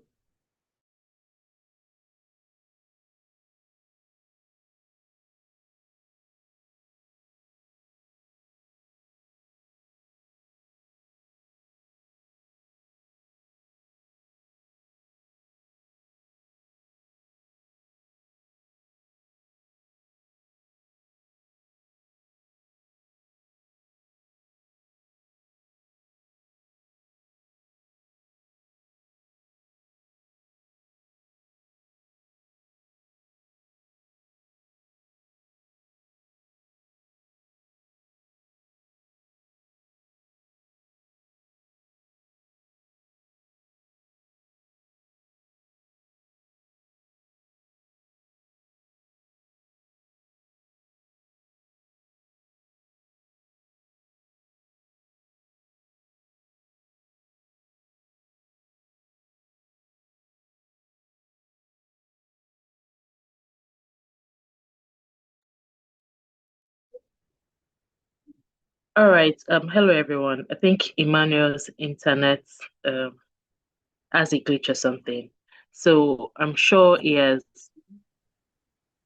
All right. Hello everyone. I think Emmanuel's internet has a glitch or something. So I'm sure he has.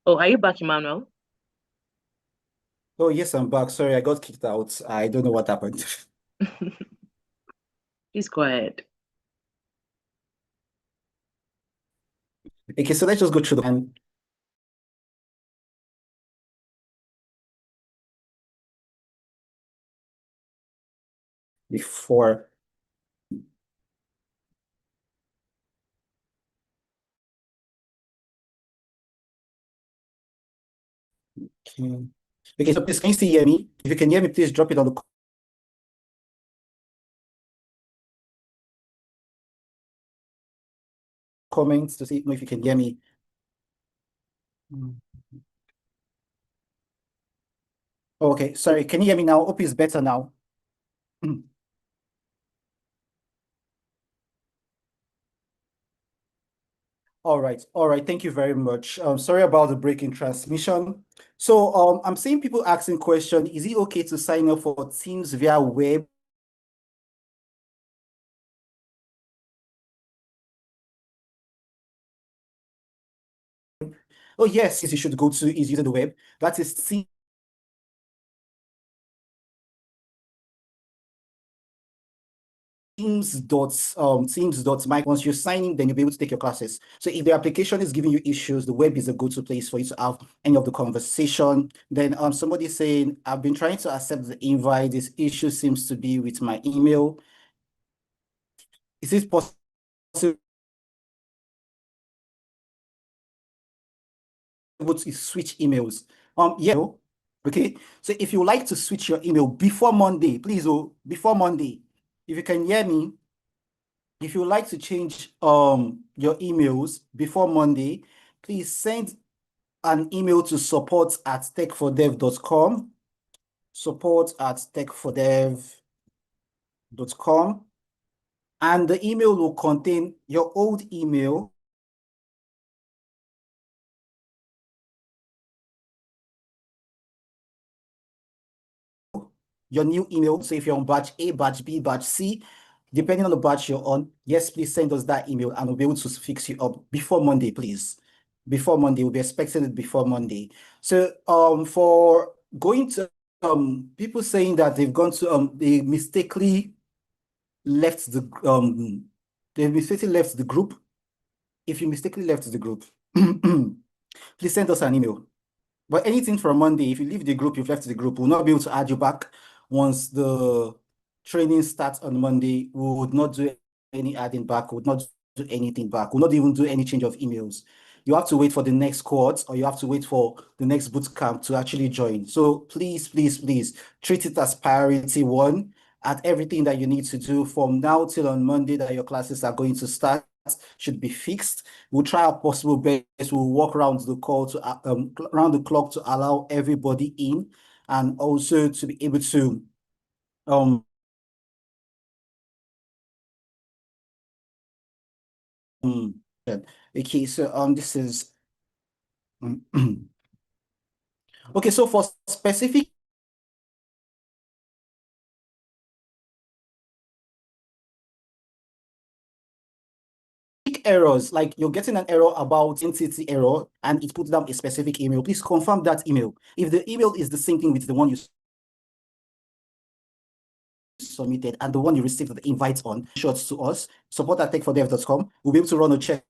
Oh, are you back, Emmanuel? Oh, yes, I'm back. Sorry, I got kicked out. I don't know what happened. Please go ahead. Okay, so let's just go through the before Okay. Okay, so please, can you still hear me? If you can hear me, please drop it on the comments to see if you can hear me. Okay, sorry, can you hear me now? Hope it's better now. All right, thank you very much. Sorry about the break in transmission. So I'm seeing people asking question, is it okay to sign up for Teams via web? Oh yes, you should go to is using the web. That is Teams.Mike. Once you're signing, then you'll be able to take your classes. So if the application is giving you issues, the web is a go-to place for you to have any of the conversation. Then somebody saying, I've been trying to accept the invite. This issue seems to be with my email. Is it possible to switch emails? Yeah. Okay. So if you like to switch your email before Monday, please, before Monday, if you can hear me, if you like to change your emails before Monday, please send an email to support@techfordev.com, support@techfordev.com, and the email will contain your old email, your new email. So if you're on batch A, batch B, batch C, depending on the batch you're on, yes, please send us that email and we'll be able to fix you up before Monday, please. Before Monday, we'll be expecting it before Monday. So for going to people saying that they've gone to they mistakenly left the group. If you mistakenly left the group, please send us an email. But anything from Monday, if you leave the group, you've left the group, we'll not be able to add you back. Once the training starts on Monday, we would not do any adding back, we would not do anything back, we'll not even do any change of emails. You have to wait for the next cohort or you have to wait for the next bootcamp to actually join. So please, please, please treat it as priority one at everything that you need to do from now till on Monday that your classes are going to start should be fixed. We'll try our possible best. We'll walk around the clock to allow everybody in, and also to be able to okay, so this is okay, so for specific errors, like you're getting an error about entity error and it puts down a specific email, please confirm that email. If the email is the same thing with the one you submitted and the one you received the invite on, shots to us, support@techfordev.com. We'll be able to run a check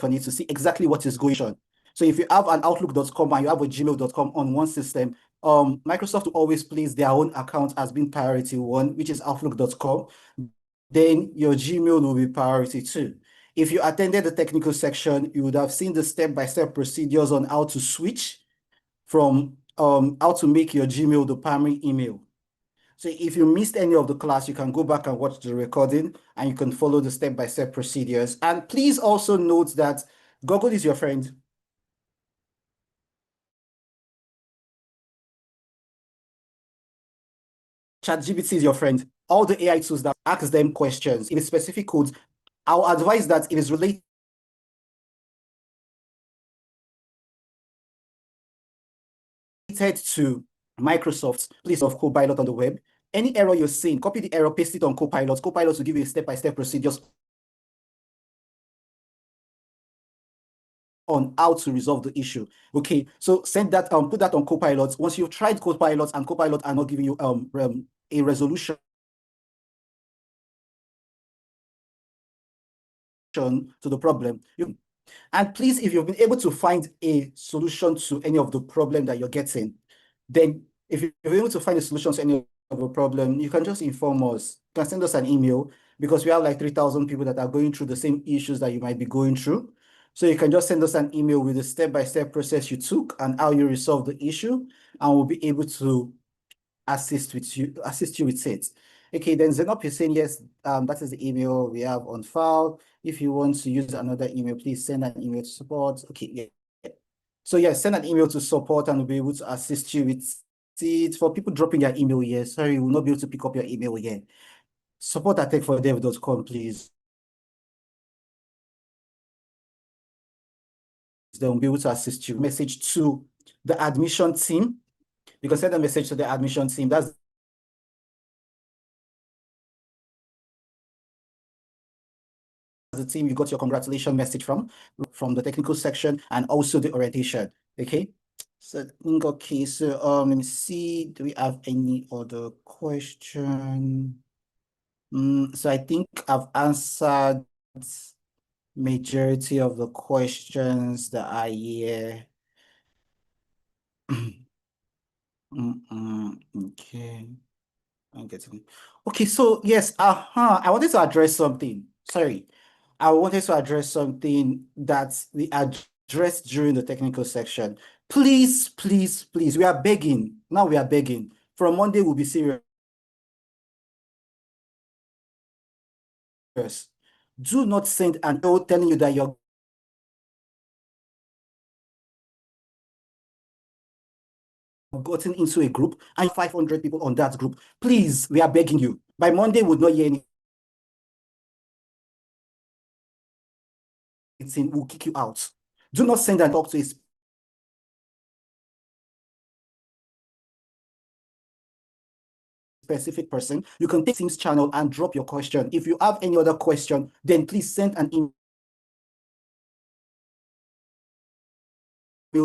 on it to see exactly what is going on. So if you have an outlook.com and you have a gmail.com on one system, Microsoft will always place their own account as being priority one, which is outlook.com. Then your Gmail will be priority two. If you attended the technical section, you would have seen the step-by-step procedures on how to switch from how to make your Gmail the primary email. So if you missed any of the class, you can go back and watch the recording and you can follow the step-by-step procedures. And please also note that Google is your friend. ChatGPT is your friend. All the AI tools that ask them questions in specific codes, I'll advise that it is related to Microsoft, please, of Copilot on the web. Any error you're seeing, copy the error, paste it on Copilot. Copilot will give you a step-by-step procedures on how to resolve the issue. Okay, so send that, put that on Copilot. Once you've tried Copilot and Copilot are not giving you a resolution to the problem, and please, if you've been able to find a solution to any of the problem that you're getting, then if you're able to find a solution to any of the problem, you can just inform us. You can send us an email because we have like 3,000 people that are going through the same issues that you might be going through. So you can just send us an email with the step-by-step process you took and how you resolve the issue, and we'll be able to assist you with it. Okay, then Zenop is saying yes, that is the email we have on file. If you want to use another email, please send an email to support. Okay, yeah. So yes, send an email to support and we'll be able to assist you with it. For people dropping your email here, sorry, we'll not be able to pick up your email here. support@techfordev.com, please. Then we'll be able to assist you. Message to the admission team. You can send a message to the admission team. That's the team you got your congratulations message from the technical section and also the orientation. Okay. So okay, so let me see. Do we have any other question? So I think I've answered majority of the questions that are here. Okay. I'm getting. Okay, so yes, I wanted to address something. Sorry. I wanted to address something that we addressed during the technical section. Please, please, please, we are begging. Now we are begging. From Monday, we'll be serious. Do not send an email telling you that you're gotten into a group and 500 people on that group. Please, we are begging you. By Monday, we'll not hear anything. We'll kick you out. Do not send and talk to a specific person. You can take Teams channel and drop your question. If you have any other question, then please send an email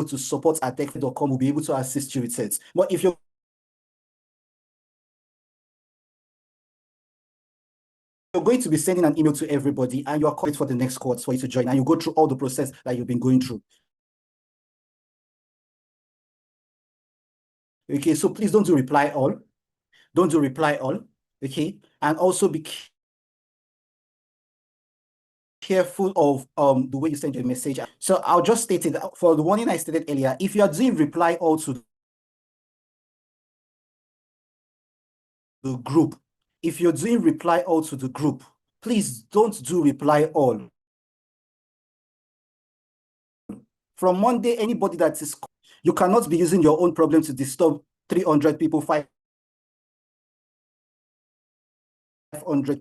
to support@techfordev.com. We'll be able to assist you with it. But if you're going to be sending an email to everybody and you are calling for the next course for you to join and you go through all the process that you've been going through. Okay, so please don't do reply all. Don't do reply all. Okay, and also be careful of the way you send your message. So I'll just state it for the warning I stated earlier. If you are doing reply all to the group, if you're doing reply all to the group, please don't do reply all. From Monday, anybody that is, you cannot be using your own problem to disturb 300 people, 500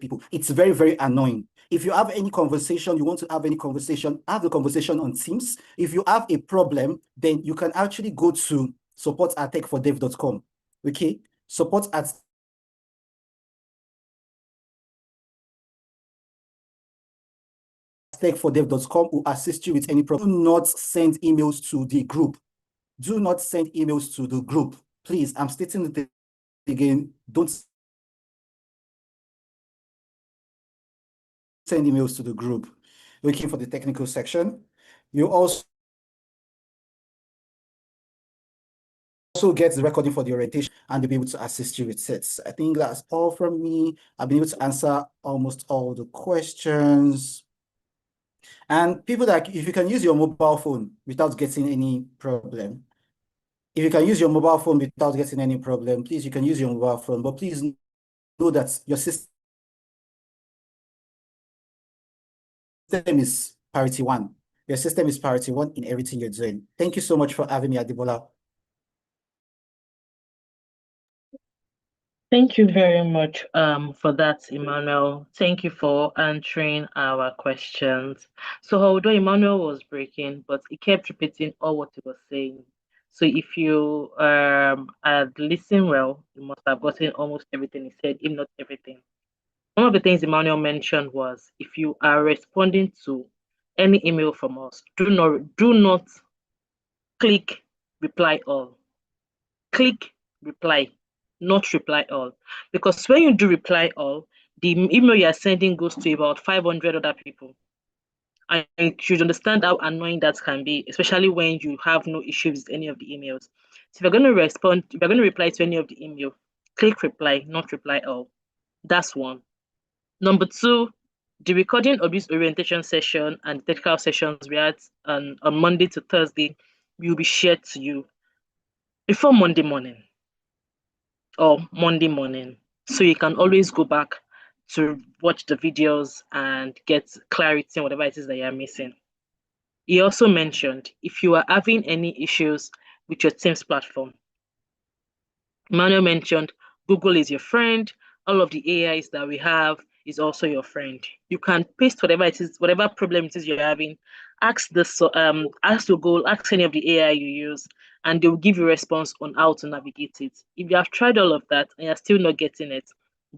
people. It's very, very annoying. If you have any conversation, you want to have any conversation, have the conversation on Teams. If you have a problem, then you can actually go to support@techfordev.com. Okay, support@techfordev.com will assist you with any problem. Do not send emails to the group. Do not send emails to the group. Please, I'm stating it again. Don't send emails to the group. Looking for the technical section. You also get the recording for the orientation and they'll be able to assist you with it. I think that's all from me. I've been able to answer almost all the questions. And people that, if you can use your mobile phone without getting any problem, if you can use your mobile phone without getting any problem, please, you can use your mobile phone, but please know that your system is priority one. Your system is priority one in everything you're doing. Thank you so much for having me, Adibola. Thank you very much for that, Emmanuel. Thank you for answering our questions. So although Emmanuel was breaking, but he kept repeating all what he was saying. So if you had listened well, you must have gotten almost everything he said, if not everything. One of the things Emmanuel mentioned was if you are responding to any email from us, do not click reply all. Click reply, not reply all. Because when you do reply all, the email you're sending goes to about 500 other people. And you should understand how annoying that can be, especially when you have no issues with any of the emails. So if you're going to respond, if you're going to reply to any of the email, click reply, not reply all. That's one. Number 2, the recording of this orientation session and technical sessions we had on Monday to Thursday will be shared to you before Monday morning or Monday morning. So you can always go back to watch the videos and get clarity on whatever it is that you're missing. He also mentioned if you are having any issues with your Teams platform, Manuel mentioned Google is your friend. All of the AIs that we have is also your friend. You can paste whatever it is, whatever problem it is you're having. Ask Google, ask any of the AI you use, and they will give you a response on how to navigate it. If you have tried all of that and you're still not getting it,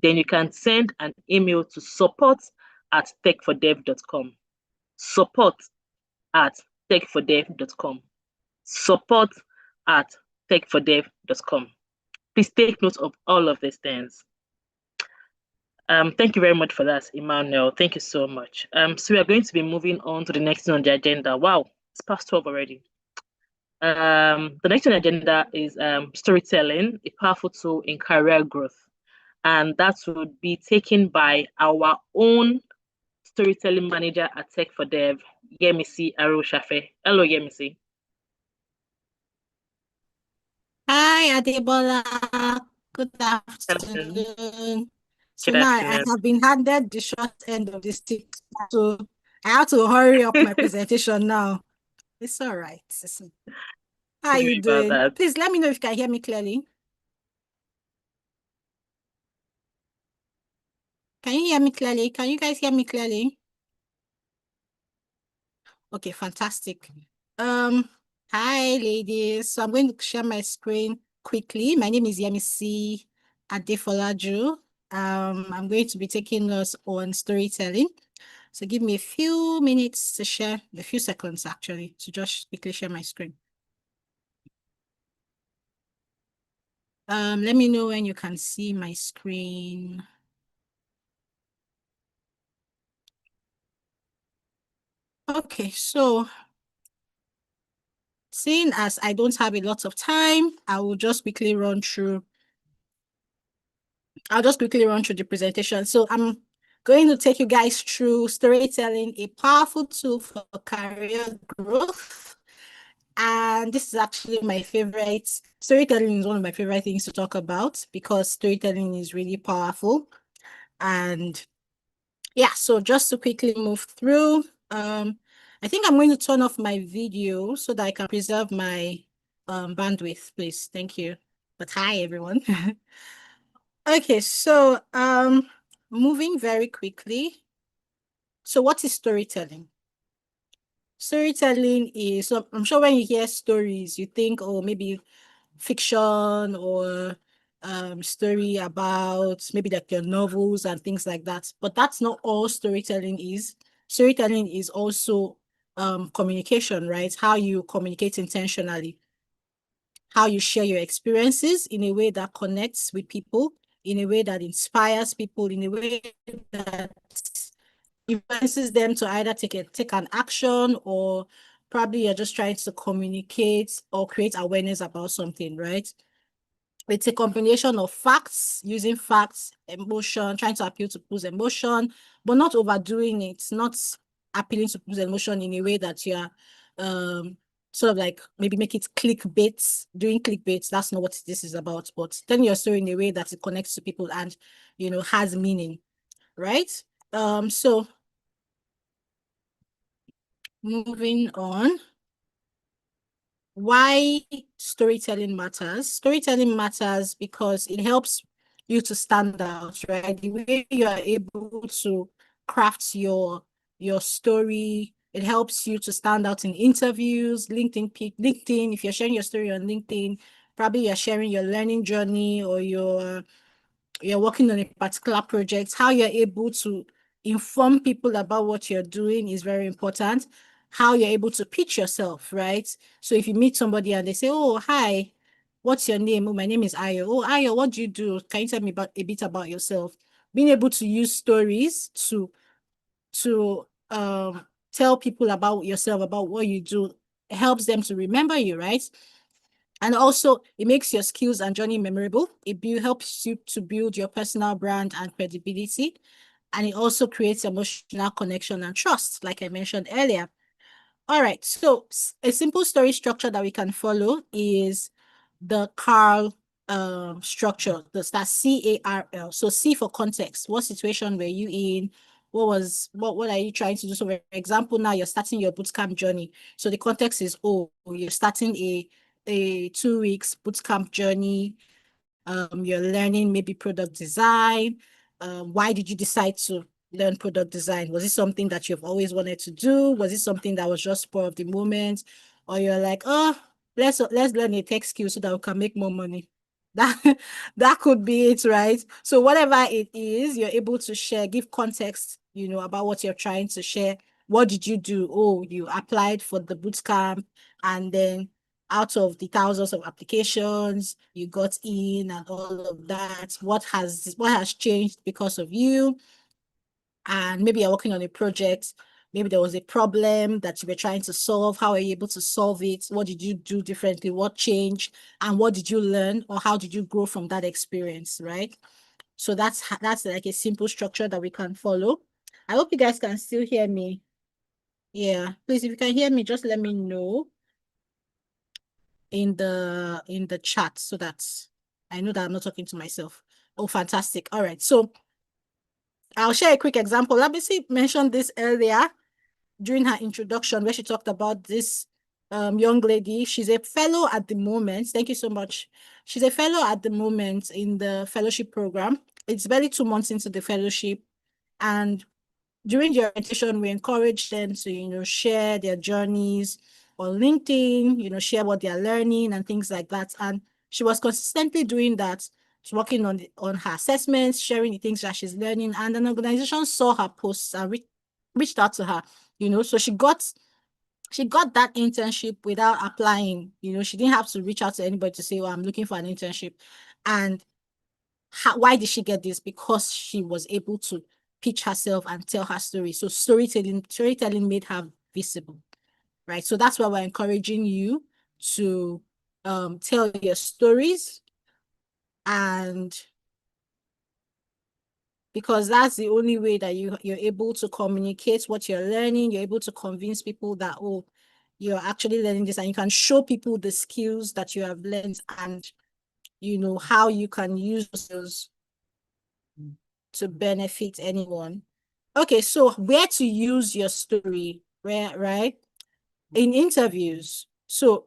then you can send an email to support@techfordev.com. Support@techfordev.com. Support@techfordev.com. Please take note of all of these things. Thank you very much for that, Emmanuel. Thank you so much. So we are going to be moving on to the next thing on the agenda. Wow, it's past 12 already. The next on the agenda is storytelling, a powerful tool in career growth. And that would be taken by our own storytelling manager at Tech for Dev, Yemisi Aroshafe. Hello, Yemisi. Hi, Adebola. Good afternoon. So Good now I afternoon. have been handed the short end of the stick, so I have to hurry up my presentation now. It's all right. How are you Sorry about doing? that. Please let me know if you can hear me clearly. Can you hear me clearly? Can you guys hear me clearly? Okay, fantastic. Hi, ladies. So I'm going to share my screen quickly. My name is Yemisi Adefolaju. I'm going to be taking us on storytelling. So give me a few minutes to share, a few seconds actually, to just quickly share my screen. Let me know when you can see my screen. Okay, so seeing as I don't have a lot of time, I will just quickly run through. I'll just quickly run through the presentation. So I'm going to take you guys through storytelling, a powerful tool for career growth. And this is actually my favorite. Storytelling is one of my favorite things to talk about because storytelling is really powerful. And yeah, so just to quickly move through, I think I'm going to turn off my video so that I can preserve my bandwidth, please. Thank you. But hi, everyone. Okay, so moving very quickly. So what is storytelling? Storytelling is, so I'm sure when you hear stories, you think, oh, maybe fiction or story about maybe like your novels and things like that. But that's not all storytelling is. Storytelling is also communication, right? How you communicate intentionally, how you share your experiences in a way that connects with people, in a way that inspires people, in a way that influences them to either take an action, or probably you're just trying to communicate or create awareness about something, right? It's a combination of facts, using facts, emotion, trying to appeal to people's emotion, but not overdoing it, not appealing to people's emotion in a way that you're sort of like maybe make it clickbait, doing clickbait. That's not what this is about, but telling your story in a way that it connects to people and, you know, has meaning, right? So moving on. Why storytelling matters? Storytelling matters because it helps you to stand out, right? The way you are able to craft your story, it helps you to stand out in interviews, LinkedIn. If you're sharing your story on LinkedIn, probably you're sharing your learning journey, or you're working on a particular project. How you're able to inform people about what you're doing is very important. How you're able to pitch yourself, right? So if you meet somebody and they say, oh, hi, what's your name? Oh, my name is Ayo. Oh, Ayo, what do you do? Can you tell me a bit about yourself? Being able to use stories to tell people about yourself, about what you do, helps them to remember you, right? And also, it makes your skills and journey memorable. It helps you to build your personal brand and credibility. And it also creates emotional connection and trust, like I mentioned earlier. All right, so a simple story structure that we can follow is the Carl structure. That's CARL. So C for context. What situation were you in? What are you trying to do? So for example, now you're starting your bootcamp journey. So the context is, oh, you're starting a 2 weeks bootcamp journey. You're learning maybe product design. Why did you decide to learn product design? Was it something that you've always wanted to do? Was it something that was just spur of the moment? Or you're like, oh, let's learn a tech skill so that we can make more money. That could be it, right? So whatever it is, you're able to share, give context, about what you're trying to share. What did you do? Oh, you applied for the bootcamp, and then out of the thousands of applications, you got in and all of that. What has changed because of you? And maybe you're working on a project. Maybe there was a problem that you were trying to solve. How are you able to solve it? What did you do differently? What changed? And what did you learn? Or how did you grow from that experience, right? So that's like a simple structure that we can follow. I hope you guys can still hear me. Yeah, please, if you can hear me, just let me know in the chat so that I know that I'm not talking to myself. Oh, fantastic. All right. So I'll share a quick example. Labisi mentioned this earlier during her introduction where she talked about this young lady. She's a fellow at the moment. Thank you so much. She's a fellow at the moment in the fellowship program. It's barely 2 months into the fellowship. And during the orientation, we encourage them to, share their journeys on LinkedIn, share what they're learning and things like that. And she was consistently doing that. She's working on her assessments, sharing the things that she's learning. And an organization saw her posts and reached out to her, so she got that internship without applying. She didn't have to reach out to anybody to say, well, I'm looking for an internship. And why did she get this? Because she was able to pitch herself and tell her story. So storytelling made her visible, right? So that's why we're encouraging you to tell your stories, and because that's the only way that you're able to communicate what you're learning. You're able to convince people that, oh, you're actually learning this, and you can show people the skills that you have learned and how you can use those to benefit anyone. Okay, so where to use your story, right? In interviews. So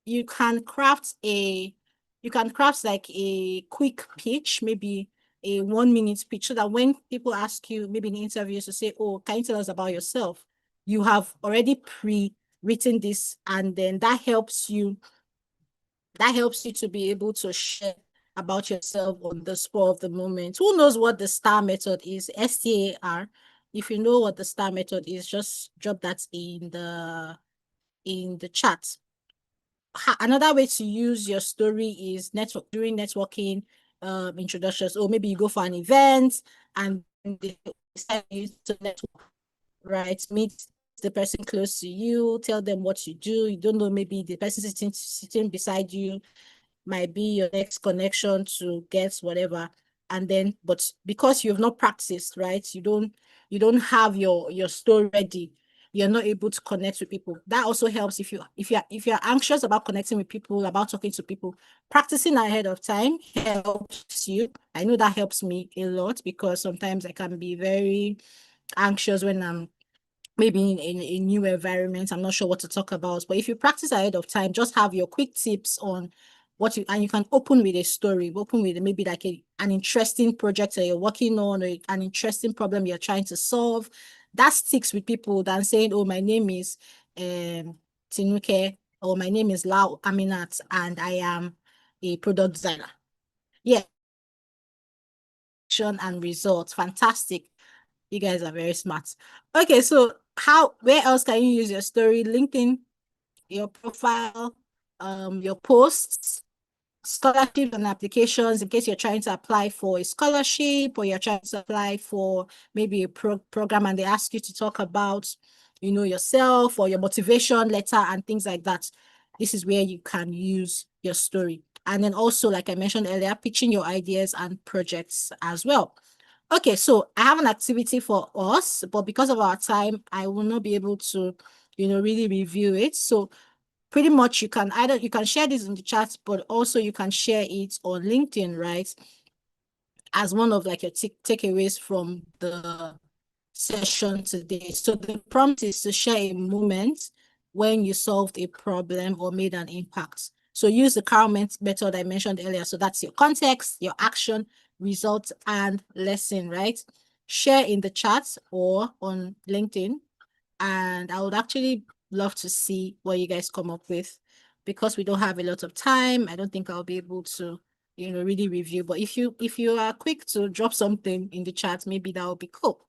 you can craft like a quick pitch, maybe a 1-minute pitch, so that when people ask you, maybe in interviews, to say, oh, can you tell us about yourself? You have already pre-written this, and then that helps you to be able to share about yourself on the spur of the moment. Who knows what the STAR method is? STAR. If you know what the STAR method is, just drop that in the chat. Another way to use your story is during networking introductions, or maybe you go for an event and they decide you to network, right? Meet the person close to you, tell them what you do. You don't know, maybe the person sitting beside you might be your next connection to get whatever. And then, but because you've not practiced, right? You don't have your story ready. You're not able to connect with people. That also helps if you're anxious about connecting with people, about talking to people. Practicing ahead of time helps you. I know that helps me a lot, because sometimes I can be very anxious when I'm maybe in a new environment. I'm not sure what to talk about. But if you practice ahead of time, just have your quick tips on and you can open with a story, open with maybe like an interesting project that you're working on, or an interesting problem you're trying to solve. That sticks with people than saying, oh, my name is Tinuke, or my name is Lau Aminat, and I am a product designer. Yeah. And results. Fantastic. You guys are very smart. Okay, so where else can you use your story? LinkedIn, your profile, your posts, scholarships and applications, in case you're trying to apply for a scholarship, or you're trying to apply for maybe a program and they ask you to talk about, yourself, or your motivation letter and things like that. This is where you can use your story. And then also, like I mentioned earlier, pitching your ideas and projects as well. Okay, so I have an activity for us, but because of our time, I will not be able to, really review it. So pretty much you can share this in the chat, but also you can share it on LinkedIn, right? As one of like your takeaways from the session today. So the prompt is to share a moment when you solved a problem or made an impact. So use the Carl method I mentioned earlier. So that's your context, your action, result, and lesson, right? Share in the chat or on LinkedIn. And I would actually love to see what you guys come up with. Because we don't have a lot of time, I don't think I'll be able to, really review. But if you are quick to drop something in the chat, maybe that would be cool.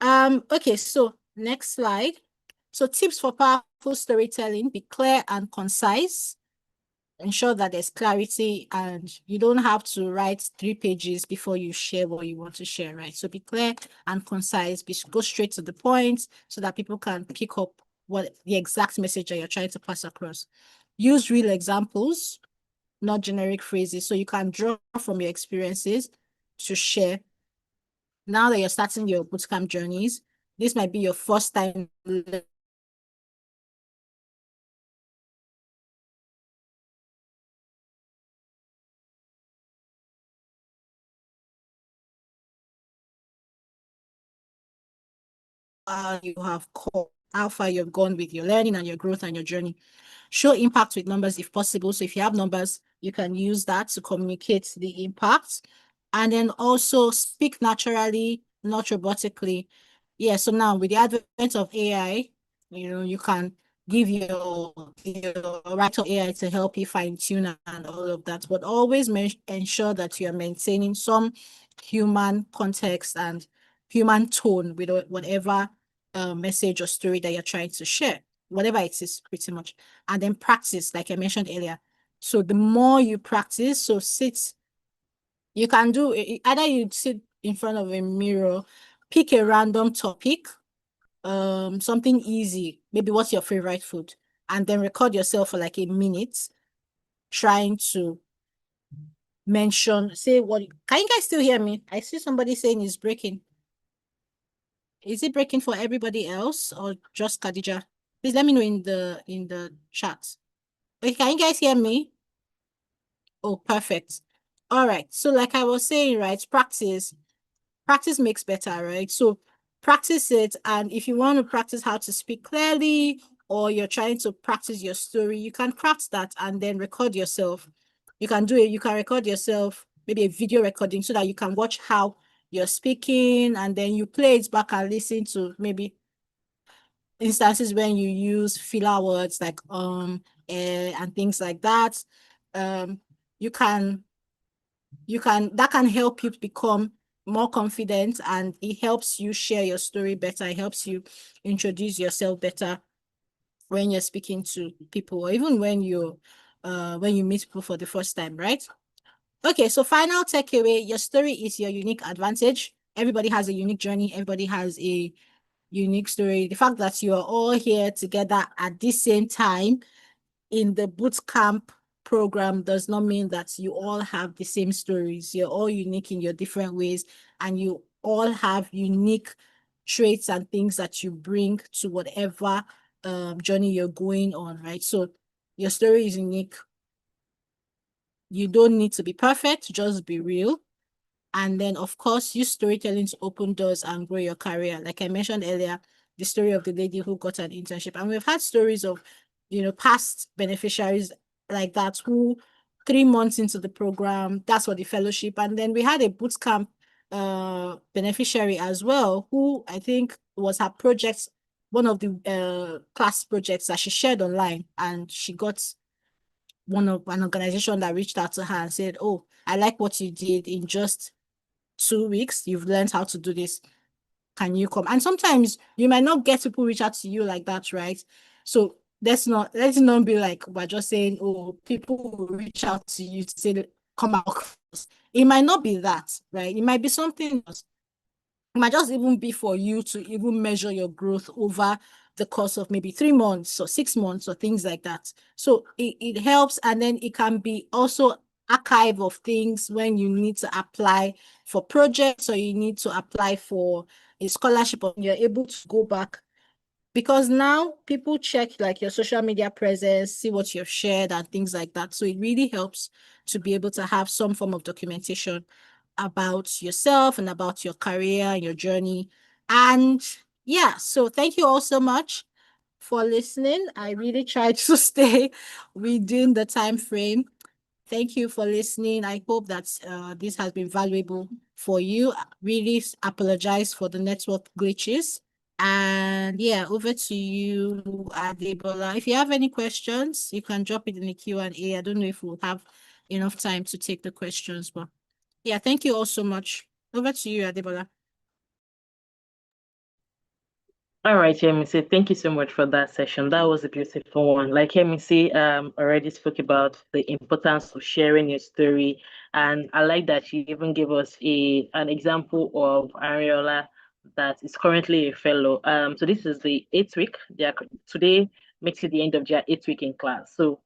Okay, so next slide. So tips for powerful storytelling: be clear and concise. Ensure that there's clarity and you don't have to write 3 pages before you share what you want to share, right? So be clear and concise, go straight to the point so that people can pick up what the exact message that you're trying to pass across. Use real examples, not generic phrases. So you can draw from your experiences to share. Now that you're starting your bootcamp journeys, this might be your first time you have called, how far you've gone with your learning and your growth and your journey. Show impact with numbers if possible. So if you have numbers, you can use that to communicate the impact. And then also speak naturally, not robotically. Yeah, so now with the advent of AI, you can give your right of AI to help you fine tune and all of that, but always ensure that you are maintaining some human context and human tone with whatever message or story that you're trying to share, whatever it is, pretty much. And then practice, like I mentioned earlier. So the more you practice, so you can do either you sit in front of a mirror, pick a random topic, something easy, maybe what's your favorite food, and then record yourself for like a minute trying to say what. Can you guys still hear me? I see somebody saying it's breaking. Is it breaking for everybody else or just Khadija? Please let me know in the chat. Okay, can you guys hear me? Oh, perfect. All right. So like I was saying, right, practice makes better, right? So practice it. And if you want to practice how to speak clearly, or you're trying to practice your story, you can craft that and then record yourself. You can do it. You can record yourself, maybe a video recording, so that you can watch how you're speaking, and then you play it back and listen to maybe instances when you use filler words like and things like that. You can that can help you become more confident, and it helps you share your story better. It helps you introduce yourself better when you're speaking to people, or even when you meet people for the first time, right? Okay, so final takeaway: your story is your unique advantage. Everybody has a unique journey. Everybody has a unique story. The fact that you are all here together at the same time in the bootcamp program does not mean that you all have the same stories. You're all unique in your different ways, and you all have unique traits and things that you bring to whatever journey you're going on, right? So your story is unique. You don't need to be perfect, just be real. And then, of course, use storytelling to open doors and grow your career. Like I mentioned earlier, the story of the lady who got an internship. And we've had stories of, past beneficiaries like that who 3 months into the program, that's for the fellowship. And then we had a bootcamp beneficiary as well, who I think was her project, one of the class projects that she shared online, and she got an organization that reached out to her and said, "Oh, I like what you did in just 2 weeks. You've learned how to do this. Can you come?" And sometimes you might not get people reach out to you like that, right? So let's not be like we're just saying, oh, people will reach out to you to say, come out. It might not be that, right? It might be something else. It might just even be for you to even measure your growth over the course of maybe 3 months or 6 months or things like that. So it helps, and then it can be also archive of things when you need to apply for projects or you need to apply for a scholarship, or you're able to go back. Because now people check like your social media presence, see what you've shared and things like that. So it really helps to be able to have some form of documentation about yourself and about your career and your journey. And yeah, so thank you all so much for listening. I really tried to stay within the time frame. Thank you for listening. I hope that this has been valuable for you. I really apologize for the network glitches. And yeah, over to you, Adebola. If you have any questions, you can drop it in the Q&A. I don't know if we'll have enough time to take the questions, but yeah, thank you all so much. Over to you, Adebola. All right, Yemisi, thank you so much for that session. That was a beautiful one. Like Yemisi already spoke about the importance of sharing your story. And I like that she even gave us an example of Ariola that is currently a fellow. So this is the 8th week. Today makes it the end of their 8th week in class. So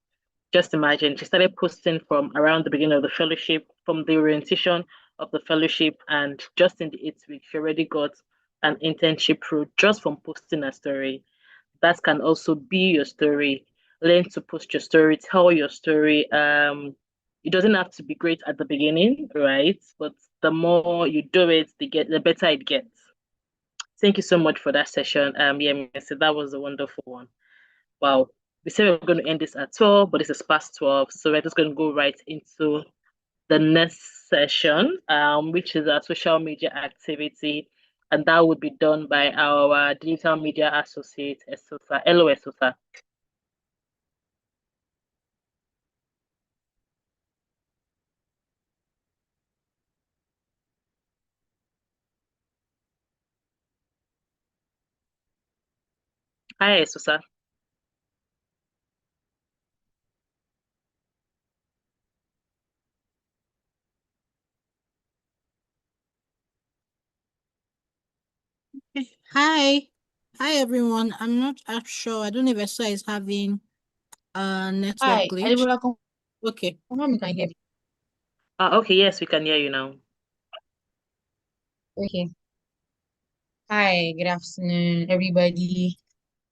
just imagine, she started posting from around the beginning of the fellowship, from the orientation of the fellowship, and just in the 8th week, she already got an internship role just from posting a story. That can also be your story. Learn to post your story, tell your story. It doesn't have to be great at the beginning, right? But the more you do it, the better it gets. Thank you so much for that session. Yeah, so that was a wonderful one. Wow. We said we are going to end this at 12, but this is past 12. So we're just going to go right into the next session, which is our social media activity. And that would be done by our digital media associate, Esosa. Hello, Esosa. Hi, Esosa. Hi. Hi, everyone. I'm sure. I don't know if Esther is having a network Hi, glitch. Adebola, Okay. confirm you can hear me. Okay, yes, we can hear you now. Okay. Hi, good afternoon, everybody.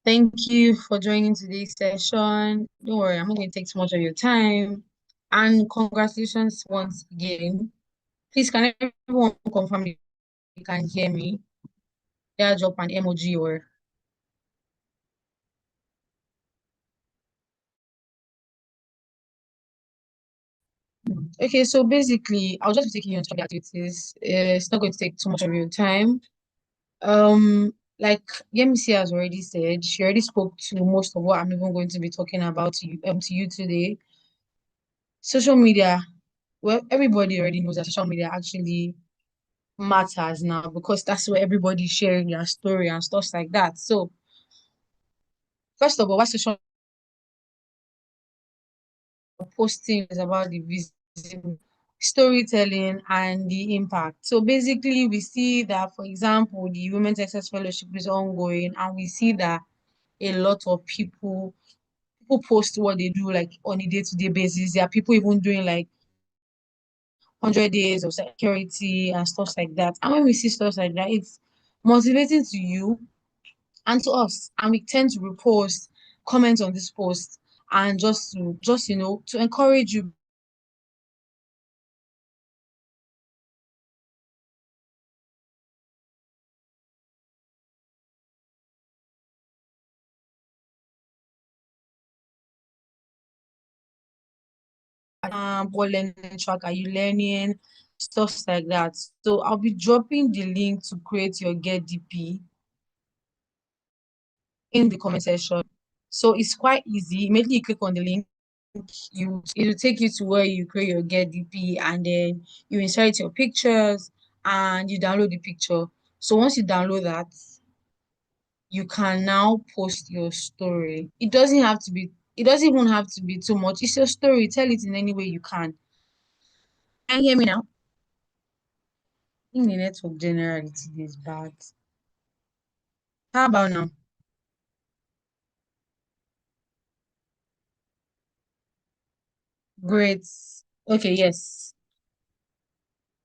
Thank you for joining today's session. Don't worry, I'm not going to take too much of your time. And congratulations once again. Please, can everyone confirm you can hear me? Yeah, drop an emoji or okay. So basically, I'll just be taking you on some of the activities. It's not going to take too much of your time. Like Yemisi has already said, she already spoke to most of what I'm even going to be talking about to you today. Social media, well, everybody already knows that social media actually matters now because that's where everybody's sharing their story and stuff like that. So, first of all, what social posting is about the visible storytelling and the impact. So basically, we see that, for example, the Women's Access Fellowship is ongoing, and we see that a lot of people post what they do like on a day-to-day basis. There are people even doing like 100 days of security and stuff like that. And when we see stuff like that, it's motivating to you and to us. And we tend to repost, comment on this post, and just to encourage you what learning track are you learning, stuff like that. So I'll be dropping the link to create your Get DP in the comment section. So it's quite easy. Immediately you click on the link, it will take you to where you create your Get DP, and then you insert your pictures and you download the picture. So once you download that, you can now post your story. It doesn't even have to be too much. It's your story. Tell it in any way you can. Can you hear me now? I think the network generally today is bad. How about now? Great. Okay, yes.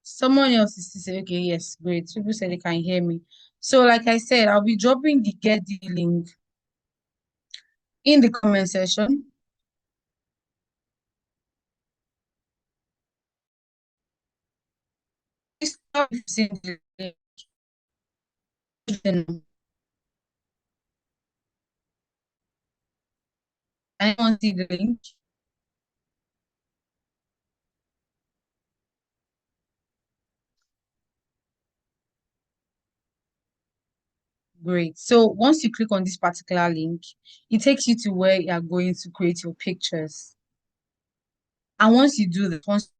Someone else is saying, okay, yes, great. People said they can hear me. So, like I said, I'll be dropping the get the link in the comment section. Please stop using the link. Anyone see the link? Great. So once you click on this particular link, it takes you to where you are going to create your pictures. And once you do that, once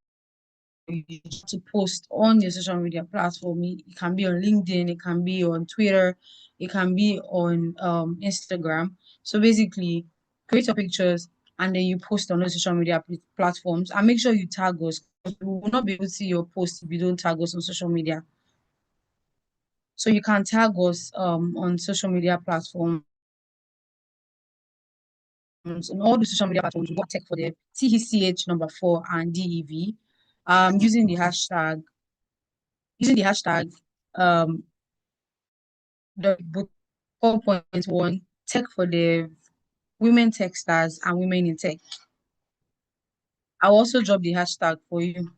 you have to post on your social media platform, it can be on LinkedIn, it can be on Twitter, it can be on Instagram. So basically, create your pictures and then you post on those social media platforms and make sure you tag us. We will not be able to see your post if you don't tag us on social media. So you can tag us on social media platforms. On all the social media platforms, we got Tech for Dev, TECH number 4 and DEV, using the hashtag um the book 4.1 Tech for Dev, Women Techsters, and Women in Tech. I'll also drop the hashtag for you.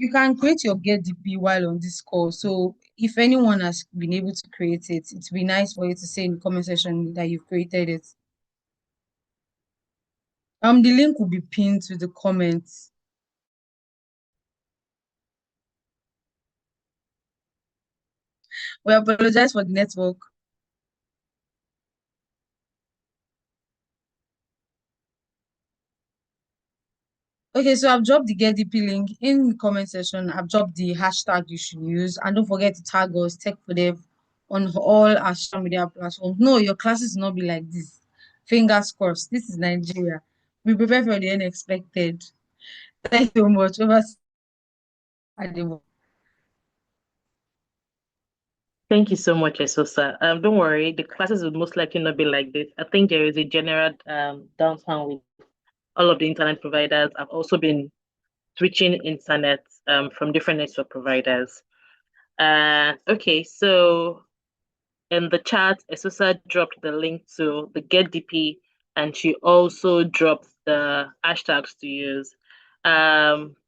You can create your Get DP while on this call. So if anyone has been able to create it, it'd be nice for you to say in the comment section that you've created it. The link will be pinned to the comments. We apologize for the network. Okay, so I've dropped the Get DP link in the comment section. I've dropped the hashtag you should use. And don't forget to tag us, Tech for Dev, on all our social media platforms. No, your classes will not be like this. Fingers crossed. This is Nigeria. We prepare for the unexpected. Thank you so much. Over to Thank you so much, Esosa. Don't worry, the classes will most likely not be like this. I think there is a general downtown with all of the internet providers. I've also been switching internet from different network providers. Okay, so in the chat, Esosa dropped the link to the Get DP, and she also dropped the hashtags to use.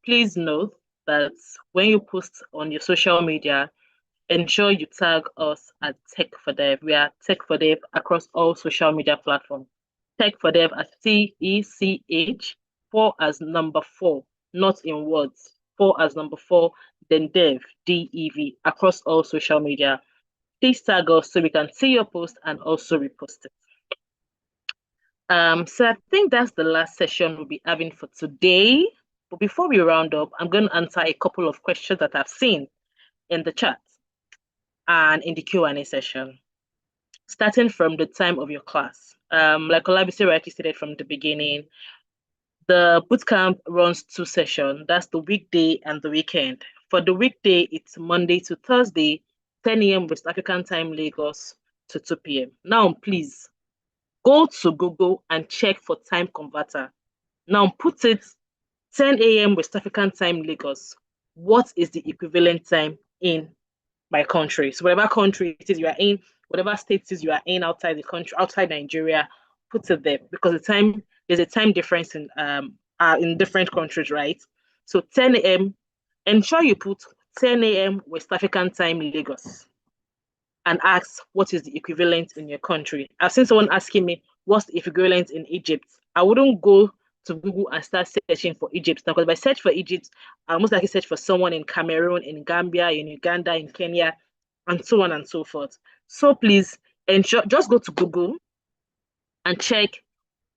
Please note that when you post on your social media, ensure you tag us at Tech for Dev. We are Tech for Dev across all social media platforms. Tech for Dev as TECH, 4 as number 4, not in words. 4 as number 4, then Dev, DEV, across all social media. Please tag us so we can see your post and also repost it. So I think that's the last session we'll be having for today. But before we round up, I'm going to answer a couple of questions that I've seen in the chat and in the Q&A session, starting from the time of your class. Like Olabisi rightly stated from the beginning, the bootcamp runs 2 sessions. That's the weekday and the weekend. For the weekday, it's Monday to Thursday, 10 a.m. West African time, Lagos to 2 p.m. Now, please go to Google and check for time converter. Now, put it 10 a.m. West African time, Lagos. What is the equivalent time in my country? So whatever country it is you are in, whatever state it is you are in outside the country, outside Nigeria, put it there, because there's a time difference in different countries, right? So 10 a.m. Ensure you put 10 a.m. West African time, Lagos, and ask what is the equivalent in your country. I've seen someone asking me what's the equivalent in Egypt. I wouldn't go to Google and start searching for Egypt now, because if I search for Egypt, I'll most likely search for someone in Cameroon, in Gambia, in Uganda, in Kenya, and so on and so forth. So please ensure, just go to Google and check.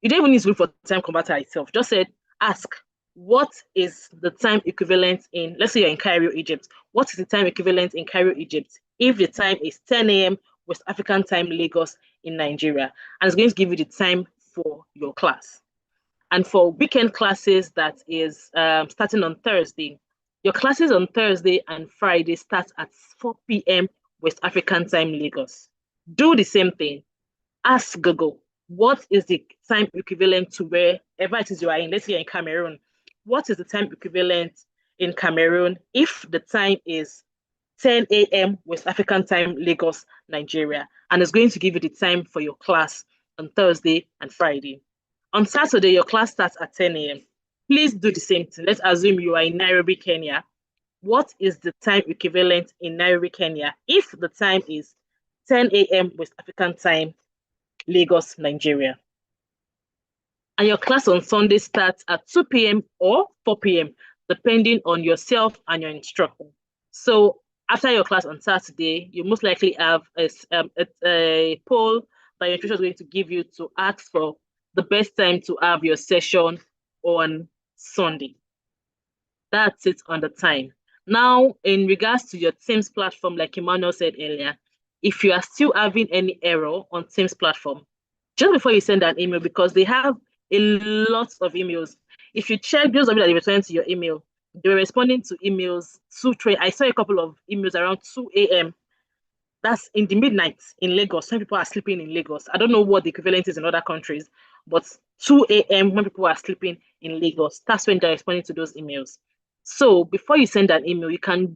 You don't even need to look for time converter itself. Just ask, what is the time equivalent in, let's say you're in Cairo, Egypt. What is the time equivalent in Cairo, Egypt? If the time is 10 a.m. West African time, Lagos in Nigeria, and it's going to give you the time for your class. And for weekend classes, that is starting on Thursday. Your classes on Thursday and Friday start at 4 p.m. West African time, Lagos. Do the same thing. ask Google, what is the time equivalent to wherever it is you are in? Let's say you're in Cameroon. What is the time equivalent in Cameroon if the time is 10 a.m. West African time, Lagos, Nigeria? And it's going to give you the time for your class on Thursday and Friday. On Saturday, your class starts at 10 a.m. Please do the same thing. Let's assume you are in Nairobi, Kenya. What is the time equivalent in Nairobi, Kenya if the time is 10 a.m. West African time, Lagos, Nigeria? And your class on Sunday starts at 2 p.m. or 4 p.m., depending on yourself and your instructor. So after your class on Saturday, you most likely have a poll that your instructor is going to give you to ask for the best time to have your session on Sunday. That's it on the time. Now, in regards to your Teams platform, like Emmanuel said earlier, if you are still having any error on Teams platform, just before you send an email, because they have a lot of emails. If you check those of you that they return to your email, they were responding to emails 2-3. I saw a couple of emails around 2 a.m. That's in the midnight in Lagos. Some people are sleeping in Lagos. I don't know what the equivalent is in other countries, but 2 a.m. when people are sleeping in Lagos, that's when they're responding to those emails. So before you send an email, you can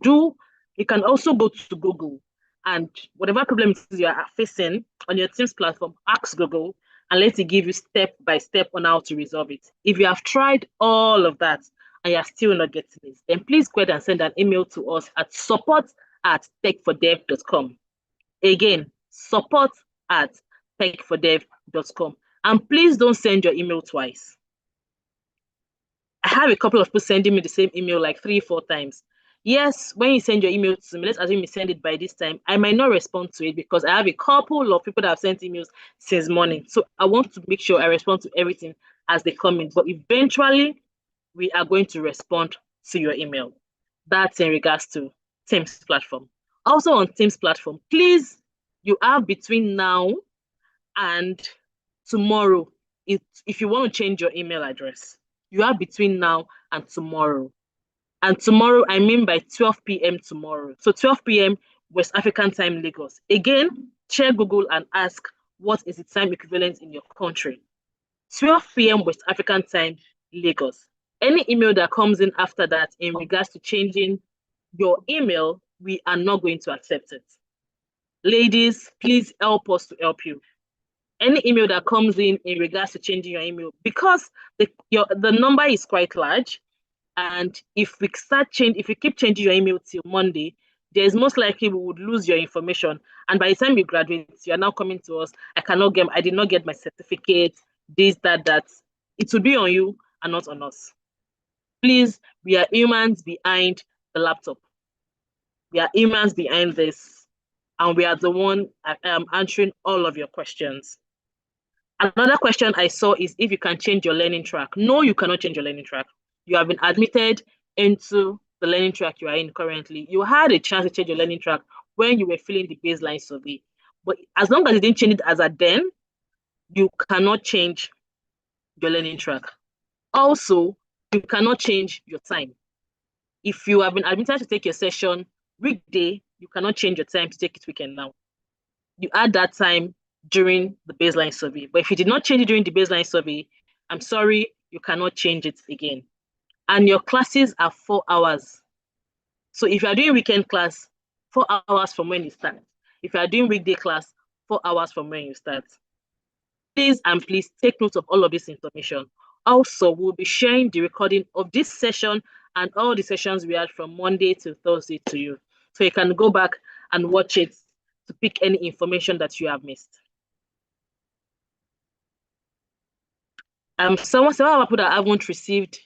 also go to Google, and whatever problem you are facing on your Teams platform, ask Google and let it give you step by step on how to resolve it. If you have tried all of that and you're still not getting it, then please go ahead and send an email to us at support@techfordev.com. Again, support@techfordev.com. And please don't send your email twice. I have a couple of people sending me the same email like 3-4 times. Yes, when you send your email to me, let's assume you send it by this time, I might not respond to it because I have a couple of people that have sent emails since morning. So I want to make sure I respond to everything as they come in. But eventually, we are going to respond to your email. That's in regards to Teams platform. Also on Teams platform, please, you have between now and tomorrow, if you want to change your email address, you have between now and tomorrow. And tomorrow, I mean by 12 p.m. tomorrow. So 12 p.m. West African time, Lagos. Again, check Google and ask what is the time equivalent in your country. 12 p.m. West African time, Lagos. Any email that comes in after that in regards to changing your email, we are not going to accept it. Ladies, please help us to help you. Any email that comes in regards to changing your email, because the number is quite large, and if we keep changing your email till Monday, there's most likely we would lose your information. And by the time you graduate, you are now coming to us, I did not get my certificate, this, that. It will be on you and not on us. Please, we are humans behind the laptop. We are humans behind this, and we are the one answering all of your questions. Another question I saw is if you can change your learning track. No, you cannot change your learning track. You have been admitted into the learning track you are in currently. You had a chance to change your learning track when you were filling the baseline survey. But as long as you didn't change it as a then, you cannot change your learning track. Also, you cannot change your time. If you have been admitted to take your session weekday, you cannot change your time to take it weekend now. You add that time during the baseline survey. But if you did not change it during the baseline survey, I'm sorry, you cannot change it again. And your classes are 4 hours. So if you are doing weekend class, 4 hours from when you start. If you are doing weekday class, 4 hours from when you start. Please take note of all of this information. Also, we'll be sharing the recording of this session and all the sessions we had from Monday to Thursday to you. So you can go back and watch it to pick any information that you have missed. Some people that haven't received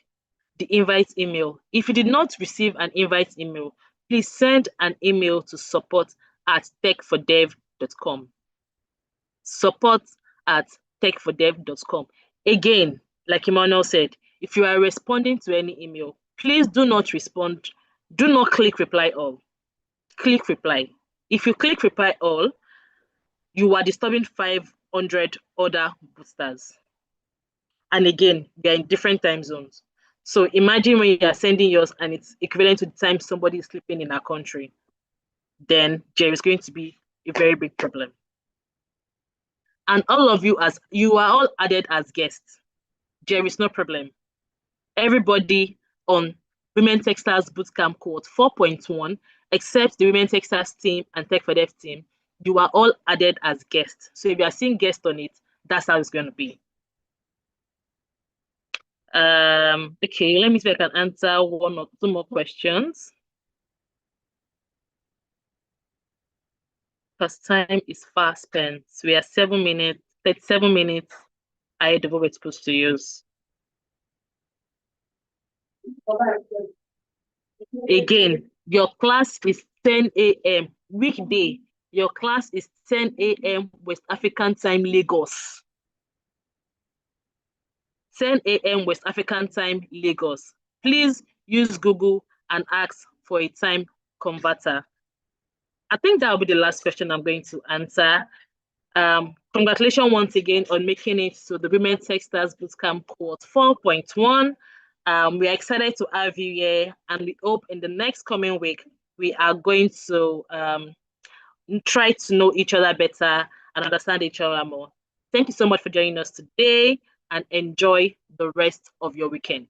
the invite email. If you did not receive an invite email, please send an email to support@techfordev.com. Support@techfordev.com. Again, like Emmanuel said, if you are responding to any email, please do not respond. Do not click reply all. Click reply. If you click reply all, you are disturbing 500 other boosters. And again, we are in different time zones. So imagine when you are sending yours and it's equivalent to the time somebody is sleeping in our country, then there is going to be a very big problem. and all of you are all added as guests. There is no problem. Everybody on Women Techsters Bootcamp Cohort 4.1, except the Women Techsters team and Tech for Dev team, you are all added as guests. So if you are seeing guests on it, that's how it's going to be. Okay, let me see if I can answer one or two more questions. Because time is fast spent. We are 37 minutes ahead of what we're supposed to use. Again, your class is 10 a.m. weekday. Your class is 10 a.m. West African time, Lagos. 10 a.m. West African time, Lagos. Please use Google and ask for a time converter. I think that will be the last question I'm going to answer. Congratulations once again on making it to the Women Techsters Bootcamp Cohort 4.1. We are excited to have you here, and we hope in the next coming week we are going to try to know each other better and understand each other more. Thank you so much for joining us today, and enjoy the rest of your weekend.